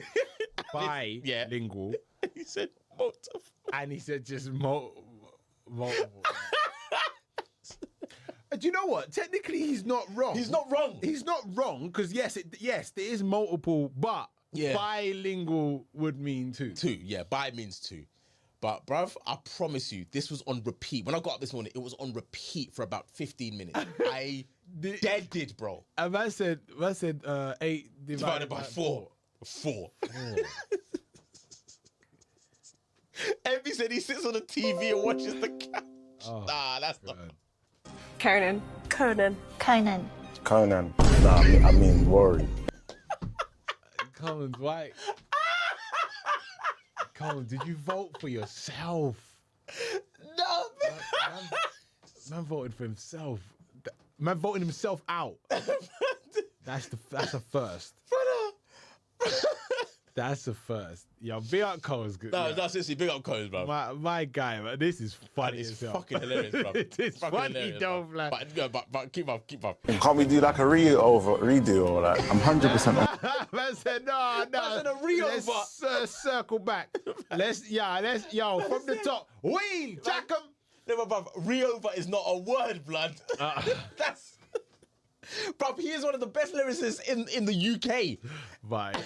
Bilingual. He said multiple. And he said just multiple. Do you know what? Technically, he's not wrong. He's not wrong. He's not wrong, because yes, there is multiple, but bilingual would mean 2. 2, yeah. Bi means 2. But, bruv, I promise you, this was on repeat. When I got up this morning, it was on repeat for about 15 minutes. I did, bro. And I said 8 Divided by 4. 4. Envy said he sits on the TV and watches the couch. Nah, that's not. Conan. Nah, I mean Rory. Collins, why? Collins, did you vote for yourself? No, Man voted for himself. Man voting himself out. That's a first. That's a first. Yo, big up Cole's good. No, seriously, big up Coles, bro. My guy, man, this is funny It's as hell. fucking hilarious, bro. It's fucking funny, hilarious, though, bro. like. But keep up. Can't we do like a redo or like? I'm 100%. Man said, no. said a re-over. Let's circle back. Let's from the top. We jack 'em. No, but re-over is not a word, blood. That's... Bro, he is one of the best lyricists in the UK. But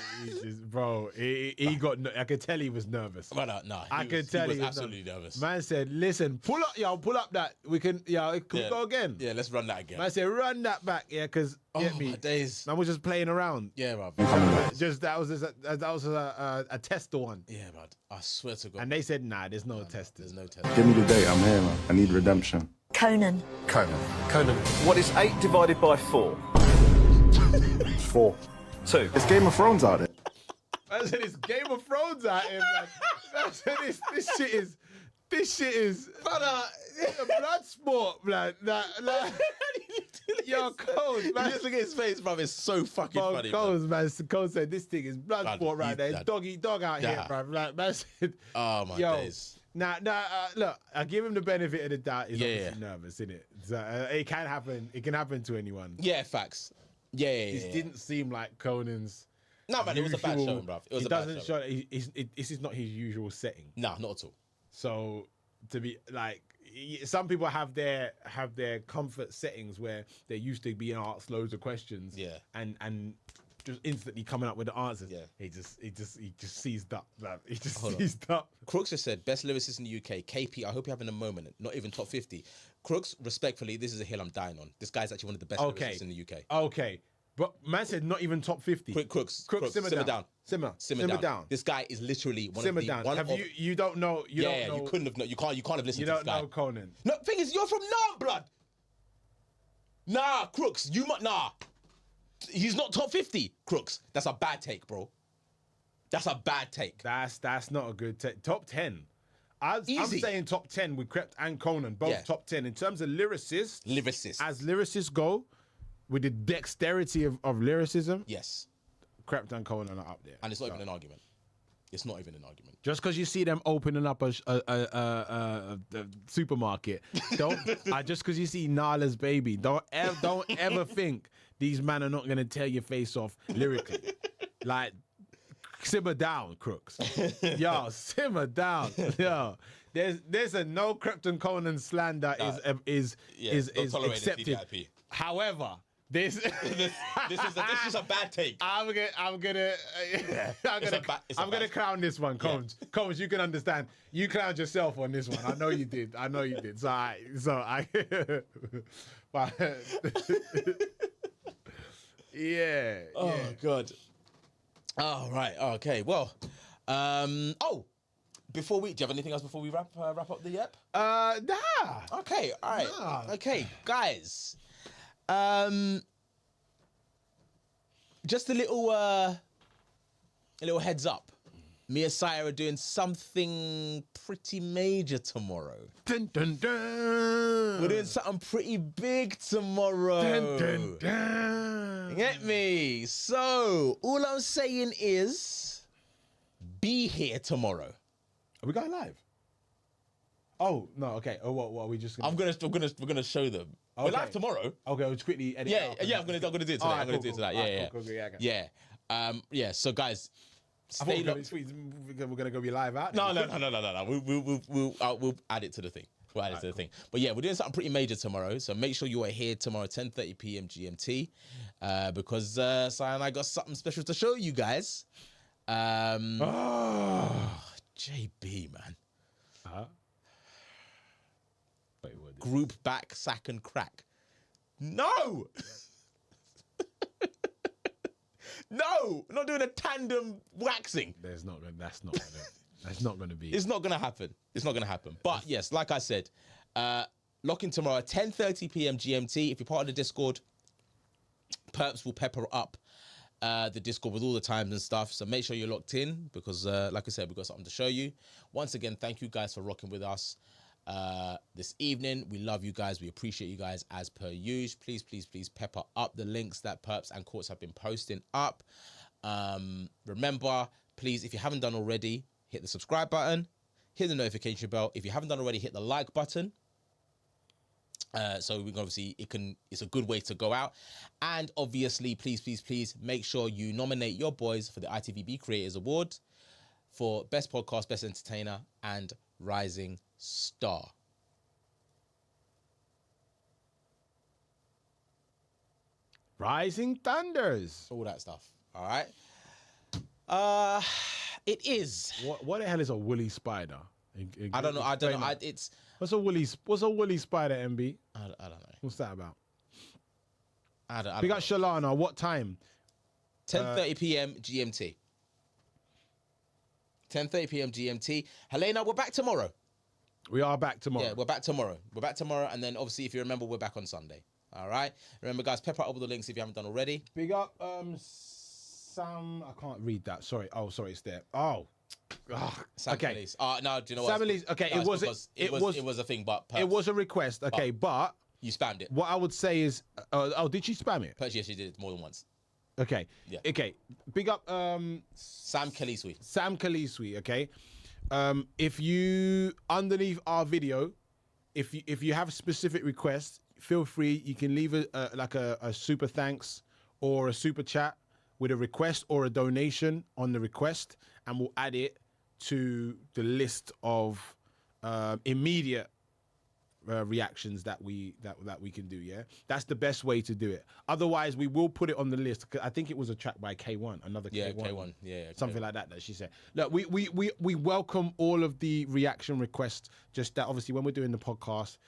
he got. I could tell he was nervous. But no, I could tell he was absolutely nervous. Man said, "Listen, pull up that. We can, it could go again." Yeah, let's run that again. Man said, "Run that back, because my days. Man was just playing around. Yeah, bro. That was a tester one. Yeah, man. I swear to God. And they said, "Nah, there's no test. There's no test." Give me the date. I'm here, man. I need redemption. Conan. What is 8 divided by 4? It's 4. 2. There's Game of Thrones out there. I said, "It's Game of Thrones out here, man." I said, "This shit is a blood sport, man." Yo, Coles, man. Just look at his face, bro. It's so fucking funny. Coles, man. Coles said, "This thing is blood sport right there. It's dog eat dog out here, Nah. bro." Like, man said, Oh my days. Nah, look, I give him the benefit of the doubt. He's obviously nervous, innit? So, it can happen. It can happen to anyone. Yeah, facts. Yeah. It didn't seem like Conan's. No, man, it was a bad showing, bruv. It was a bad doesn't show. This is not his usual setting. Nah, not at all. So to be like, some people have their comfort settings where they're used to being asked loads of questions. Yeah. And just instantly coming up with the answers. Yeah. He just seized up, man. He just Hold on. seized up. Crooks has said, best lyricist in the UK. KP, I hope you're having a moment. Not even top 50. Crooks, respectfully, this is a hill I'm dying on. This guy's actually one of the best lyricists in the UK. Okay. But man said not even top 50. Crooks, simmer down. Simmer down. This guy is literally one Simmer of the... down. One Have of, you don't know... You don't know... you couldn't have known. You can't have listened You to this don't guy. know Conan. No, thing is, you're from Nam, blood. Nah, Crooks, nah. He's not top 50, Crooks. That's a bad take, bro. That's a bad take. That's not a good take. Top 10. I'm Easy. saying top 10 with Krept and Conan, both top 10. In terms of lyricists, as lyricists go, with the dexterity of lyricism, Yes. Krept and Conan are up there. And it's not even an argument. It's not even an argument. Just because you see them opening up a supermarket, just because you see Nala's baby, don't ever think these men are not gonna tear your face off lyrically. Like, simmer down, crooks. Yo, simmer down. Yo, there's a no Krept and Conan slander is accepted. TDIP. However. This is a bad take. I'm gonna clown this one, Combs. Yeah. Combs, you can understand. You clowned yourself on this one. I know you did. So I yeah. Oh God. Oh right. Okay. Well. Before do you have anything else before we wrap up the yep? Nah. Okay. All right. Nah. Okay, guys. Just a little heads up. Me and Sire are doing something pretty major tomorrow. Dun, dun, dun. We're doing something pretty big tomorrow. Dun, dun, dun. Get me? So all I'm saying is, be here tomorrow. Are we going live? Oh no. Okay. Oh, what are we just? Gonna... We're gonna show them. Okay. We're live tomorrow. Okay, we'll just quickly edit. I'm gonna do it today. I'm gonna do it today. Yeah. So guys, stay locked. We're gonna go be live out. No. We'll add it to the thing. But yeah, we're doing something pretty major tomorrow. So make sure you are here tomorrow, 10:30 p.m. GMT, because Si and I got something special to show you guys. JB, man. Wait, what? Group back, sack and crack. No! No! We're not doing a tandem waxing. That's not gonna be. It's not gonna happen. But yes, like I said, lock in tomorrow at 10:30 p.m. GMT. If you're part of the Discord, Perps will pepper up the Discord with all the times and stuff. So make sure you're locked in because, like I said, we've got something to show you. Once again, thank you guys for rocking with us this evening. We love you guys. We appreciate you guys as per usual. Please pepper up the links that Perps and Courts have been posting up. Remember, please, if you haven't done already, hit the subscribe button, hit the notification bell. If you haven't done already, hit the like button. So we can obviously it's a good way to go out. And obviously, please make sure you nominate your boys for the ITVB Creators Award for Best Podcast, Best Entertainer, and Rising Star. Rising Thunders. All that stuff. All right. It is. What the hell is a woolly spider? I don't know. It's what's a woolly spider, MB? I don't know. What's that about? I don't We got know. Shalana. What time? 10:30 p.m. GMT. 10:30 p.m. GMT. Helena, we're back tomorrow. We are back tomorrow. Yeah, we're back tomorrow. And then obviously, if you remember, we're back on Sunday. All right. Remember, guys, pepper up all the links if you haven't done already. Big up, Sam. I can't read that. Sorry. Oh, sorry. It's there. Oh. Sam okay. Elise. No, do you know what? Sam Elise. Okay. No, it was a thing, but it was a request. Okay, but you spammed it. What I would say is, did she spam it? Yes, she did it more than once. Okay. Yeah. Okay. Big up, Sam Kaliswi. Sam Kaliswi. Okay. If you underneath our video, if you have specific requests, feel free. You can leave a super thanks or a super chat with a request or a donation on the request, and we'll add it to the list of immediate reactions that we can do. Yeah, that's the best way to do it. Otherwise, we will put it on the list. I think it was a track by K1, another K1, something like that she said. Look, we welcome all of the reaction requests. Just that, obviously, when we're doing the podcast.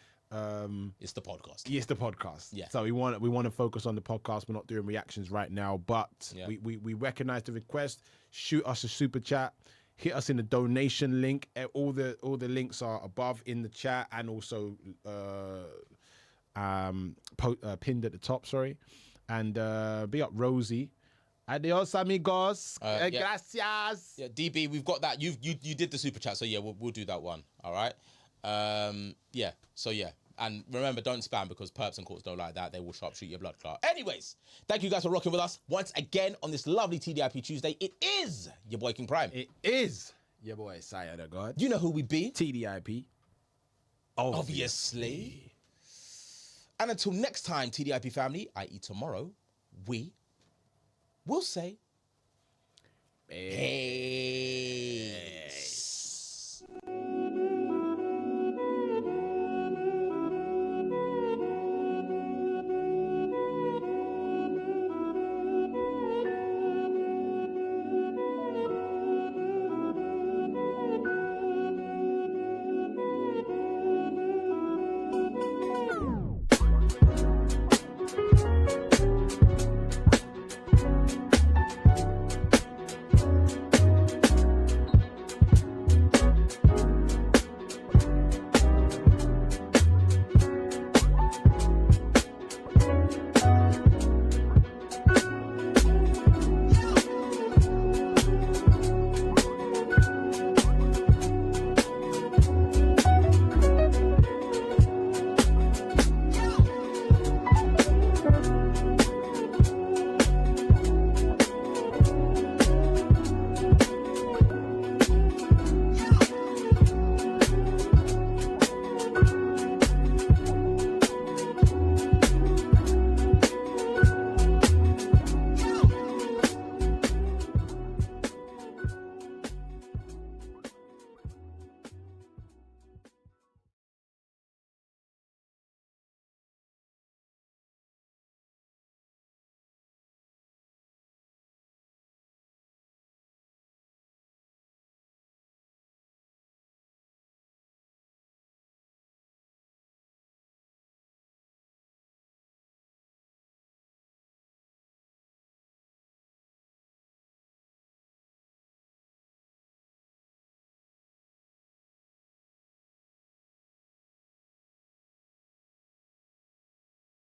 It's the podcast. Yes, the podcast. Yeah. So we want to focus on the podcast. We're not doing reactions right now, but we recognize the request. Shoot us a super chat. Hit us in the donation link. All the links are above in the chat and also pinned at the top. Sorry, and be up Rosie. Adios, amigos. Gracias. Yeah, DB, we've got that. You did the super chat, so yeah, we'll do that one. All right. So yeah, And remember, don't spam because perps and courts don't like that. They will sharpshoot your blood clot. Anyways, thank you guys for rocking with us once again on this lovely TDIP Tuesday. It is your boy King Prime. It is your boy Saya the God. You know who we be. TDIP. Obviously. And until next time, TDIP family, i.e. tomorrow, we will say... Peace.